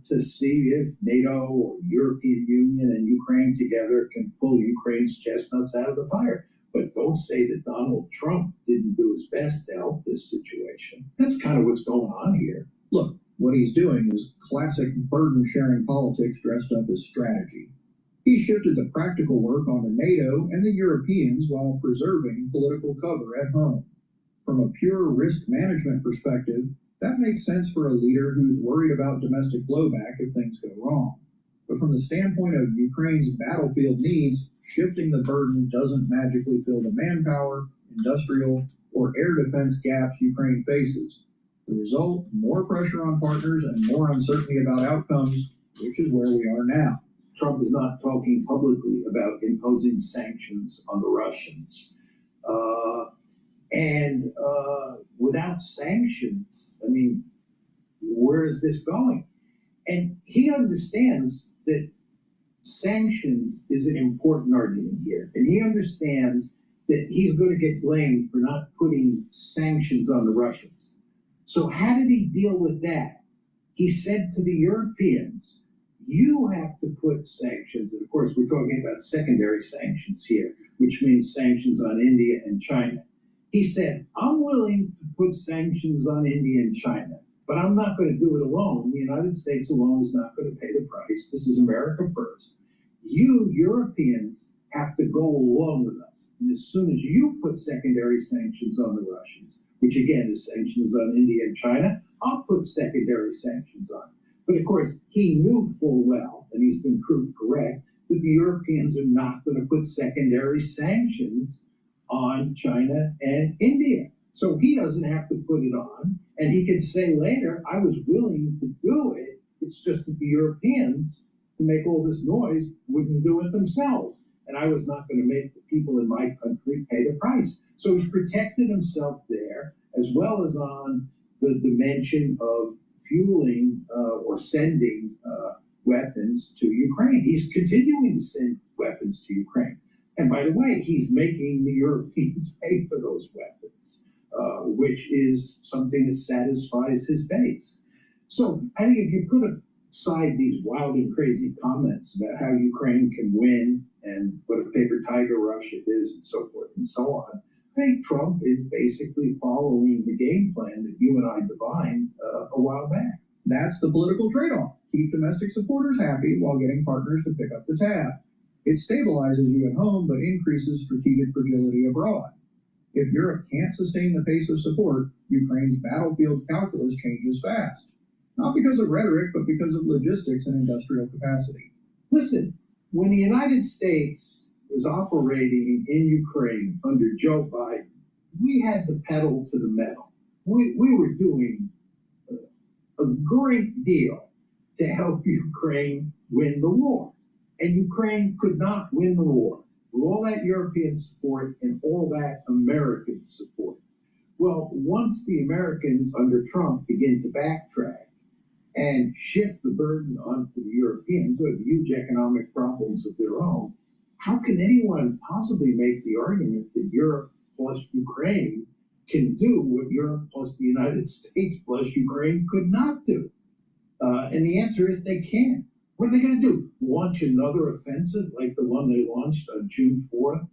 to see if NATO or the European Union and Ukraine together can pull Ukraine's chestnuts out of the fire. But don't say that Donald Trump didn't do his best to help this situation. That's kind of what's going on here. Look, what he's doing is classic burden-sharing politics dressed up as strategy. He shifted the practical work onto NATO and the Europeans while preserving political cover at home. From a pure risk management perspective, that makes sense for a leader who's worried about domestic blowback if things go wrong. But from the standpoint of Ukraine's battlefield needs, shifting the burden doesn't magically fill the manpower, industrial, or air defense gaps Ukraine faces. The result, more pressure on partners and more uncertainty about outcomes, which is where we are now. Trump is not talking publicly about imposing sanctions on the Russians. Without sanctions, I mean, where is this going? And he understands that sanctions is an important argument here. And he understands that he's going to get blamed for not putting sanctions on the Russians. So how did he deal with that? He said to the Europeans, you have to put sanctions, and of course we're talking about secondary sanctions here, which means sanctions on India and China. He said, I'm willing to put sanctions on India and China, but I'm not going to do it alone. The United States alone is not going to pay the price. This is America first. You Europeans have to go along with us. And as soon as you put secondary sanctions on the Russians, which again is sanctions on India and China, I'll put secondary sanctions on. But of course, he knew full well, and he's been proved correct, that the Europeans are not going to put secondary sanctions on China and India. So he doesn't have to put it on, and he could say later, I was willing to do it. It's just that the Europeans, who make all this noise, wouldn't do it themselves. And I was not going to make the people in my country pay the price. So he's protected himself there, as well as on the dimension of fueling or sending weapons to Ukraine. He's continuing to send weapons to Ukraine. And by the way, he's making the Europeans pay for those weapons, which is something that satisfies his base. So I think if you put aside these wild and crazy comments about how Ukraine can win and what a paper tiger Russia is and so forth and so on, I think Trump is basically following the game plan that you and I divined a while back. That's the political trade-off. Keep domestic supporters happy while getting partners to pick up the tab. It stabilizes you at home, but increases strategic fragility abroad. If Europe can't sustain the pace of support, Ukraine's battlefield calculus changes fast. Not because of rhetoric, but because of logistics and industrial capacity. Listen, when the United States was operating in Ukraine under Joe Biden, we had the pedal to the metal. We were doing a great deal to help Ukraine win the war. And Ukraine could not win the war with all that European support and all that American support. Well, once the Americans under Trump begin to backtrack and shift the burden onto the Europeans, who have huge economic problems of their own, how can anyone possibly make the argument that Europe plus Ukraine can do what Europe plus the United States plus Ukraine could not do? And the answer is they can't. What are they going to do? Launch another offensive like the one they launched on June 4th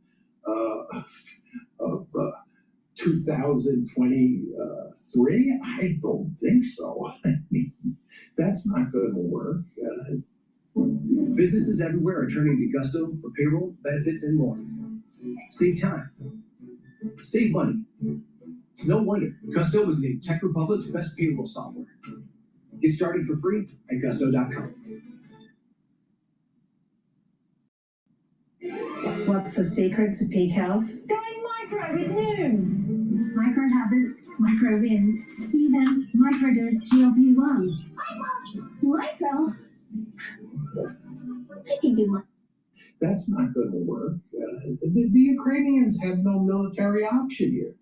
of 2023? I don't think so. I mean, that's not going to work. Businesses everywhere are turning to Gusto for payroll, benefits, and more. Save time. Save money. It's no wonder Gusto was named Tech Republic's best payroll software. Get started for free at gusto.com. What's the secret to peak health? Going micro with Noom. Micro habits, micro wins, even microdose GLP-1s. Micro? I can do That's not going to work. The Ukrainians have no military option here.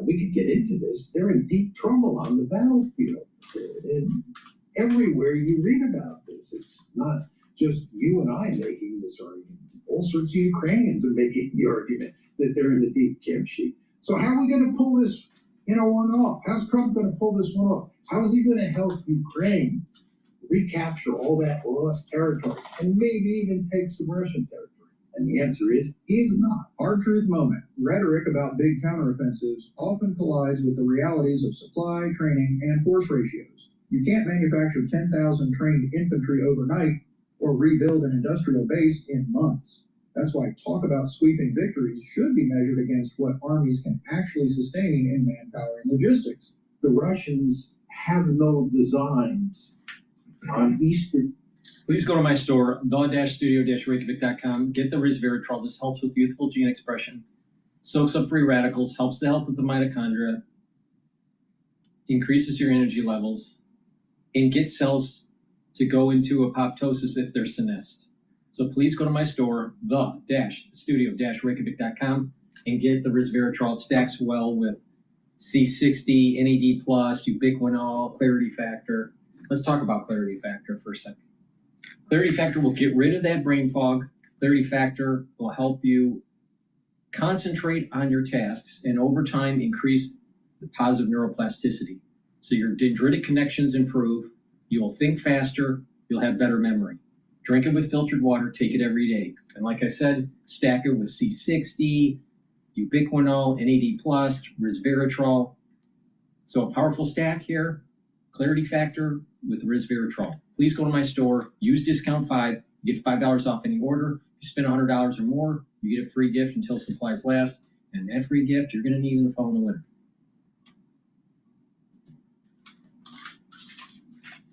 We could get into this. They're in deep trouble on the battlefield. And everywhere you read about this, it's not just you and I making this argument. All sorts of Ukrainians are making the argument that they're in the deep kimchi. So how are we going to pull this, one off? How's Trump going to pull this one off? How is he going to help Ukraine recapture all that lost territory and maybe even take some Russian territory? And the answer is, he is not. Hard truth moment. Rhetoric about big counteroffensives often collides with the realities of supply, training, and force ratios. You can't manufacture 10,000 trained infantry overnight or rebuild an industrial base in months. That's why talk about sweeping victories should be measured against what armies can actually sustain in manpower and logistics. The Russians have no designs on Eastern. Please go to my store, the-studio-reykjavik.com. Get the resveratrol. This helps with youthful gene expression, soaks up free radicals, helps the health of the mitochondria, increases your energy levels, and gets cells to go into apoptosis if they're senesced. So please go to my store, the-studio-reykjavik.com, and get the resveratrol. It stacks well with C60, NAD+, ubiquinol, clarity factor. Let's talk about clarity factor for a second. Clarity factor will get rid of that brain fog. Clarity factor will help you concentrate on your tasks and over time increase the positive neuroplasticity. So your dendritic connections improve. You will think faster. You'll have better memory. Drink it with filtered water. Take it every day. And like I said, stack it with C60, ubiquinol, NAD+, resveratrol. So a powerful stack here. Clarity factor with resveratrol. Please go to my store. Use discount 5. You get $5 off any order. If you spend $100 or more, you get a free gift until supplies last. And that free gift you're going to need in the fall and the winter.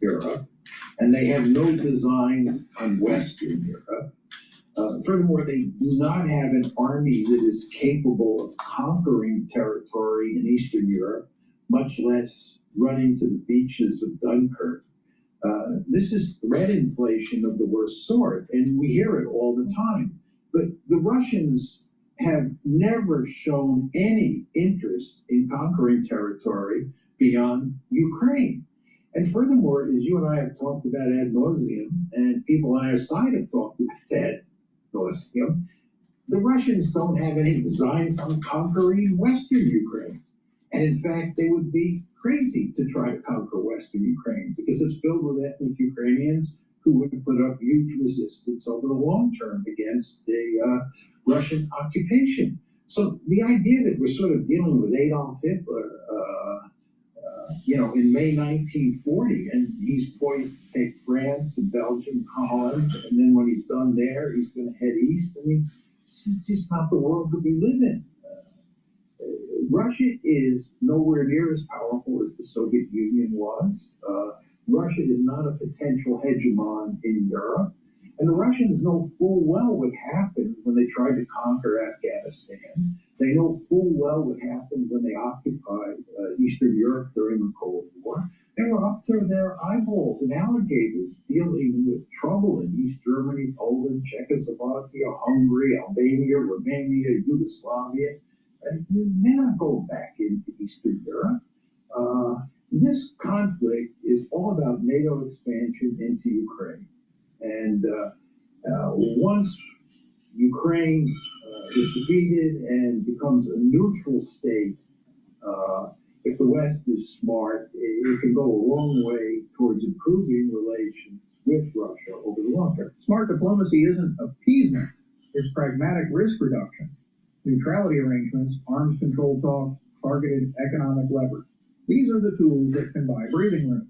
Europe, and they have no designs on Western Europe. Furthermore, they do not have an army that is capable of conquering territory in Eastern Europe, much less running to the beaches of Dunkirk. This is threat inflation of the worst sort, and we hear it all the time. But the Russians have never shown any interest in conquering territory beyond Ukraine. And furthermore, as you and I have talked about ad nauseum, and people on our side have talked about ad nauseum, the Russians don't have any designs on conquering Western Ukraine. And in fact, they would be crazy to try to conquer Western Ukraine because it's filled with ethnic Ukrainians who would put up huge resistance over the long term against the Russian occupation. So the idea that we're sort of dealing with Adolf Hitler in May 1940, and he's poised to take France and Belgium, Holland, and then when he's done there, he's going to head east. I mean, this is just not the world that we live in. Russia is nowhere near as powerful as the Soviet Union was. Russia is not a potential hegemon in Europe. And the Russians know full well what happened when they tried to conquer Afghanistan. They know full well what happened when they occupied Eastern Europe during the Cold War. They were up to their eyeballs and alligators dealing with trouble in East Germany, Poland, Czechoslovakia, Hungary, Albania, Romania, Yugoslavia. They're not going back into Eastern Europe. This conflict is all about NATO expansion into Ukraine. And once Ukraine is defeated and becomes a neutral state, if the West is smart, it can go a long way towards improving relations with Russia over the long term. Smart diplomacy isn't appeasement, it's pragmatic risk reduction. Neutrality arrangements, arms control talks, targeted economic leverage. These are the tools that can buy breathing room.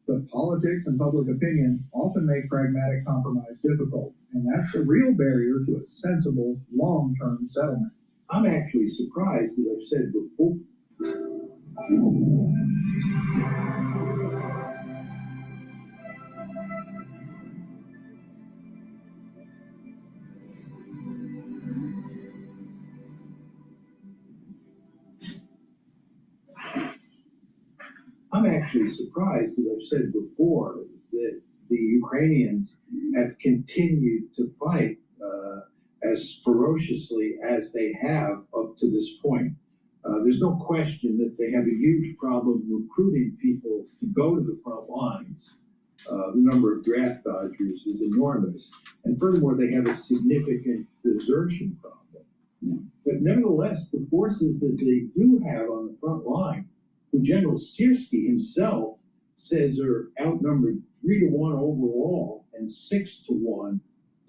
But politics and public opinion often make pragmatic compromise difficult, and that's the real barrier to a sensible, long-term settlement. I'm actually surprised, as I've said before. I'm actually surprised, as I've said before, that the Ukrainians have continued to fight as ferociously as they have up to this point. There's no question that they have a huge problem recruiting people to go to the front lines. The number of draft dodgers is enormous. And furthermore, they have a significant desertion problem. But nevertheless, the forces that they do have on the front line, who General Syrski himself says are outnumbered 3-1 overall and 6-1.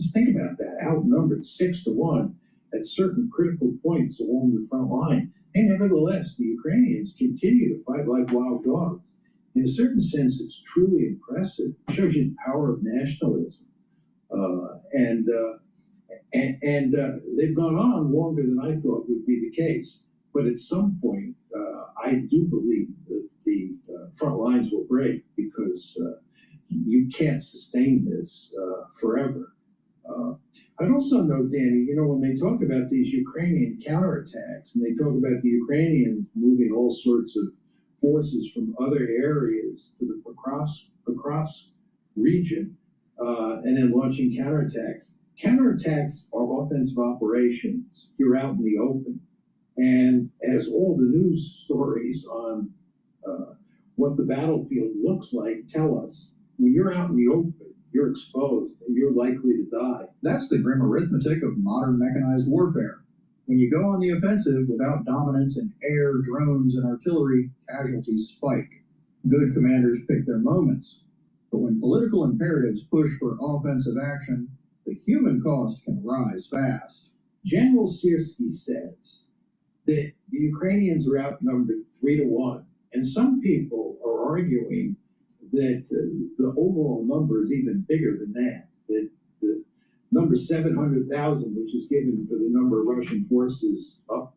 Just think about that, outnumbered 6-1 at certain critical points along the front line. And nevertheless, the Ukrainians continue to fight like wild dogs. In a certain sense, it's truly impressive. It shows you the power of nationalism. They've gone on longer than I thought would be the case. But at some point, I do believe that the front lines will break because you can't sustain this forever. I'd also note, Danny, when they talk about these Ukrainian counterattacks and they talk about the Ukrainians moving all sorts of forces from other areas to the Pokrovsk region and then launching counterattacks. Counterattacks are offensive operations. You're out in the open. And as all the news stories on what the battlefield looks like tell us, when you're out in the open, you're exposed and you're likely to die. That's the grim arithmetic of modern mechanized warfare. When you go on the offensive without dominance in air, drones, and artillery, casualties spike. Good commanders pick their moments. But when political imperatives push for offensive action, the human cost can rise fast. General Syrski says that the Ukrainians are outnumbered 3-1. And some people are arguing that the overall number is even bigger than that the number 700,000, which is given for the number of Russian forces up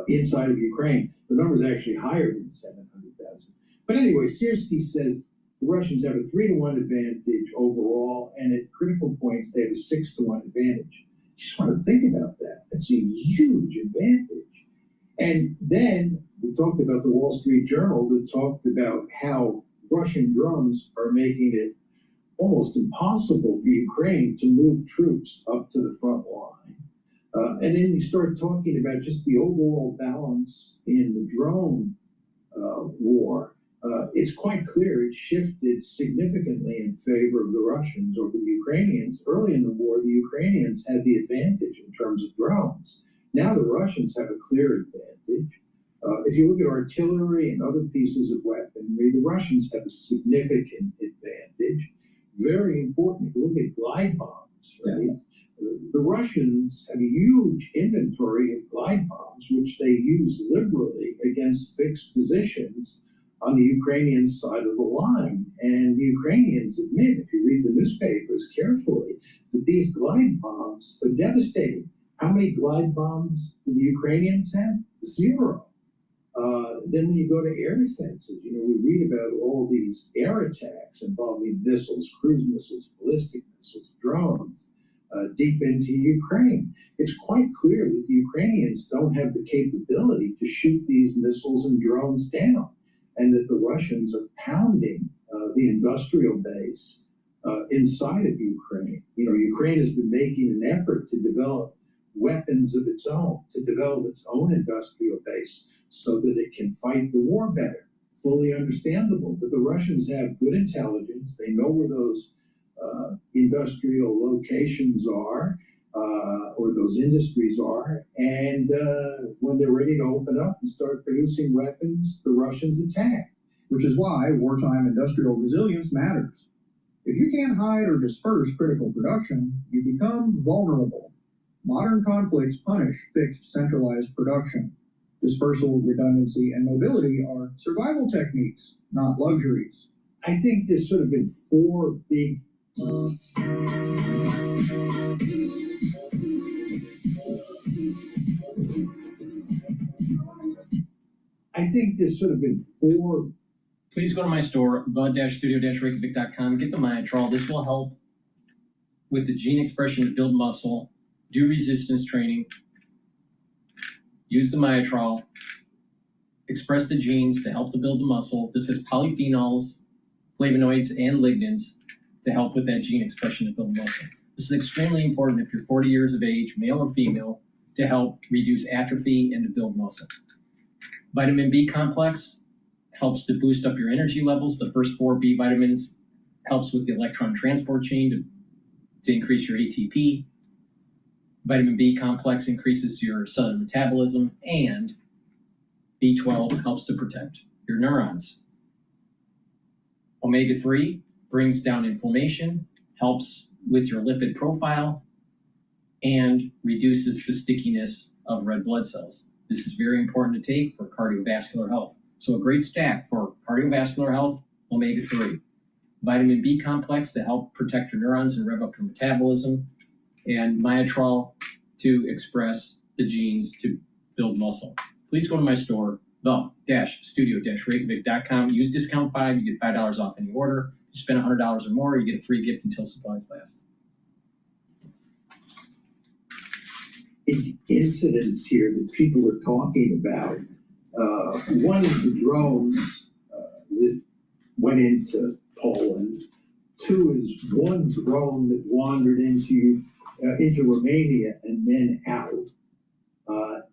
inside of Ukraine, the number is actually higher than 700,000. But anyway, Syrski says the Russians have a 3-1 advantage overall, and at critical points, they have a 6-1 advantage. You just want to think about that. That's a huge advantage. And then we talked about the Wall Street Journal that talked about how Russian drones are making it almost impossible for Ukraine to move troops up to the front line. And then you start talking about just the overall balance in the drone war. It's quite clear it shifted significantly in favor of the Russians over the Ukrainians. Early in the war, the Ukrainians had the advantage in terms of drones. Now the Russians have a clear advantage. If you look at artillery and other pieces of weaponry, the Russians have a significant advantage. Very important. If you look at glide bombs, right? The Russians have a huge inventory of glide bombs, which they use liberally against fixed positions on the Ukrainian side of the line. And the Ukrainians admit, if you read the newspapers carefully, that these glide bombs are devastating. How many glide bombs do the Ukrainians have? 0. Then when you go to air defenses, we read about all these air attacks involving missiles, cruise missiles, ballistic missiles, drones, deep into Ukraine. It's quite clear that the Ukrainians don't have the capability to shoot these missiles and drones down, and that the Russians are pounding the industrial base inside of Ukraine. Ukraine has been making an effort to develop weapons of its own, to develop its own industrial base so that it can fight the war better. Fully understandable. But the Russians have good intelligence. They know where those industrial locations are, or those industries are. And when they're ready to open up and start producing weapons, the Russians attack. Which is why wartime industrial resilience matters. If you can't hide or disperse critical production, you become vulnerable. Modern conflicts punish fixed, centralized production. Dispersal, redundancy, and mobility are survival techniques, not luxuries. I think there's sort of been 4 big Please go to my store, the-studio-reykjavik.com, get the Myotrol. This will help with the gene expression to build muscle, do resistance training, use the Myotrol, express the genes to help to build the muscle. This has polyphenols, flavonoids, and lignans to help with that gene expression to build muscle. This is extremely important if you're 40 years of age, male or female, to help reduce atrophy and to build muscle. Vitamin B complex helps to boost up your energy levels. The first 4 B vitamins helps with the electron transport chain to increase your ATP. Vitamin B complex increases your cellular metabolism, and B12 helps to protect your neurons. Omega-3 brings down inflammation, helps with your lipid profile, and reduces the stickiness of red blood cells. This is very important to take for cardiovascular health. So a great stack for cardiovascular health, omega-3. Vitamin B complex to help protect your neurons and rev up your metabolism, and Myotrol to express the genes to build muscle. Please go to my store, the-studio-reykjavik.com. Use discount 5, you get $5 off any order. You spend $100 or more, you get a free gift until supplies last. Incidents here that people are talking about. One is the drones that went into Poland. 2 is one drone that wandered into Romania and then out.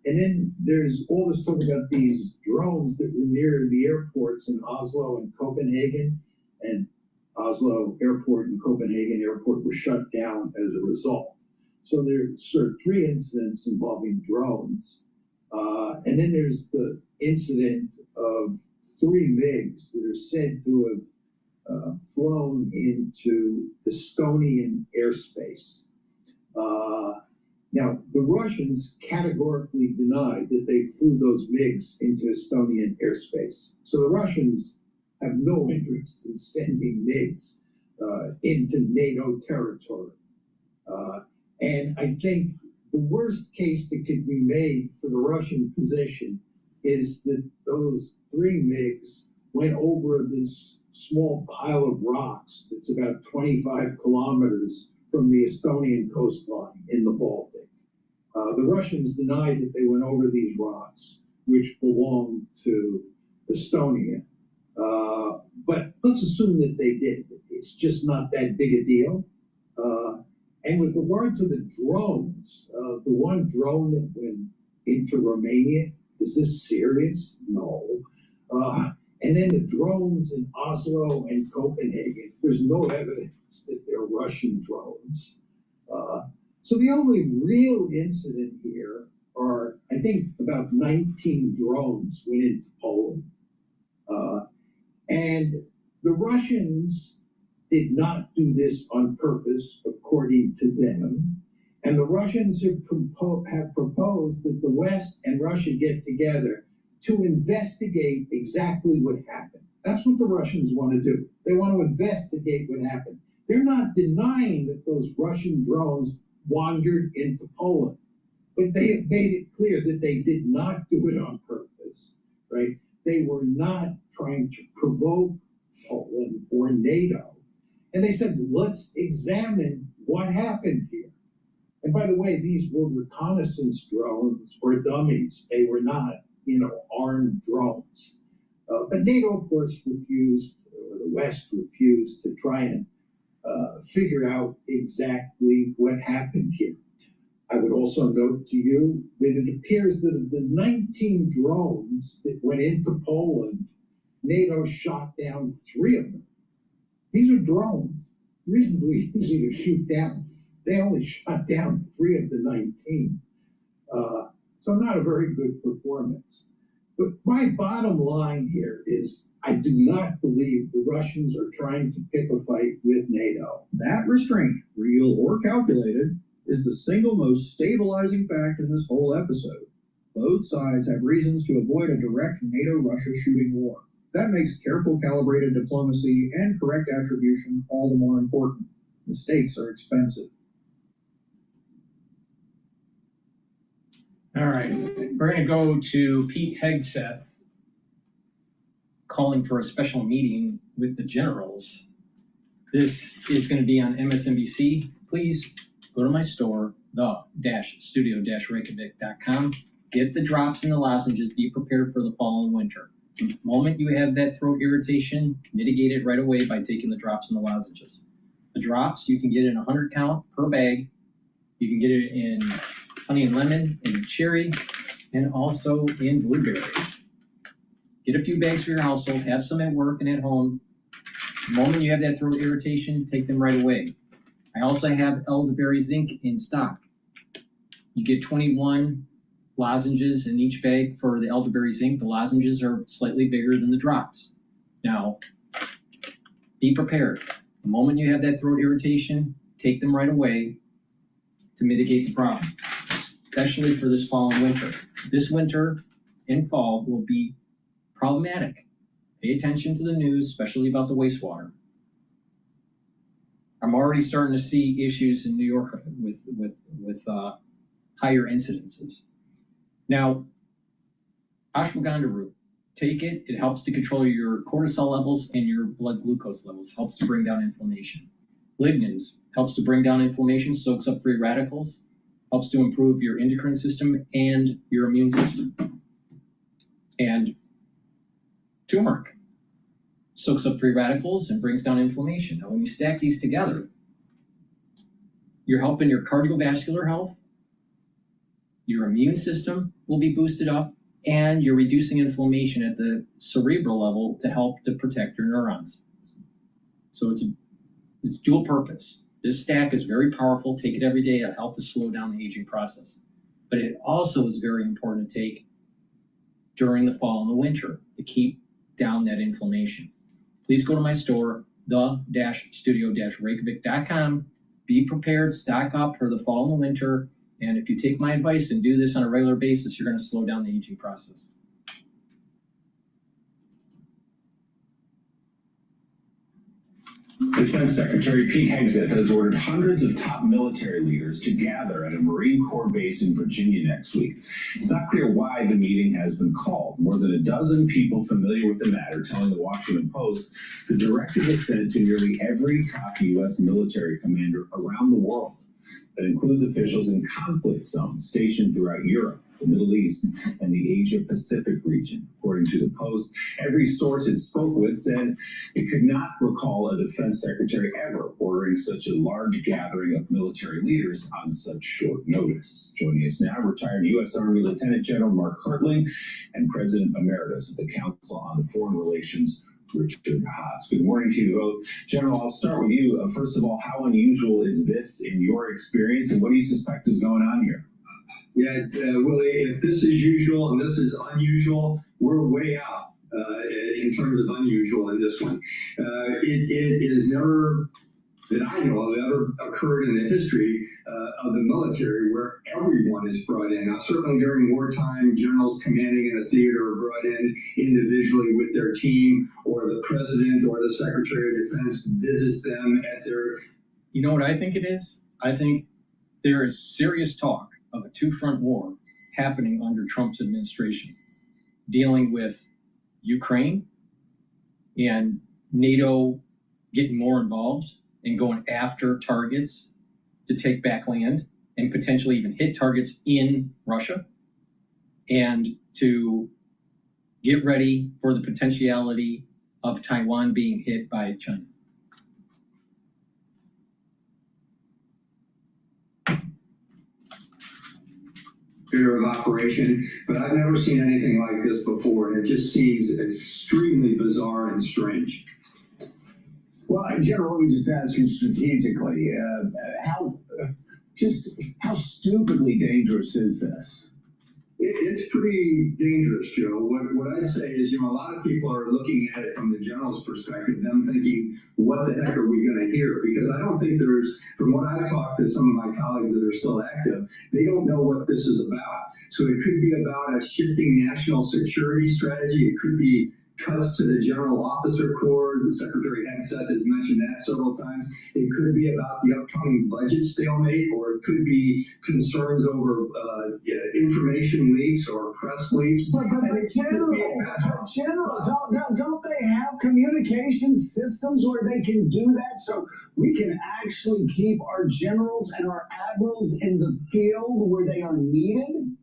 And then there's all this talk about these drones that were near the airports in Oslo and Copenhagen, and Oslo Airport and Copenhagen Airport were shut down as a result. So there's sort of 3 incidents involving drones. And then there's the incident of 3 MiGs that are said to have flown into Estonian airspace. Now, the Russians categorically denied that they flew those MiGs into Estonian airspace. So the Russians have no interest in sending MiGs into NATO territory. And I think the worst case that could be made for the Russian position is that those 3 MiGs went over this small pile of rocks that's about 25 kilometers from the Estonian coastline in the Baltic. The Russians denied that they went over these rocks, which belonged to Estonia. But let's assume that they did. It's just not that big a deal. And with regard to the drones, the one drone that went into Romania, is this serious? No. And then the drones in Oslo and Copenhagen, there's no evidence that they're Russian drones. So the only real incident here are, I think, about 19 drones went into Poland. And the Russians did not do this on purpose, according to them. And the Russians have proposed that the West and Russia get together to investigate exactly what happened. That's what the Russians want to do. They want to investigate what happened. They're not denying that those Russian drones wandered into Poland, but they have made it clear that they did not do it on purpose, right? They were not trying to provoke Poland or NATO. And they said, let's examine what happened here. And by the way, these were reconnaissance drones or dummies. They were not, armed drones. But NATO, of course, refused, or the West refused to try and figure out exactly what happened here. I would also note to you that it appears that of the 19 drones that went into Poland, NATO shot down 3 of them. These are drones, reasonably easy to shoot down. They only shot down 3 of the 19. So not a very good performance. But my bottom line here is I do not believe the Russians are trying to pick a fight with NATO. That restraint, real or calculated, is the single most stabilizing fact in this whole episode. Both sides have reasons to avoid a direct NATO-Russia shooting war. That makes careful calibrated diplomacy and correct attribution all the more important. Mistakes are expensive. All right, we're going to go to Pete Hegseth calling for a special meeting with the generals. This is going to be on MSNBC. Please go to my store, the-studio-reykjavik.com. Get the drops and the lozenges. Be prepared for the fall and winter. The moment you have that throat irritation, mitigate it right away by taking the drops and the lozenges. The drops, you can get in 100 count per bag. You can get it in honey and lemon, in cherry, and also in blueberry. Get a few bags for your household, have some at work and at home. The moment you have that throat irritation, take them right away. I also have elderberry zinc in stock. You get 21 lozenges in each bag for the elderberry zinc. The lozenges are slightly bigger than the drops. Now, be prepared. The moment you have that throat irritation, take them right away to mitigate the problem, especially for this fall and winter. This winter and fall will be problematic. Pay attention to the news, especially about the wastewater. I'm already starting to see issues in New York with higher incidences. Now, ashwagandha root, take it. It helps to control your cortisol levels and your blood glucose levels. Helps to bring down inflammation. Lignans helps to bring down inflammation, soaks up free radicals, helps to improve your endocrine system and your immune system. And turmeric soaks up free radicals and brings down inflammation. Now, when you stack these together, you're helping your cardiovascular health, your immune system will be boosted up, and you're reducing inflammation at the cerebral level to help to protect your neurons. So it's dual purpose. This stack is very powerful. Take it every day. It'll help to slow down the aging process. But it also is very important to take during the fall and the winter to keep down that inflammation. Please go to my store, the-studio-reykjavik.com. Be prepared, stock up for the fall and the winter. And if you take my advice and do this on a regular basis, you're going to slow down the aging process. Defense Secretary Pete Hegseth has ordered hundreds of top military leaders to gather at a Marine Corps base in Virginia next week. It's not clear why the meeting has been called. More than a dozen people familiar with the matter telling the Washington Post the directive was sent to nearly every top U.S. military commander around the world. That includes officials in conflict zones stationed throughout Europe, the Middle East, and the Asia-Pacific region. According to the Post, every source it spoke with said it could not recall a defense secretary ever ordering such a large gathering of military leaders on such short notice. Joining us now, retired U.S. Army Lieutenant General Mark Cottrell and President Emeritus of the Council on Foreign Relations, Richard Haas. Good morning to you both. General, I'll start with you. First of all, how unusual is this in your experience, and what do you suspect is going on here? Yeah, Willie, if this is usual and this is unusual, we're way out in terms of unusual in this one. It is never that I know of ever occurred in the history of the military where everyone is brought in. Now, certainly during wartime, generals commanding in a theater are brought in individually with their team, or the president or the secretary of defense visits them at their... You know what I think it is? I think there is serious talk of a two-front war happening under Trump's administration, dealing with Ukraine and NATO getting more involved and going after targets to take back land and potentially even hit targets in Russia, and to get ready for the potentiality of Taiwan being hit by China. Theater of operation, but I've never seen anything like this before, and it just seems extremely bizarre and strange. Well, General, let me just ask you strategically, how stupidly dangerous is this? It's pretty dangerous, Joe. What I'd say is, a lot of people are looking at it from the general's perspective, them thinking, what the heck are we going to hear? Because I don't think from what I've talked to some of my colleagues that are still active, they don't know what this is about. So it could be about a shifting national security strategy. It could be cuts to the general officer corps. The Secretary Hegseth has mentioned that several times. It could be about the upcoming budget stalemate, or it could be concerns over information leaks or press leaks. But General, don't they have communication systems where they can do that, so we can actually keep our generals and our admirals in the field where they are needed?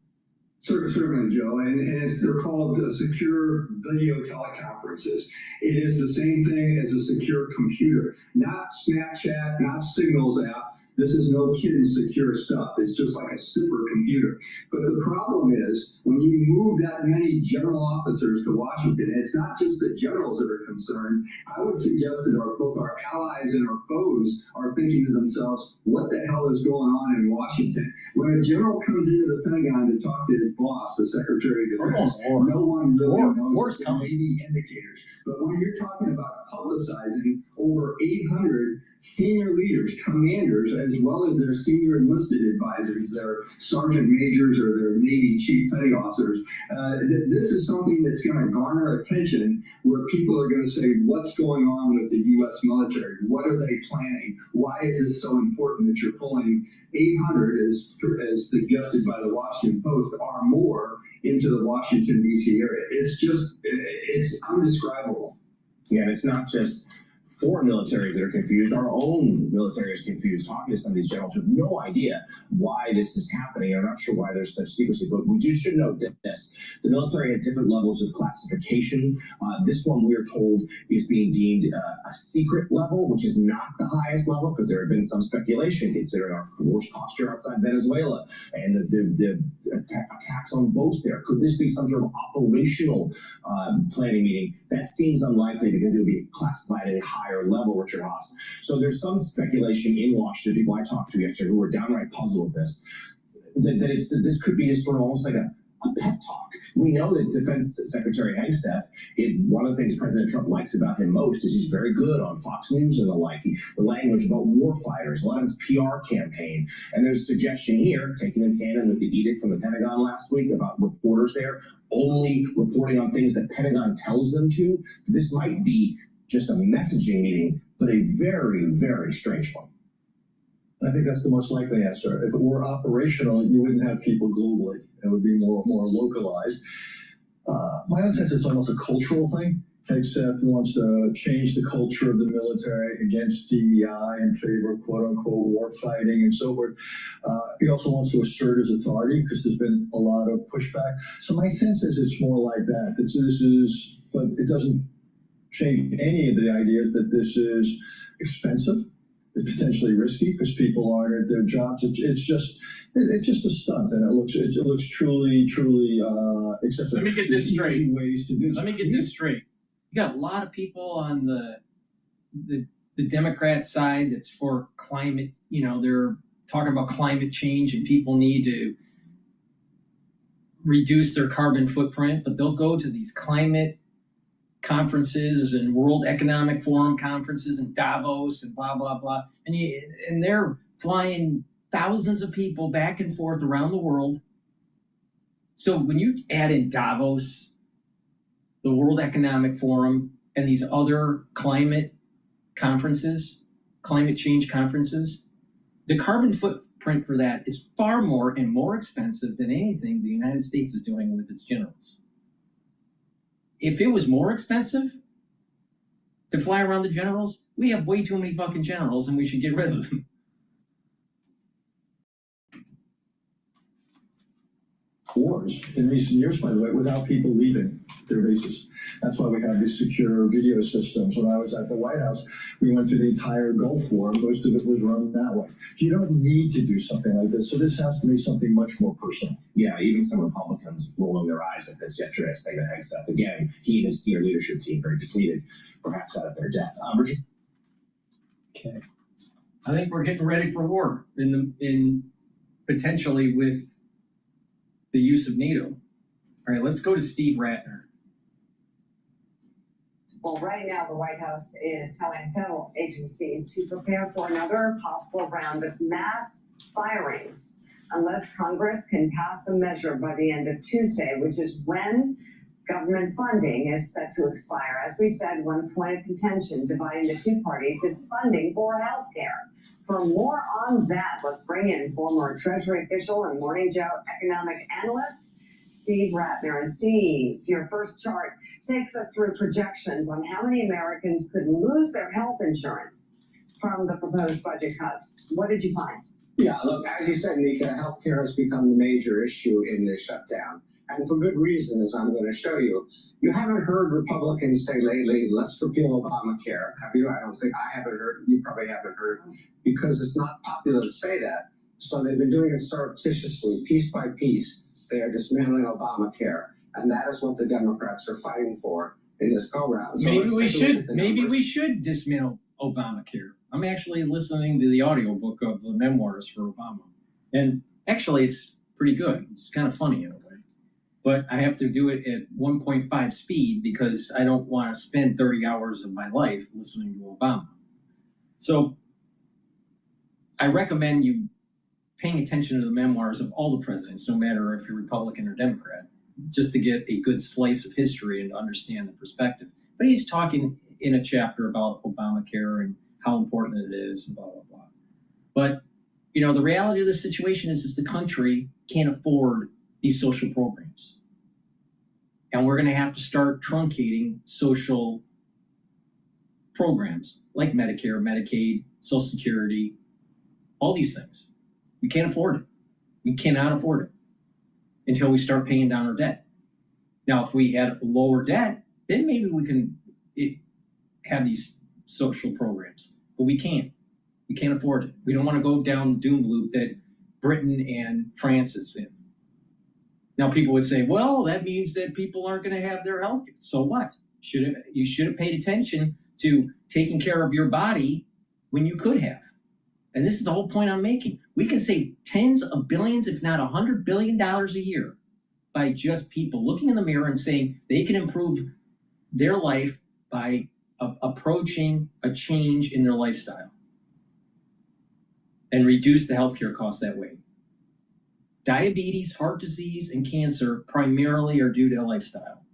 Certainly, Joe, and they're called secure video teleconferences. It is the same thing as a secure computer, not Snapchat, not Signals app. This is no kidding secure stuff. It's just like a supercomputer. But the problem is, when you move that many general officers to Washington, it's not just the generals that are concerned. I would suggest that both our allies and our foes are thinking to themselves, what the hell is going on in Washington? When a general comes into the Pentagon to talk to his boss, the Secretary of Defense, no one really knows. There may be indicators. But when you're talking about publicizing over 800 senior leaders, commanders, as well as their senior enlisted advisors, their sergeant majors or their Navy chief petty officers, this is something that's going to garner attention, where people are going to say, what's going on with the U.S. military? What are they planning? Why is this so important that you're pulling 800, as suggested by the Washington Post, or more into the Washington, D.C. area? It's undescribable. Yeah, and it's not just foreign militaries that are confused. Our own military is confused. Talking to some of these generals who have no idea why this is happening. I'm not sure why there's such secrecy, but we should note that the military has different levels of classification. This one, we are told, is being deemed a secret level, which is not the highest level, because there have been some speculation considering our force posture outside Venezuela and the attacks on boats there. Could this be some sort of operational planning meeting? That seems unlikely, because it would be classified at a higher level, Richard Haas. So there's some speculation in Washington, people I talked to yesterday who were downright puzzled with this, that this could be just sort of almost like a pep talk. We know that Defense Secretary Hegseth is one of the things President Trump likes about him most is he's very good on Fox News and the like. The language about war fighters, a lot of his PR campaign. And there's a suggestion here, taken in tandem with the edict from the Pentagon last week about reporters there only reporting on things that Pentagon tells them to. This might be just a messaging meeting, but a very, very strange one. I think that's the most likely answer. If it were operational, you wouldn't have people globally. It would be more localized. My own sense, it's almost a cultural thing. Hegseth wants to change the culture of the military against DEI in favor of quote-unquote war fighting and so forth. He also wants to assert his authority, because there's been a lot of pushback. So my sense is it's more like that. But it doesn't change any of the ideas that this is expensive. It's potentially risky because people aren't at their jobs. It's just a stunt, and it looks truly excessive. Let me get this straight. Ways to do Let me get this straight. You got a lot of people on the Democrat side that's for climate. They're talking about climate change, and people need to reduce their carbon footprint, but they'll go to these climate conferences and World Economic Forum conferences and Davos and blah, blah, blah. And they're flying thousands of people back and forth around the world. So when you add in Davos, the World Economic Forum, and these other climate conferences, climate change conferences, the carbon footprint for that is far more and more expensive than anything the United States is doing with its generals. If it was more expensive to fly around the generals, we have way too many fucking generals and we should get rid of them. Wars in recent years, by the way, without people leaving their bases. That's why we have these secure video systems. When I was at the White House, we went through the entire Gulf War, and most of it was run that way. You don't need to do something like this, so this has to be something much more personal. Yeah, even some Republicans rolling their eyes at this yesterday, saying the Hegseth. Again, he and his senior leadership team very depleted, perhaps out of their depth. Richard? Okay. I think we're getting ready for war in potentially with the use of NATO. All right, let's go to Steve Ratner. Well, right now, the White House is telling federal agencies to prepare for another possible round of mass firings unless Congress can pass a measure by the end of Tuesday, which is when government funding is set to expire. As we said, one point of contention dividing the two parties is funding for health care. For more on that, let's bring in former Treasury official and Morning Joe economic analyst, Steve Ratner. And Steve, your first chart takes us through projections on how many Americans could lose their health insurance from the proposed budget cuts. What did you find? Yeah, look, as you said, Nika, healthcare has become the major issue in this shutdown. And for good reason, as I'm going to show you. You haven't heard Republicans say lately, let's repeal Obamacare. Have you? I don't think I haven't heard. You probably haven't heard, because it's not popular to say that. So they've been doing it surreptitiously, piece by piece. They are dismantling Obamacare. And that is what the Democrats are fighting for in this go-round. So maybe we should dismantle Obamacare. I'm actually listening to the audiobook of the memoirs for Obama. And actually, it's pretty good. It's kind of funny in a way. But I have to do it at 1.5 speed because I don't want to spend 30 hours of my life listening to Obama. So I recommend you paying attention to the memoirs of all the presidents, no matter if you're Republican or Democrat, just to get a good slice of history and to understand the perspective. But he's talking in a chapter about Obamacare and how important it is and blah, blah, blah. But, you know, the reality of the situation is the country can't afford these social programs. And we're going to have to start truncating social programs like Medicare, Medicaid, Social Security, all these things. We can't afford it. We cannot afford it until we start paying down our debt. Now, if we had lower debt, then maybe we can have these social programs. But we can't. We can't afford it. We don't want to go down the doom loop that Britain and France is in. Now, people would say, well, that means that people aren't going to have their health care. So what? You should have paid attention to taking care of your body when you could have. And this is the whole point I'm making. We can save tens of billions, if not $100 billion a year by just people looking in the mirror and saying they can improve their life by approaching a change in their lifestyle and reduce the healthcare costs that way. Diabetes, heart disease, and cancer primarily are due to lifestyle.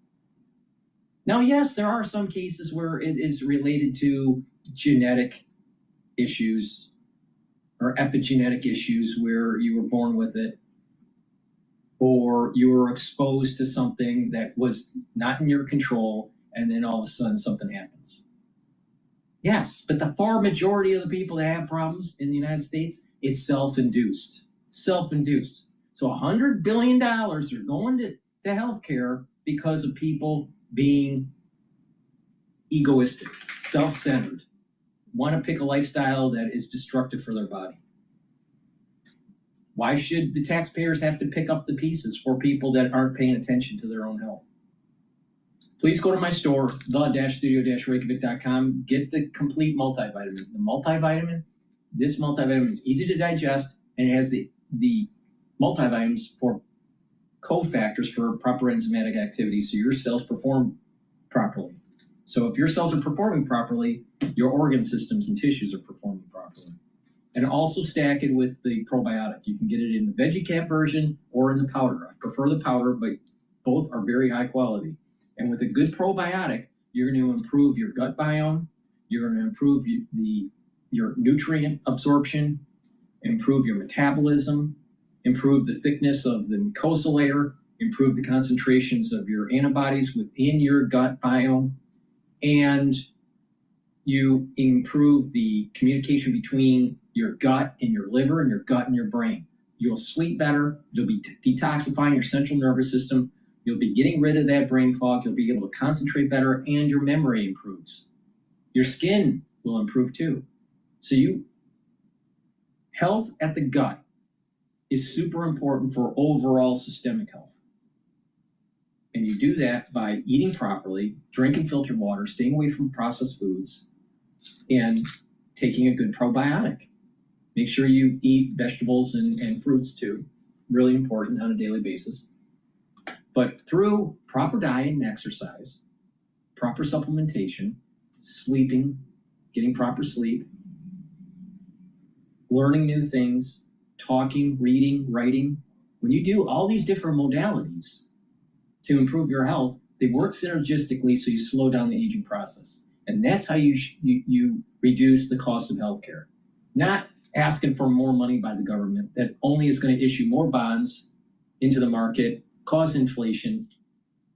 Now, yes, there are some cases where it is related to genetic issues or epigenetic issues where you were born with it, or you were exposed to something that was not in your control, and then all of a sudden something happens. Yes, but the far majority of the people that have problems in the United States, it's self-induced. Self-induced. So $100 billion are going to healthcare because of people being egoistic, self-centered, want to pick a lifestyle that is destructive for their body. Why should the taxpayers have to pick up the pieces for people that aren't paying attention to their own health? Please go to my store, the-studio-reykjavik.com. Get the complete multivitamin. The multivitamin, this multivitamin is easy to digest, and it has the multivitamins for cofactors for proper enzymatic activity so your cells perform properly. So if your cells are performing properly, your organ systems and tissues are performing properly. And also stack it with the probiotic. You can get it in the VeggieCap version or in the powder. I prefer the powder, but both are very high quality. And with a good probiotic, you're going to improve your gut biome, you're going to improve your nutrient absorption, improve your metabolism, improve the thickness of the mucosal layer, improve the concentrations of your antibodies within your gut biome, and you improve the communication between your gut and your liver and your gut and your brain. You'll sleep better. You'll be detoxifying your central nervous system. You'll be getting rid of that brain fog. You'll be able to concentrate better, and your memory improves. Your skin will improve too. So health at the gut is super important for overall systemic health. And you do that by eating properly, drinking filtered water, staying away from processed foods, and taking a good probiotic. Make sure you eat vegetables and fruits too. Really important on a daily basis. But through proper diet and exercise, proper supplementation, sleeping, getting proper sleep, learning new things, talking, reading, writing, when you do all these different modalities to improve your health, they work synergistically so you slow down the aging process. And that's how you reduce the cost of healthcare. Not asking for more money by the government that only is going to issue more bonds into the market, cause inflation,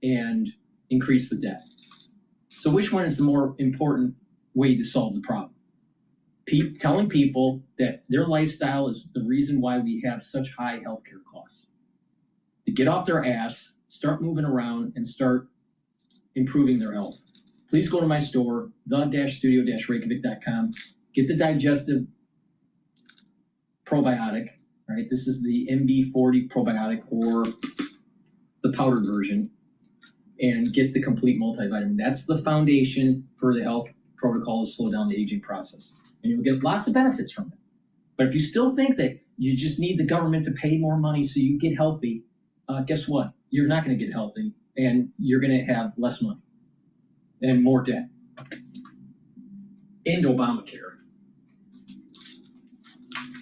and increase the debt. So which one is the more important way to solve the problem? Telling people that their lifestyle is the reason why we have such high healthcare costs. To get off their ass, start moving around, and start improving their health. Please go to my store, the-studio-reykjavik.com. Get the digestive probiotic, right? This is the MB40 probiotic or the powdered version, and get the complete multivitamin. That's the foundation for the health protocol to slow down the aging process. And you'll get lots of benefits from it. But if you still think that you just need the government to pay more money so you get healthy, guess what? You're not going to get healthy, and you're going to have less money and more debt. And Obamacare.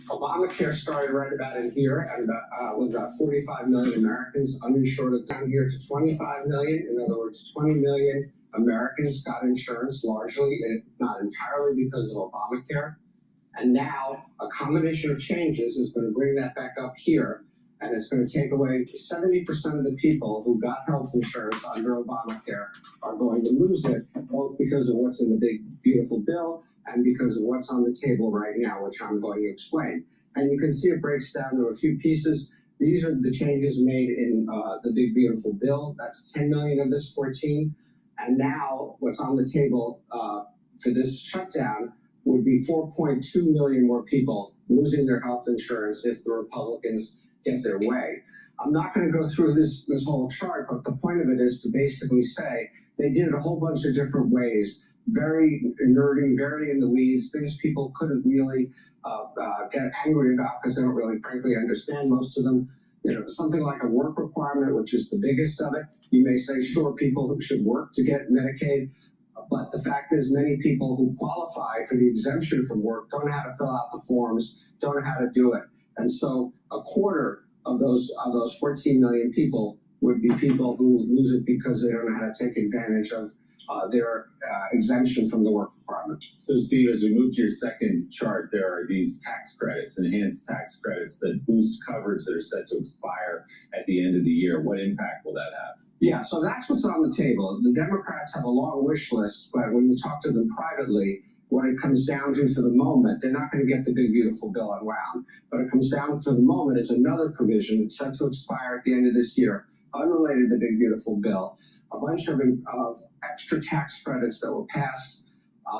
Obamacare started right about in here, and with about 45 million Americans uninsured, down here to 25 million. In other words, 20 million Americans got insurance, largely, if not entirely, because of Obamacare. And now a combination of changes is going to bring that back up here, and it's going to take away 70% of the people who got health insurance under Obamacare are going to lose it, both because of what's in the big, beautiful bill and because of what's on the table right now, which I'm going to explain. And you can see it breaks down to a few pieces. These are the changes made in the big, beautiful bill. That's 10 million of this 14. And now what's on the table for this shutdown would be 4.2 million more people losing their health insurance if the Republicans get their way. I'm not going to go through this whole chart, but the point of it is to basically say they did it a whole bunch of different ways. Very nerdy, very in the weeds, things people couldn't really get angry about because they don't really, frankly, understand most of them. You know, something like a work requirement, which is the biggest of it. You may say, sure, people who should work to get Medicaid, but the fact is many people who qualify for the exemption from work don't know how to fill out the forms, don't know how to do it. And so a quarter of those 14 million people would be people who lose it because they don't know how to take advantage of their exemption from the work requirement. So Steve, as we move to your second chart, there are these tax credits, enhanced tax credits that boost coverage that are set to expire at the end of the year. What impact will that have? Yeah, so that's what's on the table. The Democrats have a long wish list, but when you talk to them privately, what it comes down to for the moment, they're not going to get the big, beautiful bill unwound. But it comes down for the moment is another provision set to expire at the end of this year, unrelated to the big, beautiful bill. A bunch of extra tax credits that were passed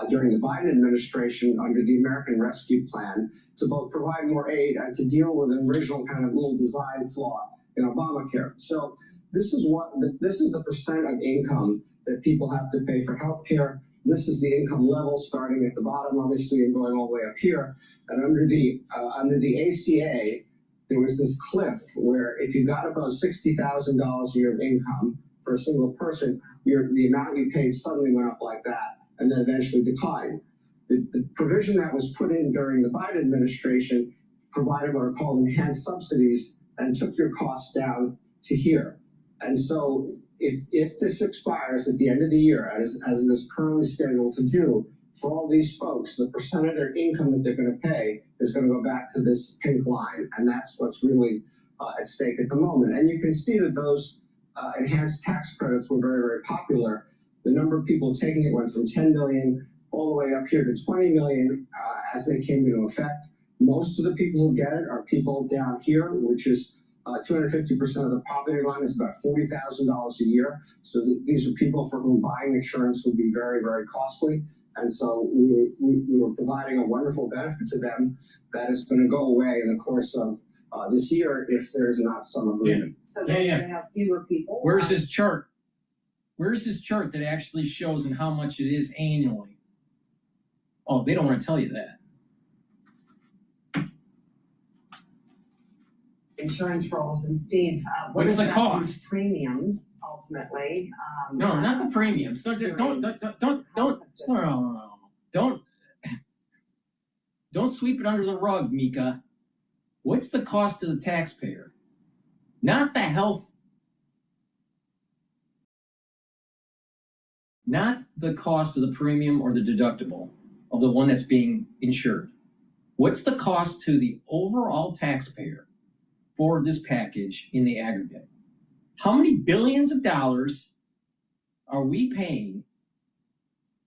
during the Biden administration under the American Rescue Plan to both provide more aid and to deal with an original kind of little design flaw in Obamacare. So this is the percent of income that people have to pay for health care. This is the income level starting at the bottom, obviously, and going all the way up here. And under the ACA, there was this cliff where if you got above $60,000 a year of income, for a single person, the amount you paid suddenly went up like that and then eventually declined. The provision that was put in during the Biden administration provided what are called enhanced subsidies and took your costs down to here. And so if this expires at the end of the year, as it is currently scheduled to do, for all these folks, the percent of their income that they're going to pay is going to go back to this pink line. And that's what's really at stake at the moment. And you can see that those enhanced tax credits were very, very popular. The number of people taking it went from 10 million all the way up here to 20 million as they came into effect. Most of the people who get it are people down here, which is 250% of the poverty line is about $40,000 a year. So these are people for whom buying insurance would be very, very costly. And so we were providing a wonderful benefit to them that is going to go away in the course of this year if there's not some agreement. So they're going to have fewer people. Where's this chart? Where's this chart that actually shows and how much it is annually? Oh, they don't want to tell you that. Insurance rolls. And Steve, what What's is the cost? Premiums ultimately? No, not the premiums. Don't sweep it under the rug, Mika. What's the cost to the taxpayer? Not the health. Not the cost of the premium or the deductible of the one that's being insured. What's the cost to the overall taxpayer for this package in the aggregate? How many billions of dollars are we paying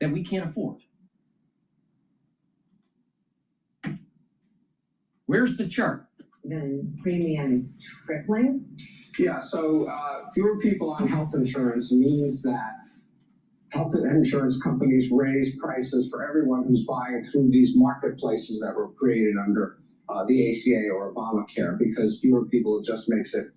that we can't afford? Where's the chart? Then premiums tripling? Yeah, so fewer people on health insurance means that health insurance companies raise prices for everyone who's buying through these marketplaces that were created under the ACA or Obamacare, because fewer people, it just makes it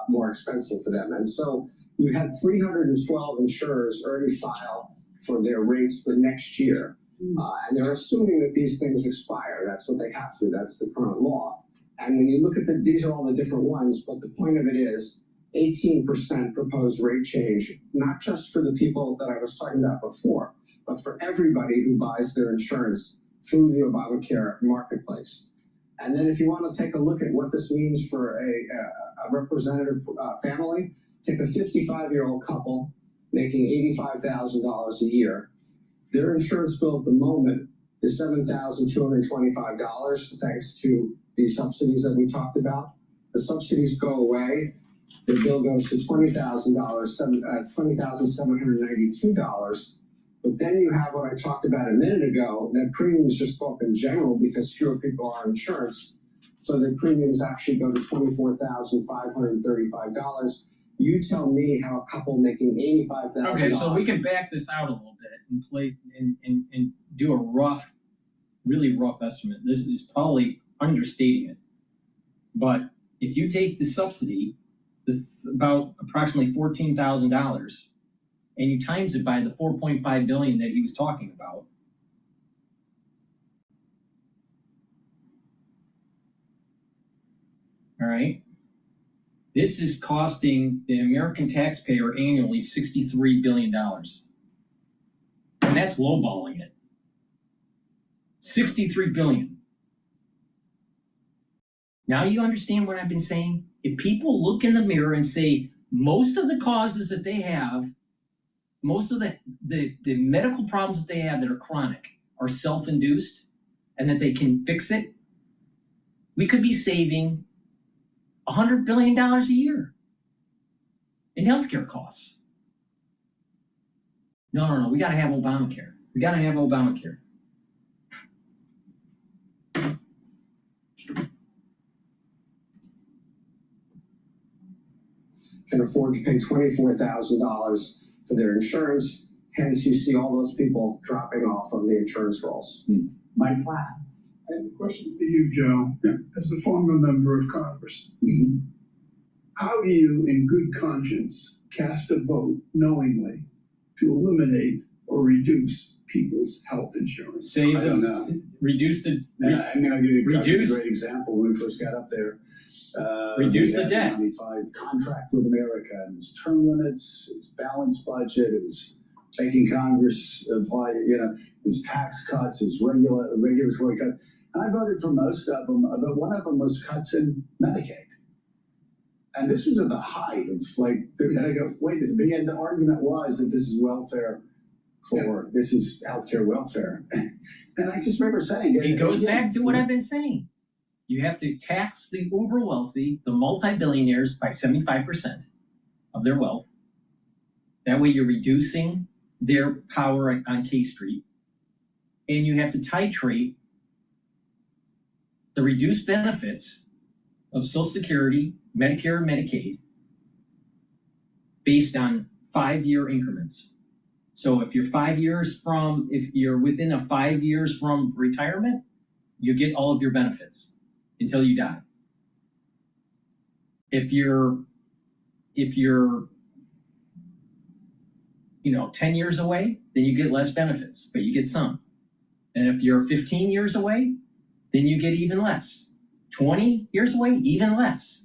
more expensive for them. And so you had 312 insurers already file for their rates for next year. And they're assuming that these things expire. That's what they have to. That's the current law. And when you look at these are all the different ones, but the point of it is 18% proposed rate change, not just for the people that I was talking about before, but for everybody who buys their insurance through the Obamacare marketplace. And then if you want to take a look at what this means for a representative family, take a 55-year-old couple making $85,000 a year. Their insurance bill at the moment is $7,225, thanks to the subsidies that we talked about. The subsidies go away. The bill goes to $20,792. But then you have what I talked about a minute ago, that premiums just go up in general because fewer people are on insurance. So the premiums actually go to $24,535. You tell me how a couple making $85,000. Okay, so we can back this out a little bit and play and do a really rough estimate. This is probably understating it. But if you take the subsidy, this is about approximately $14,000, and you times it by the 4.5 billion that he was talking about, all right, this is costing the American taxpayer annually $63 billion. And that's lowballing it. $63 billion. Now you understand what I've been saying? If people look in the mirror and say most of the causes that they have, most of the medical problems that they have that are chronic are self-induced and that they can fix it, we could be saving $100 billion a year in healthcare costs. No, we gotta have Obamacare. We gotta have Obamacare. Can afford to pay $24,000 for their insurance. Hence, you see all those people dropping off of the insurance rolls. Mike? Wow. I have a question for you, Joe, as a former member of Congress. How do you, in good conscience, cast a vote knowingly to eliminate or reduce people's health insurance? Reduce the. I'm going to give you a great example when we first got up there. Reduce the debt. 95 contract with America, and it was term limits, it was balanced budget, it was making Congress apply, it was tax cuts, it was regulatory cuts. And I voted for most of them, but one of them was cuts in Medicaid. And this was at the height of and I go, wait a minute. And the argument was that this is welfare this is healthcare welfare. And I just remember saying it goes back to what I've been saying. You have to tax the uber wealthy, the multi-billionaires, by 75% of their wealth. That way you're reducing their power on K Street. And you have to titrate the reduced benefits of Social Security, Medicare, and Medicaid based on 5-year increments. So if you're within a 5 years from retirement, you get all of your benefits until you die. If you're 10 years away, then you get less benefits, but you get some. And if you're 15 years away, then you get even less. 20 years away, even less.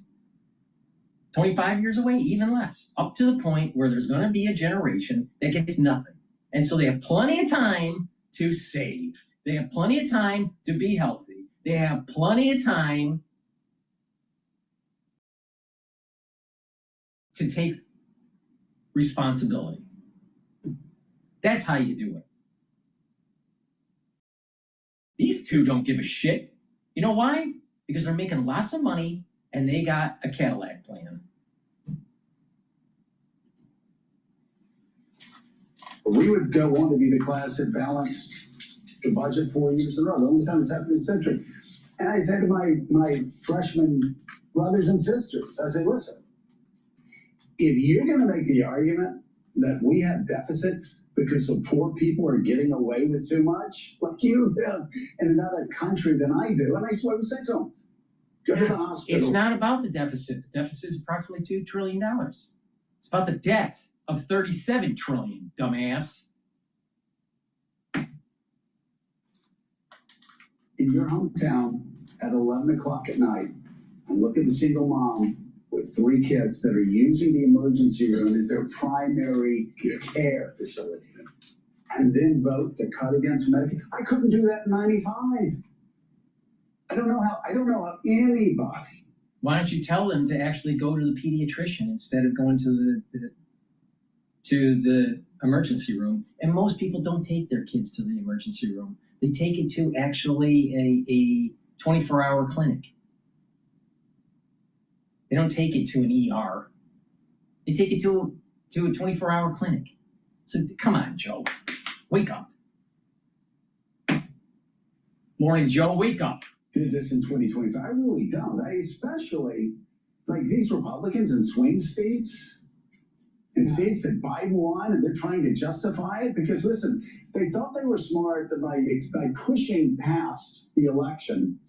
25 years away, even less. Up to the point where there's going to be a generation that gets nothing. And so they have plenty of time to save. They have plenty of time to be healthy. They have plenty of time to take responsibility. That's how you do it. These two don't give a shit. You know why? Because they're making lots of money and they got a Cadillac plan. We would go on to be the class that balanced the budget 4 years in a row. The only time it's happened in the century. And I said to my freshman brothers and sisters, I said, listen, if you're going to make the argument that we have deficits because the poor people are getting away with too much, like you live in another country than I do, and I swear we said to them, go to the hospital. It's not about the deficit. The deficit is approximately $2 trillion. It's about the debt of $37 trillion, dumbass. In your hometown at 11 o'clock at night, and look at the single mom with 3 kids that are using the emergency room as their primary care facility, and then vote to cut against Medicaid. I couldn't do that in 95. I don't know how anybody. Why don't you tell them to actually go to the pediatrician instead of going to the emergency room? And most people don't take their kids to the emergency room. They take it to actually a 24-hour clinic. They don't take it to an ER. They take it to a 24-hour clinic. So come on, Joe. Wake up. Morning, Joe. Wake up. Did this in 2025. I really don't. I especially like these Republicans in swing states and states that Biden won, and they're trying to justify it because, listen, they thought they were smart by pushing past the election,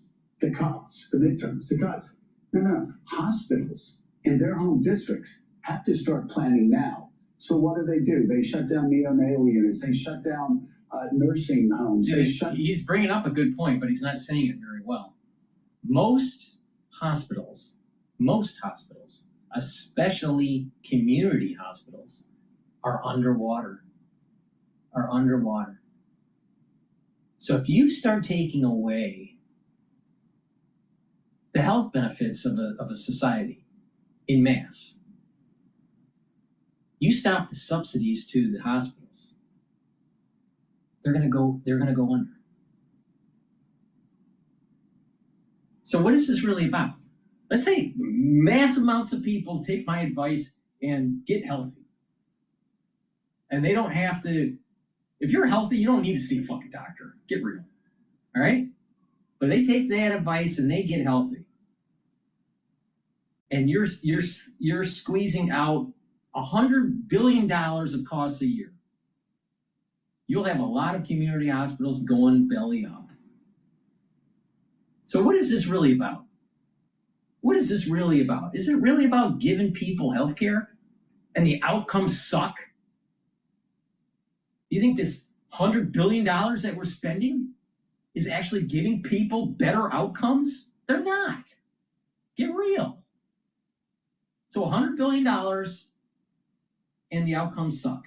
the cuts, the midterms, the cuts. No. Hospitals in their home districts have to start planning now. So what do? They shut down neonatal units. They shut down nursing homes. He's bringing up a good point, but he's not saying it very well. Most hospitals, especially community hospitals, are underwater. So if you start taking away the health benefits of a society in mass, you stop the subsidies to the hospitals, they're gonna go under. So what is this really about? Let's say mass amounts of people take my advice and get healthy. And they don't have to, if you're healthy, you don't need to see a fucking doctor. Get real. All right? But they take that advice and they get healthy. And you're squeezing out $100 billion of costs a year. You'll have a lot of community hospitals going belly up. So what is this really about? What is this really about? Is it really about giving people health care and the outcomes suck? You think this $100 billion that we're spending is actually giving people better outcomes? They're not. Get real. So $100 billion and the outcomes suck.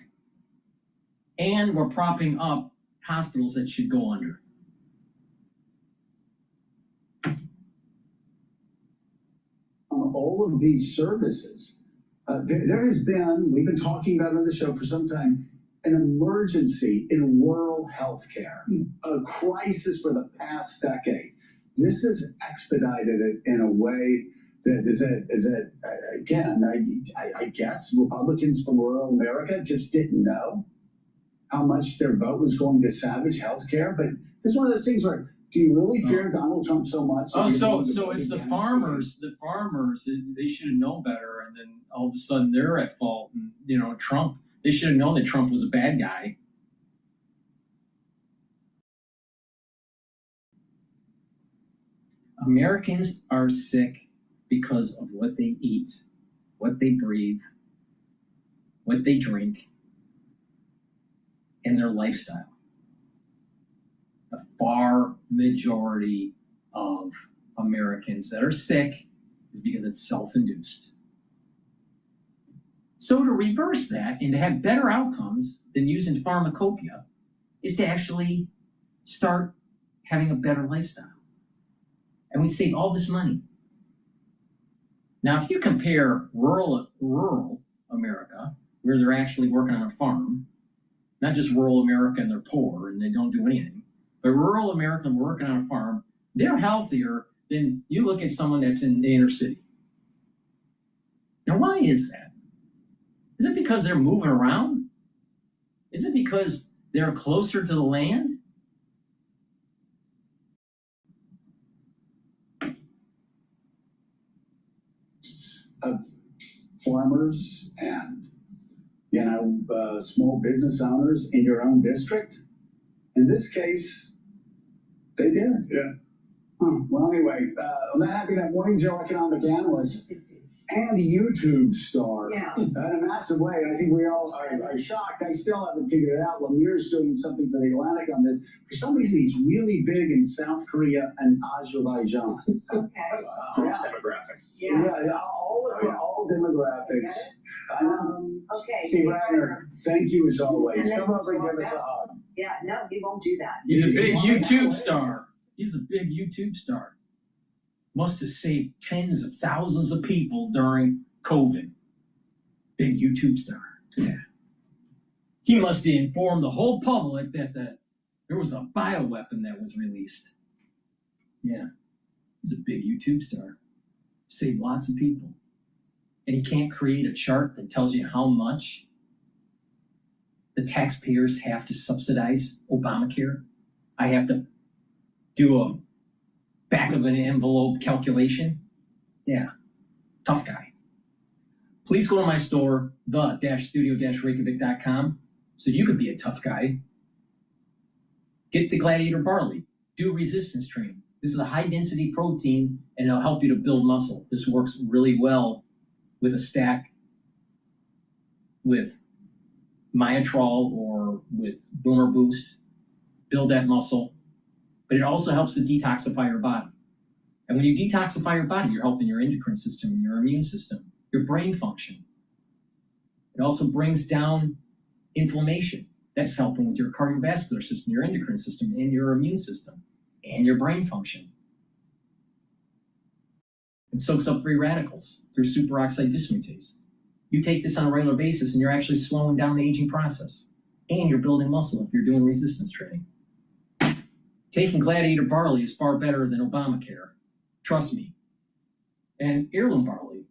And we're propping up hospitals that should go under. All of these services, there has been, we've been talking about it on the show for some time, an emergency in rural healthcare, a crisis for the past decade. This has expedited it in a way that again, I guess Republicans from rural America just didn't know how much their vote was going to savage healthcare. But this is one of those things where, do you really fear Donald Trump so much? Oh, so it's the farmers. The farmers, they should have known better, and then all of a sudden they're at fault. And you know, Trump, they should have known that Trump was a bad guy. Americans are sick because of what they eat, what they breathe, what they drink, and their lifestyle. The far majority of Americans that are sick is because it's self-induced. So to reverse that and to have better outcomes than using pharmacopoeia is to actually start having a better lifestyle. And we save all this money. Now, if you compare rural America, where they're actually working on a farm, not just rural America and they're poor and they don't do anything, but rural America working on a farm, they're healthier than you look at someone that's in the inner city. Now, why is that? Is it because they're moving around? Is it because they're closer to the land? Of farmers and small business owners in your own district. In this case, they did. Yeah. Well, anyway, on that happy that Morning Joe economic analyst and YouTube star in a massive way. And I think we all are shocked. I still haven't figured it out. Lemir's doing something for the Atlantic on this. For some reason, he's really big in South Korea and Azerbaijan. Okay. Cross demographics. Yes. Yeah, all demographics. Okay. Steve Reiner, thank you as always. And then Come over and give walks us a out. hug. Yeah, no, he won't do that. He's a big YouTube star. He's a big YouTube star. Must have saved tens of thousands of people during COVID. Big YouTube star. Yeah. He must have informed the whole public that there was a bioweapon that was released. Yeah. He's a big YouTube star. Saved lots of people. And he can't create a chart that tells you how much the taxpayers have to subsidize Obamacare. I have to do a back of an envelope calculation. Yeah, tough guy. Please go to my store, the-studio-reykjavik.com, so you could be a tough guy. Get the Gladiator Barley. Do resistance training. This is a high-density protein, and it'll help you to build muscle. This works really well with a stack with Myotrol or with Boomer Boost. Build that muscle. But it also helps to detoxify your body. And when you detoxify your body, you're helping your endocrine system, your immune system, your brain function. It also brings down inflammation. That's helping with your cardiovascular system, your endocrine system, and your immune system, and your brain function. It soaks up free radicals through superoxide dismutase. You take this on a regular basis, and you're actually slowing down the aging process. And you're building muscle if you're doing resistance training. Taking Gladiator Barley is far better than Obamacare. Trust me. And heirloom barley,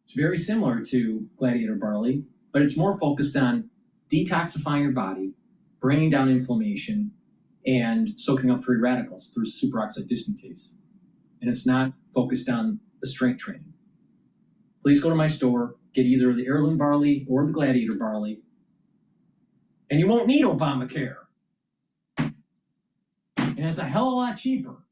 it's very similar to Gladiator Barley, but it's more focused on detoxifying your body, bringing down inflammation, and soaking up free radicals through superoxide dismutase. And it's not focused on the strength training. Please go to my store, get either the heirloom barley or the Gladiator Barley, and you won't need Obamacare. And it's a hell of a lot cheaper.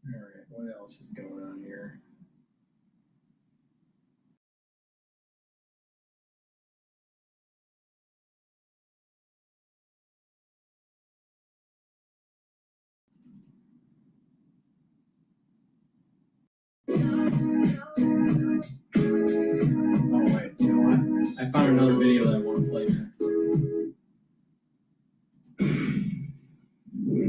All right, what else is going on here? found another video that I want to play here.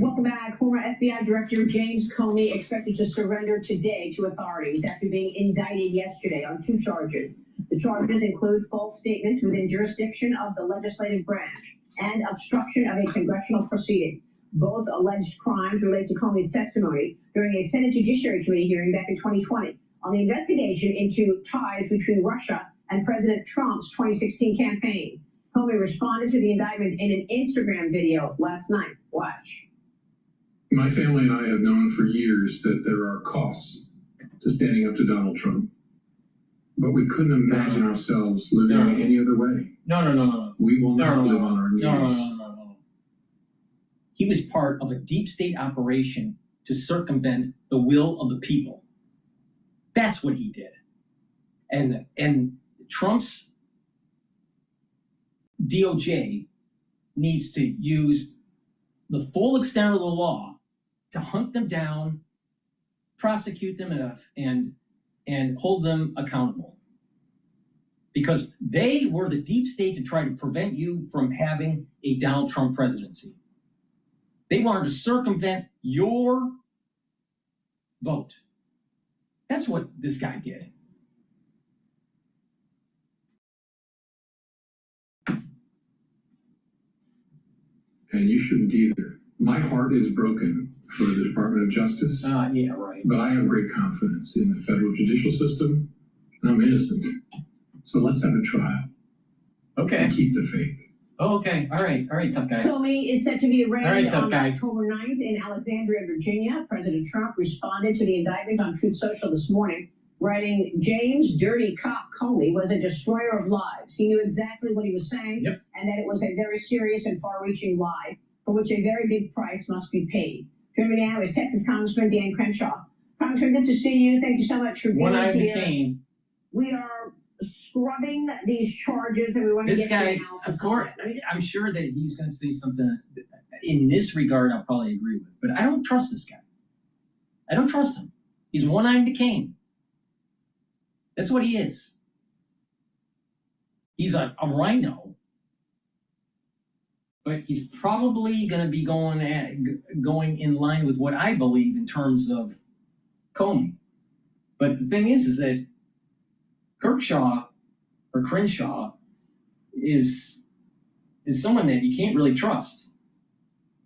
Welcome back. Former FBI Director James Comey expected to surrender today to authorities after being indicted yesterday on 2 charges. The charges include false statements within jurisdiction of the legislative branch and obstruction of a congressional proceeding. Both alleged crimes relate to Comey's testimony during a Senate Judiciary Committee hearing back in 2020 on the investigation into ties between Russia and President Trump's 2016 campaign. Comey responded to the indictment in an Instagram video last night. Watch. My family and I have known for years that there are costs to standing up to Donald Trump, but we couldn't imagine ourselves living any other way. No. We will not live on our knees. No. He was part of a deep state operation to circumvent the will of the people. That's what he did. And Trump's DOJ needs to use the full extent of the law to hunt them down, prosecute them and hold them accountable. Because they were the deep state to try to prevent you from having a Donald Trump presidency. They wanted to circumvent your vote. That's what this guy did. And you shouldn't either. My heart is broken for the Department of Justice. Yeah, right. But I have great confidence in the federal judicial system, and I'm innocent. So let's have a trial. Okay. And keep the faith. Oh, okay. All right, tough guy. Comey is set to be arraigned on guy. October 9th in Alexandria, Virginia. President Trump responded to the indictment on Truth Social this morning, writing, James Dirty Cop Comey was a destroyer of lives. He knew exactly what he was saying, and that it was a very serious and far-reaching lie, for which a very big price must be paid. Joining me now is Texas Congressman Dan Crenshaw. Congressman, good to see you. Thank you so much for being here. We are scrubbing these charges, and we want to This get guy, your analysis of course, on it. I'm sure that he's going to say something in this regard I'll probably agree with, but I don't trust this guy. I don't trust him. He's one-eyed McCain. That's what he is. He's a rhino, but he's probably going to be going in line with what I believe in terms of Comey. But the thing is that Crenshaw is someone that you can't really trust.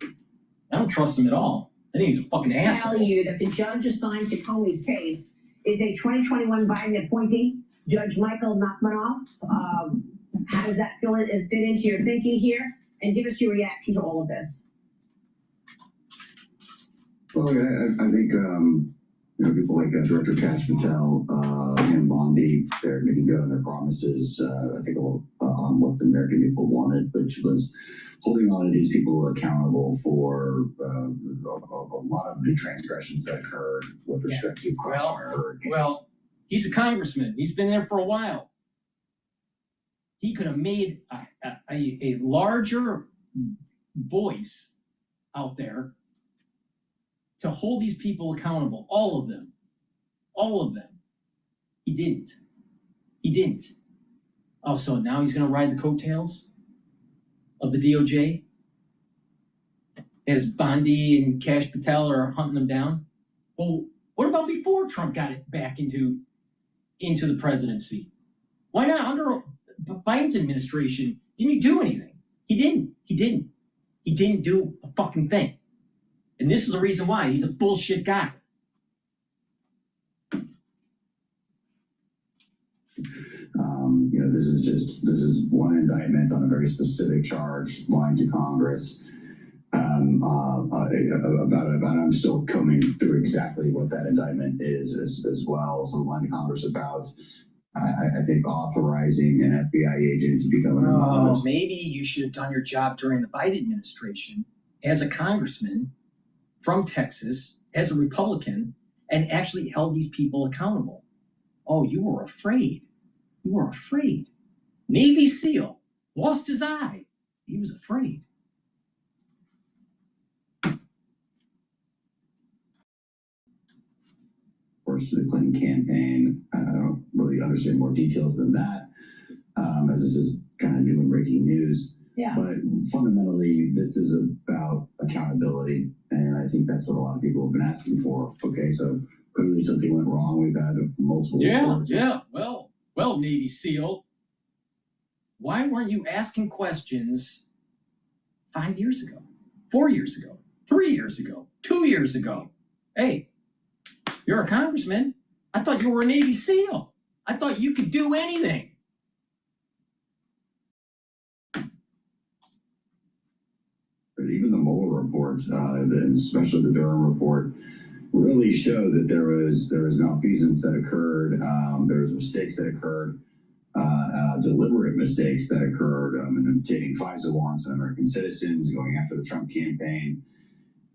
I don't trust him at all. I think he's a fucking asshole. Tell you that the judge assigned to Comey's case is a 2021 Biden appointee, Judge Michael Nachmanoff. How does that fit into your thinking here? And give us your reaction to all of this. Well, I think people like Director Patel and Bondi, they're making good on their promises. I think on what the American people wanted, which was holding on to these people accountable for a lot of the transgressions that occurred with respect to Crossfire. Well, he's a congressman. He's been there for a while. He could have made a larger voice out there to hold these people accountable, all of them. He didn't. Oh, so now he's going to ride the coattails of the DOJ as Bondi and Kash Patel are hunting them down? Well, what about before Trump got it back into the presidency? Why not under Biden's administration? Didn't he do anything? He didn't do a fucking thing. And this is the reason why. He's a bullshit guy. This is one indictment on a very specific charge lying to Congress. I'm still combing through exactly what that indictment is as well. So lying to Congress about, I think, authorizing an FBI agent to become an anonymous. Maybe you should have done your job during the Biden administration as a congressman from Texas, as a Republican, and actually held these people accountable. Oh, you were afraid. Navy SEAL lost his eye. He was afraid. Of course, to the Clinton campaign. I don't really understand more details than that. as this is kind of new and breaking news. Yeah. But fundamentally, this is about accountability, and I think that's what a lot of people have been asking for. Okay, so clearly something went wrong. We've had multiple reports. Well, Navy SEAL, why weren't you asking questions 5 years ago, 4 years ago, 3 years ago, 2 years ago? Hey, you're a congressman. I thought you were a Navy SEAL. I thought you could do anything. But even the Mueller report, especially the Durham report, really showed that there was malfeasance that occurred. There was mistakes that occurred, deliberate mistakes that occurred in obtaining FISA warrants on American citizens, going after the Trump campaign.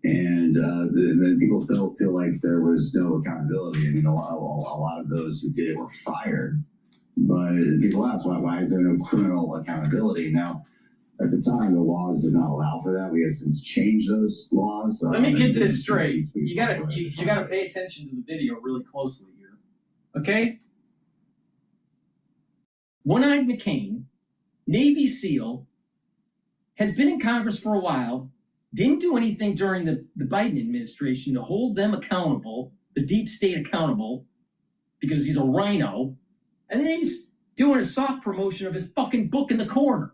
And then people feel like there was no accountability. I mean, a lot of those who did it were fired. But people ask, why is there no criminal accountability? Now, at the time, the laws did not allow for that. We have since changed those laws. Let me get this straight. You gotta pay attention to the video really closely here. Okay? One-Eyed McCain, Navy SEAL, has been in Congress for a while, didn't do anything during the Biden administration to hold them accountable, the deep state accountable, because he's a rhino, and then he's doing a soft promotion of his fucking book in the corner.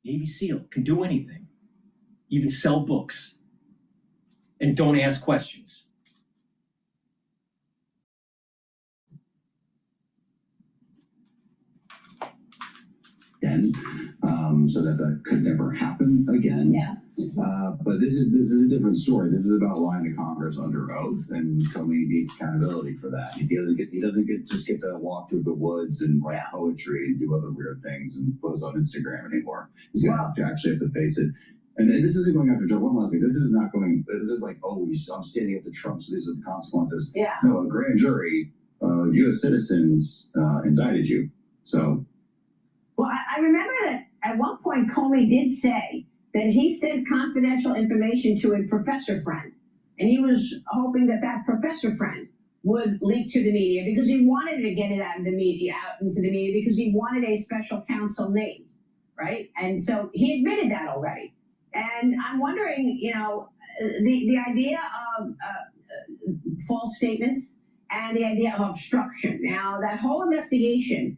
Navy SEAL can do anything, even sell books, and don't ask questions. Again, so that could never happen again. Yeah. But this is a different story. This is about lying to Congress under oath, and Comey needs accountability for that. He doesn't just get to walk through the woods and write poetry and do other weird things and post on Instagram anymore. He's gonna actually have to face it. And this isn't going after Joe. One last thing. This is not going. This is like, I'm standing up to Trump, so these are the consequences. Yeah. No, a grand jury, U.S. citizens indicted you. So. Well, I remember that at one point Comey did say that he sent confidential information to a professor friend, and he was hoping that that professor friend would leak to the media because he wanted to get it out into the media because he wanted a special counsel named, right? And so he admitted that already. And I'm wondering, the idea of false statements and the idea of obstruction. Now, that whole investigation,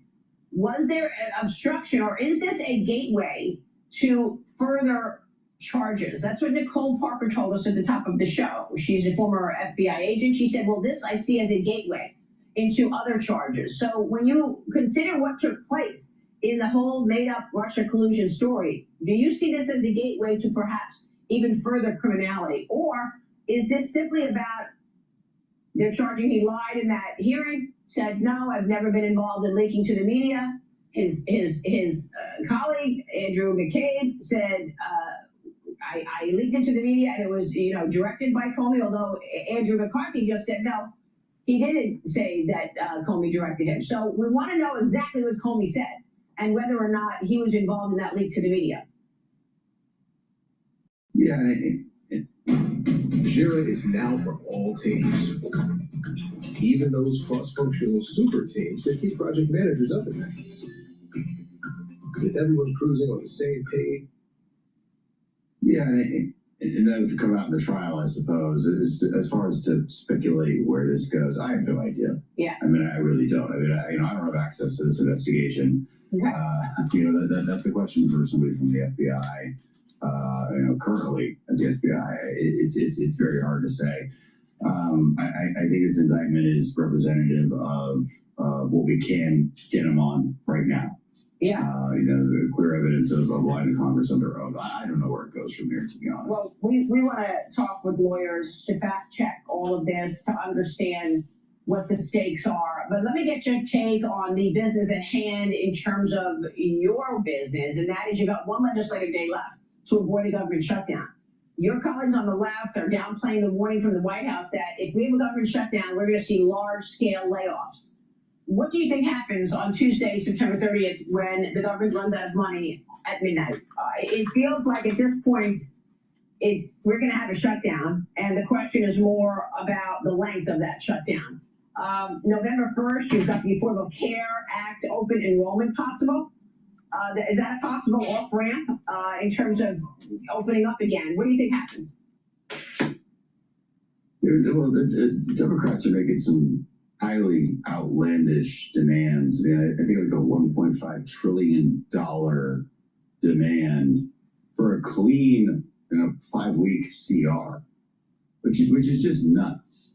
was there obstruction, or is this a gateway to further charges? That's what Nicole Parker told us at the top of the show. She's a former FBI agent. She said, well, this I see as a gateway into other charges. So when you consider what took place in the whole made-up Russia collusion story, do you see this as a gateway to perhaps even further criminality? Or is this simply about they're charging he lied in that hearing, said, no, I've never been involved in leaking to the media. His colleague, Andrew McCabe, said, I leaked it to the media and it was, directed by Comey, although Andrew McCarthy just said, no, he didn't say that Comey directed him. So we want to know exactly what Comey said and whether or not he was involved in that leak to the media. Yeah, JIRA is now for all teams, even those cross-functional super teams that keep project managers up at night. With everyone cruising on the same page. Yeah, and then to come out in the trial, I suppose, as far as to speculate where this goes, I have no idea. Yeah. I mean, I really don't. I mean, I don't have access to this investigation. Okay. That's the question for somebody from the FBI. Currently at the FBI, it's very hard to say. I think this indictment is representative of what we can get him on right now. Yeah. The clear evidence of lying to Congress under oath. I don't know where it goes from here, to be honest. Well, we want to talk with lawyers to fact check all of this, to understand what the stakes are. But let me get your take on the business at hand in terms of your business, and that is you've got one legislative day left to avoid a government shutdown. Your colleagues on the left are downplaying the warning from the White House that if we have a government shutdown, we're going to see large-scale layoffs. What do you think happens on Tuesday, September 30th, when the government runs out of money at midnight? It feels like at this point, we're going to have a shutdown, and the question is more about the length of that shutdown. November 1st, you've got the Affordable Care Act open enrollment possible. Is that a possible off-ramp in terms of opening up again? What do you think happens? Well, the Democrats are making some highly outlandish demands. I mean, I think like a $1.5 trillion demand for a clean, 5-week CR, which is just nuts.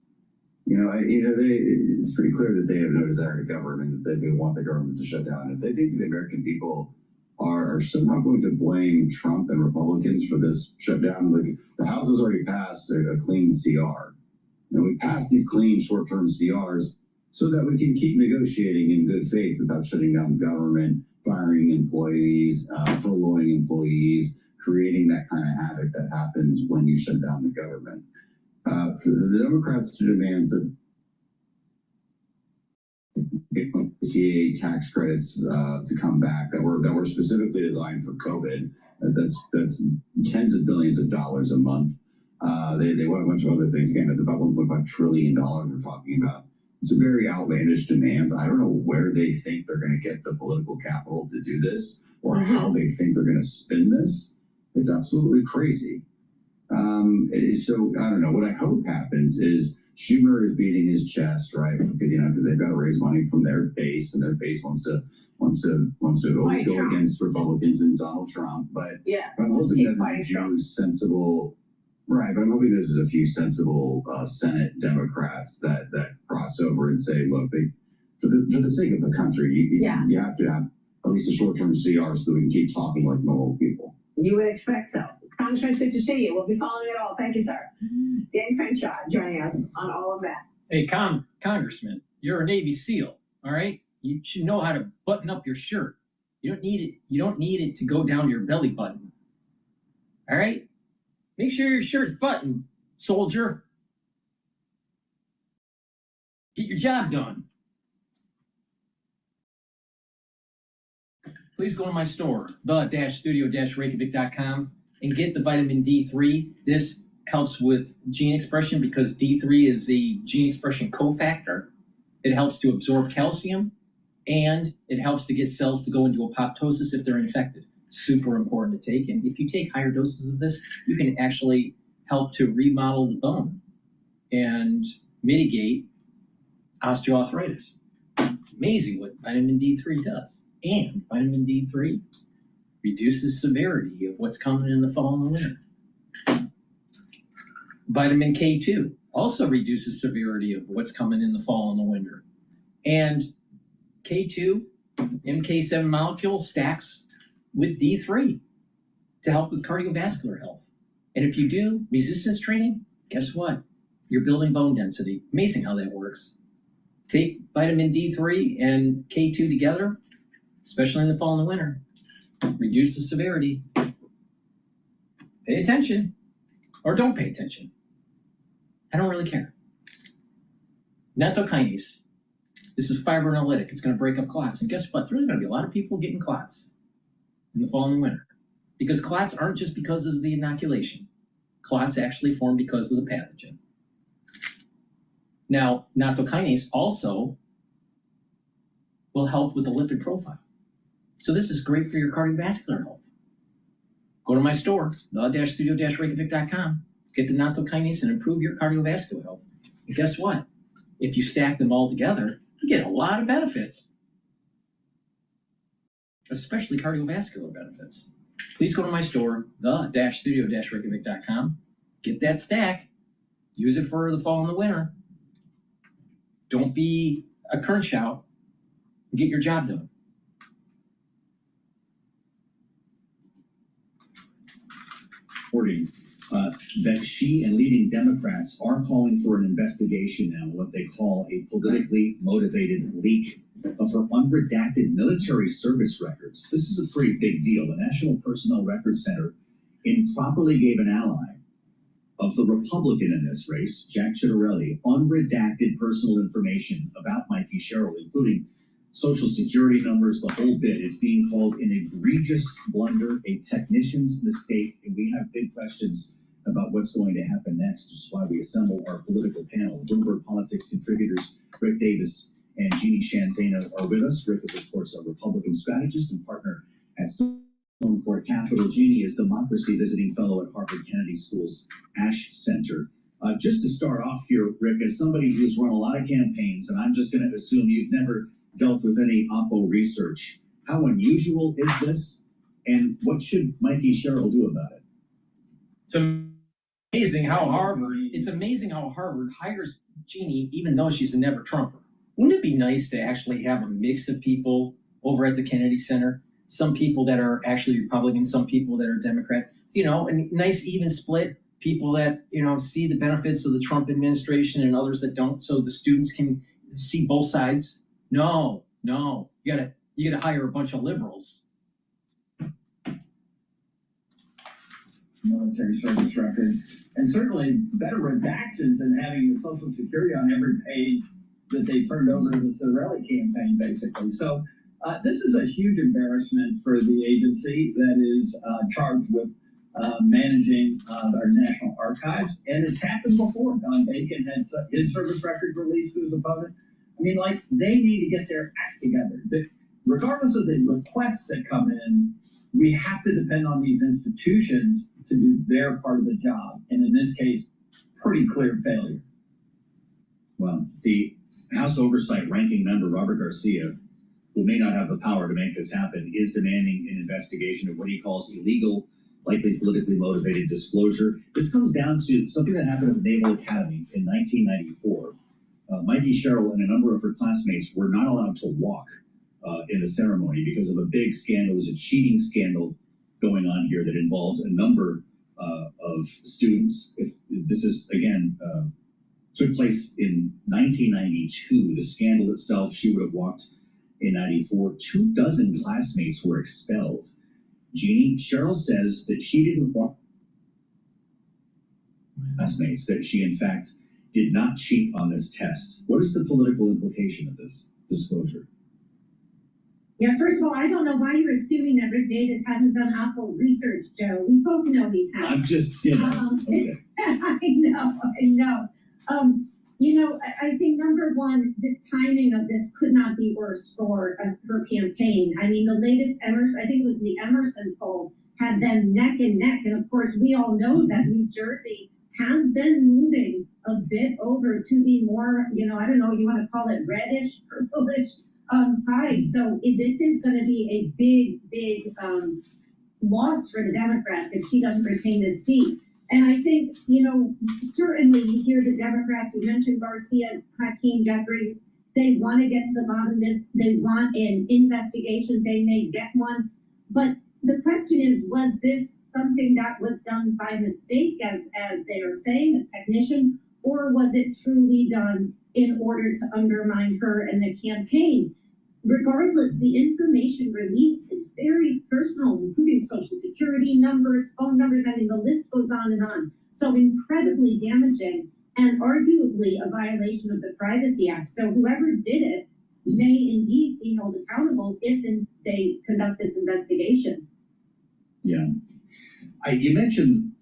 It's pretty clear that they have no desire to govern and that they want the government to shut down. If they think the American people are somehow going to blame Trump and Republicans for this shutdown, like the House has already passed a clean CR. And we passed these clean short-term CRs so that we can keep negotiating in good faith without shutting down the government, firing employees, furloughing employees, creating that kind of havoc that happens when you shut down the government. For the Democrats to demand that CA tax credits to come back that were specifically designed for COVID, that's tens of billions of dollars a month. They want a bunch of other things. Again, it's about $1.5 trillion we're talking about. It's a very outlandish demands. I don't know where they think they're going to get the political capital to do this or how they think they're going to spin this. It's absolutely crazy. So I don't know. What I hope happens is Schumer is beating his chest, right? Because they've got to raise money from their base, and their base wants to always go against Republicans and Donald Trump. But I'm hoping that there's a few sensible, right? But I'm hoping there's a few sensible Senate Democrats that cross over and say, look, for the sake of the country, you have to have at least a short-term CR so that we can keep talking like normal people. You would expect so. Congressman, it's good to see you. We'll be following it all. Thank you, sir. Dan Crenshaw joining us on all of that. Hey, Congressman, you're a Navy SEAL, all right? You should know how to button up your shirt. You don't need it. You don't need it to go down your belly button. All right? Make sure your shirt's buttoned, soldier. Get your job done. Please go to my store, the-studio-reykjavik.com, and get the vitamin D3. This helps with gene expression because D3 is a gene expression cofactor. It helps to absorb calcium, and it helps to get cells to go into apoptosis if they're infected. Super important to take. And if you take higher doses of this, you can actually help to remodel the bone and mitigate osteoarthritis. Amazing what vitamin D3 does. And vitamin D3 reduces severity of what's coming in the fall and the winter. Vitamin K2 also reduces severity of what's coming in the fall and the winter. And K2, MK7 molecule stacks with D3 to help with cardiovascular health. And if you do resistance training, guess what? You're building bone density. Amazing how that works. Take vitamin D3 and K2 together, especially in the fall and the winter. Reduce the severity. Pay attention or don't pay attention. I don't really care. Nattokinase. This is fibrinolytic. It's going to break up clots. And guess what? There's really going to be a lot of people getting clots in the fall and the winter. Because clots aren't just because of the inoculation. Clots actually form because of the pathogen. Now, nattokinase also will help with the lipid profile. So this is great for your cardiovascular health. Go to my store, the-studio-reykjavik.com. Get the nattokinase and improve your cardiovascular health. And guess what? If you stack them all together, you get a lot of benefits, especially cardiovascular benefits. Please go to my store, the-studio-reykjavik.com. Get that stack. Use it for the fall and the winter. Don't be a Crenshaw. Get your job done. Reporting that she and leading Democrats are calling for an investigation now, what they call a politically motivated leak of her unredacted military service records. This is a pretty big deal. The National Personnel Records Center improperly gave an ally of the Republican in this race, Jack Cottrell, unredacted personal information about Mikey Sherrill, including social security numbers, the whole bit. It's being called an egregious blunder, a technician's mistake, and we have big questions about what's going to happen next, which is why we assembled our political panel. Bloomberg Politics contributors Rick Davis and Jeannie Shanzana are with us. Rick is, of course, a Republican strategist and partner at Stone Court Capital. Jeannie is Democracy Visiting Fellow at Harvard Kennedy School's Ash Center. Just to start off here, Rick, as somebody who's run a lot of campaigns, and I'm just going to assume you've never dealt with any Oppo research, how unusual is this, and what should Mikey Sherrill do about it? It's amazing how Harvard hires Jeannie, even though she's a never Trumper. Wouldn't it be nice to actually have a mix of people over at the Kennedy Center? Some people that are actually Republican, some people that are Democrat. You know, a nice even split. People that, you know, see the benefits of the Trump administration and others that don't, so the students can see both sides. No, you gotta hire a bunch of liberals. Military service record, and certainly better redactions than having the Social Security on every page that they turned over to the Sorelli campaign, basically. So this is a huge embarrassment for the agency that is charged with managing our National Archives, and it's happened before. Don Bacon had his service record released to his opponent. I mean, like, they need to get their act together. Regardless of the requests that come in, we have to depend on these institutions to do their part of the job, and in this case, pretty clear failure. Well, the House Oversight Ranking Member Robert Garcia, who may not have the power to make this happen, is demanding an investigation of what he calls illegal, likely politically motivated disclosure. This comes down to something that happened at the Naval Academy in 1994. Mikey Sherrill and a number of her classmates were not allowed to walk in the ceremony because of a big scandal. It was a cheating scandal going on here that involved a number of students. This is, again, took place in 1992. The scandal itself, she would have walked in 94. 24 classmates were expelled. Jeannie Sherrill says that she didn't walk classmates, that she, in fact, did not cheat on this test. What is the political implication of this disclosure? Yeah, first of all, I don't know why you're assuming that Rick Davis hasn't done Apple research, Joe. We both know he has. I'm just kidding. Okay. I know. You know, I think number one, the timing of this could not be worse for her campaign. I mean, the latest Emerson, I think it was the Emerson poll, had them neck and neck. And of course, we all know that New Jersey has been moving a bit over to the more, you know, I don't know, you want to call it reddish, purplish side. So this is going to be a big loss for the Democrats if she doesn't retain this seat. And I think, you know, certainly you hear the Democrats, you mentioned Garcia, Hakeem Jeffries, they want to get to the bottom of this. They want an investigation. They may get one. But the question is, was this something that was done by mistake, as they are saying, a technician, or was it truly done in order to undermine her and the campaign? Regardless, the information released is very personal, including social security numbers, phone numbers. I mean, the list goes on and on. So incredibly damaging and arguably a violation of the Privacy Act. So whoever did it may indeed be held accountable if they conduct this investigation. Yeah. You mentioned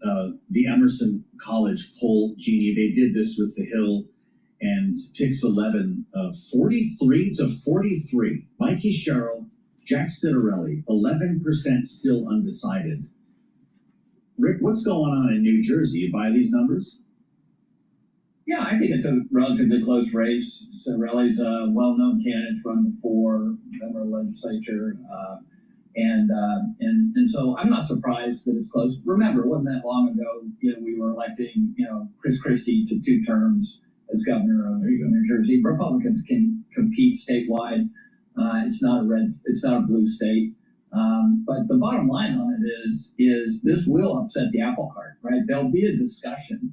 the Emerson College poll, Jeannie. They did this with The Hill and Pix 11, 43 to 43. Mikey Sherrill, Jack Citarelli, 11% still undecided. Rick, what's going on in New Jersey? You buy these numbers? Yeah, I think it's a relatively close race. Citarelli's a well-known candidate, run for member of the legislature. And so I'm not surprised that it's close. Remember, it wasn't that long ago, you know, we were electing, you know, Chris Christie to 2 terms as governor of New Jersey. Republicans can compete statewide. It's not a blue state. But the bottom line on it is this will upset the apple cart, right? There'll be a discussion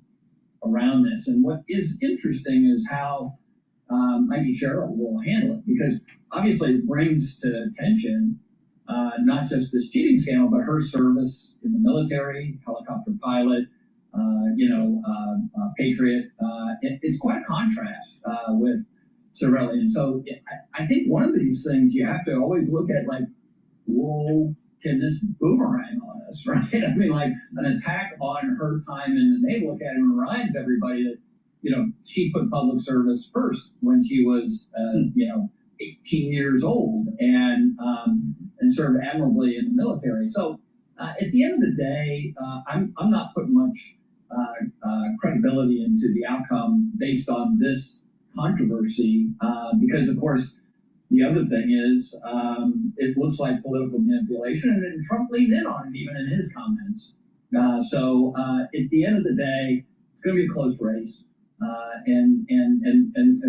around this. And what is interesting is how Mikey Sherrill will handle it, because obviously it brings to attention not just this cheating scandal, but her service in the military, helicopter pilot, Patriot. It's quite a contrast with Citarelli. And so I think one of these things you have to always look at, like, well, can this boomerang on us, right? I mean, like an attack on her time in the Naval Academy reminds everybody that, she put public service first when she was, 18 years old and served admirably in the military. So at the end of the day, I'm not putting much credibility into the outcome based on this controversy because, of course, the other thing is it looks like political manipulation, and Trump leaned in on it even in his comments. So at the end of the day, it's going to be a close race, and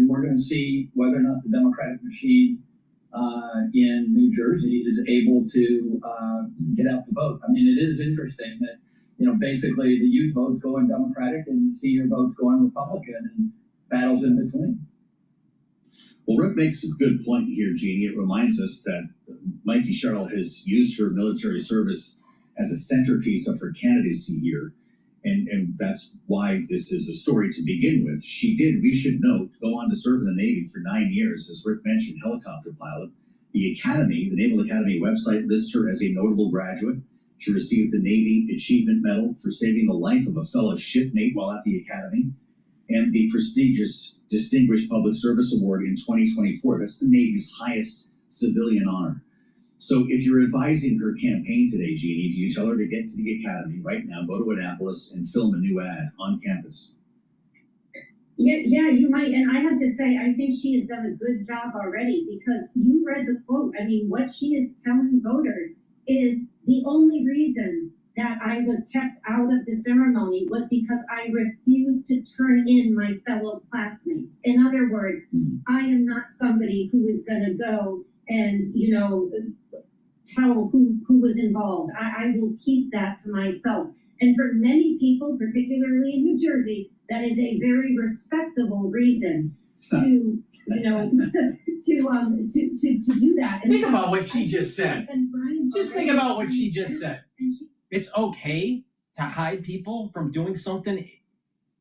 we're going to see whether or not the Democratic machine in New Jersey is able to get out the vote. I mean, it is interesting that basically the youth vote's going Democratic and the senior vote's going Republican, and battles in between. Well, Rick makes a good point here, Jeannie. It reminds us that Mikey Sherrill has used her military service as a centerpiece of her candidacy here. And that's why this is a story to begin with. She did, we should note, go on to serve in the Navy for 9 years, as Rick mentioned, helicopter pilot. The Academy, the Naval Academy website lists her as a notable graduate. She received the Navy Achievement Medal for saving the life of a fellow shipmate while at the Academy, and the prestigious Distinguished Public Service Award in 2024. That's the Navy's highest civilian honor. So if you're advising her campaign today, Jeannie, do you tell her to get to the Academy right now, go to Annapolis, and film a new ad on campus? Yeah, you might. And I have to say, I think she has done a good job already, because you read the quote. I mean, what she is telling voters is the only reason that I was kept out of the ceremony was because I refused to turn in my fellow classmates. In other words, I am not somebody who is going to go and, tell who was involved. I will keep that to myself. And for many people, particularly in New Jersey, that is a very respectable reason to, to do that. And think about what she just said. Just think about what she just said. It's okay to hide people from doing something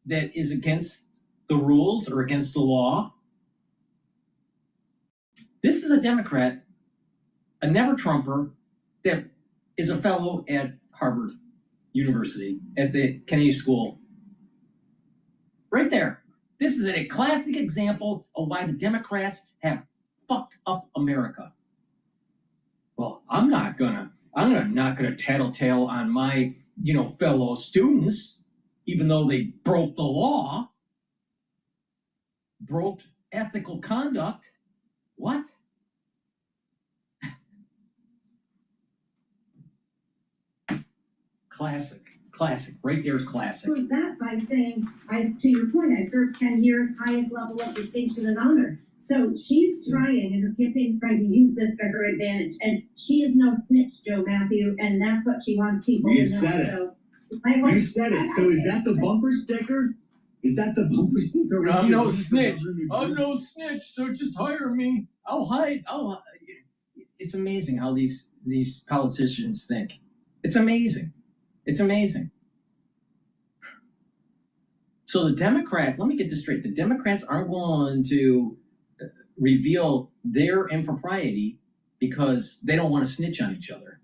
that is against the rules or against the law. This is a Democrat, a never-Trumper, that is a fellow at Harvard University, at the Kennedy School. Right there. This is a classic example of why the Democrats have fucked up America. Well, I'm not gonna tattletale on my, fellow students, even though they broke the law, broke ethical conduct. What? Classic. Right there's classic. Prove that by saying, to your point, I served 10 years, highest level of distinction and honor. So she's trying, and her campaign is trying to use this to her advantage. And she is no snitch, Joe Matthew, and that's what she wants people to know. You said it. So is that the bumper sticker? Is that the bumper sticker? I'm no snitch. I'm no snitch. So just hire me. I'll hide. It's amazing how these politicians think. It's amazing. So the Democrats, let me get this straight. The Democrats aren't going to reveal their impropriety because they don't want to snitch on each other.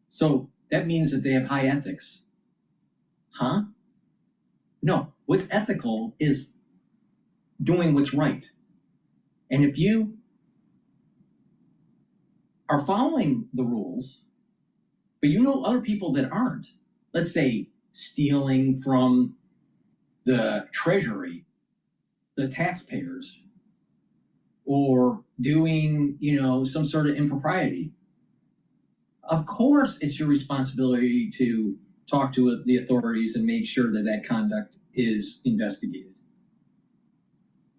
So that means that they have high ethics. Huh? No, what's ethical is doing what's right. And if you are following the rules, but other people that aren't, let's say stealing from the Treasury, the taxpayers, or doing, some sort of impropriety, of course it's your responsibility to talk to the authorities and make sure that conduct is investigated.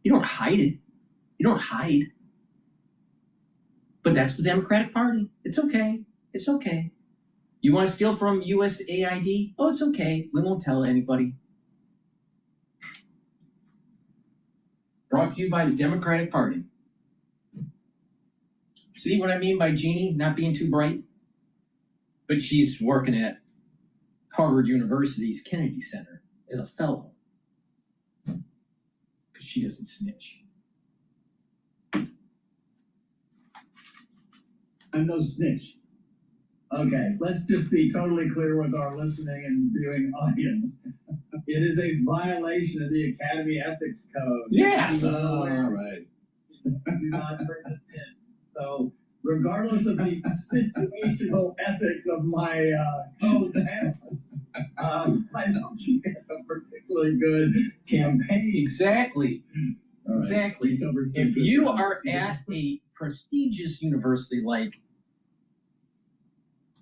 You don't hide it. You don't hide. But that's the Democratic Party. It's okay. You want to steal from USAID? Oh, it's okay. We won't tell anybody. Brought to you by the Democratic Party. See what I mean by Jeannie not being too bright? But she's working at Harvard University's Kennedy Center as a fellow. Because she doesn't snitch. I'm no snitch. Okay, let's just be totally clear with our listening and viewing audience. It is a violation of the Academy Ethics Code. Yes. All right. Do not bring this in. So, regardless of the situational ethics of my co-panelists, I don't think that's a particularly good campaign. Exactly. All right. Exactly. If you are at a prestigious university like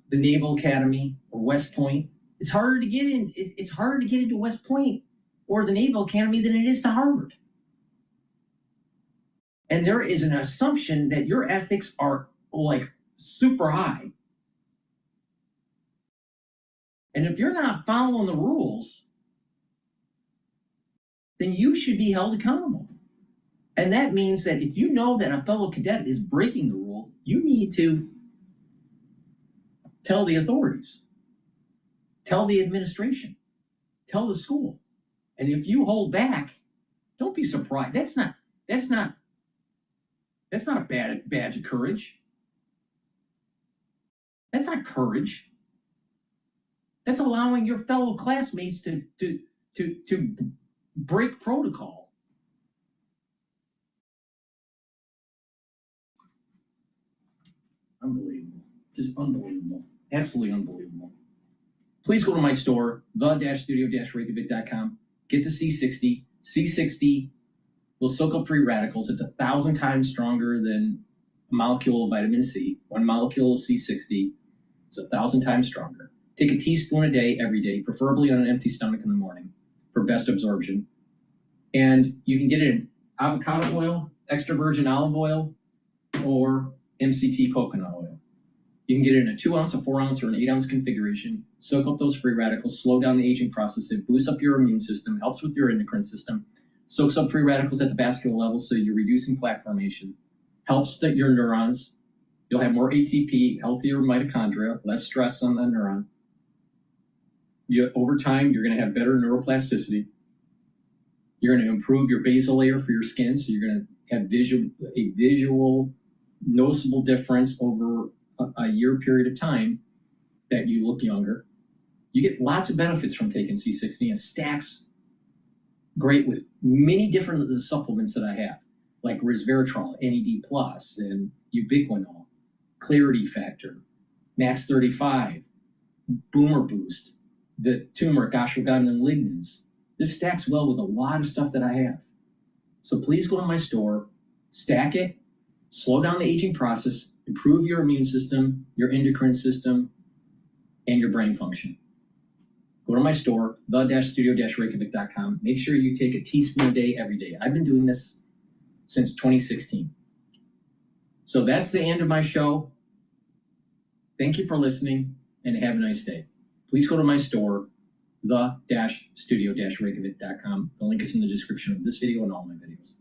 the Naval Academy or West Point, it's harder to get in. It's harder to get into West Point or the Naval Academy than it is to Harvard. And there is an assumption that your ethics are like super high. And if you're not following the rules, then you should be held accountable. And that means that if you know that a fellow cadet is breaking the rule, you need to tell the authorities, tell the administration, tell the school. And if you hold back, don't be surprised. That's not a bad badge of courage. That's not courage. That's allowing your fellow classmates to break protocol. Unbelievable. Just unbelievable. Absolutely unbelievable. Please go to my store, the-studio-reykjavik.com. Get the C60. C60 will soak up free radicals. It's 1,000 times stronger than a molecule of vitamin C. 1 molecule of C60 is 1,000 times stronger. Take a teaspoon a day, every day, preferably on an empty stomach in the morning for best absorption. And you can get it in avocado oil, extra virgin olive oil, or MCT coconut oil. You can get it in a 2 ounce, a 4 ounce, or an 8 ounce configuration. Soak up those free radicals, slow down the aging process. It boosts up your immune system, helps with your endocrine system, soaks up free radicals at the vascular level, so you're reducing plaque formation, helps your neurons. You'll have more ATP, healthier mitochondria, less stress on the neuron. Over time, you're going to have better neuroplasticity. You're going to improve your basal layer for your skin, so you're going to have a visual, noticeable difference over a year period of time that you look younger. You get lots of benefits from taking C60, and stacks great with many different of the supplements that I have, like resveratrol, NAD+, and ubiquinol, Clarity Factor, Max 35, Boomer Boost, the turmeric, ashwagandha, and lignans. This stacks well with a lot of stuff that I have. So please go to my store, stack it, slow down the aging process, improve your immune system, your endocrine system, and your brain function. Go to my store, the-studio-reykjavik.com. Make sure you take a teaspoon a day, every day. I've been doing this since 2016. So that's the end of my show. Thank you for listening, and have a nice day. Please go to my store, the-studio-reykjavik.com. The link is in the description of this video and all my videos.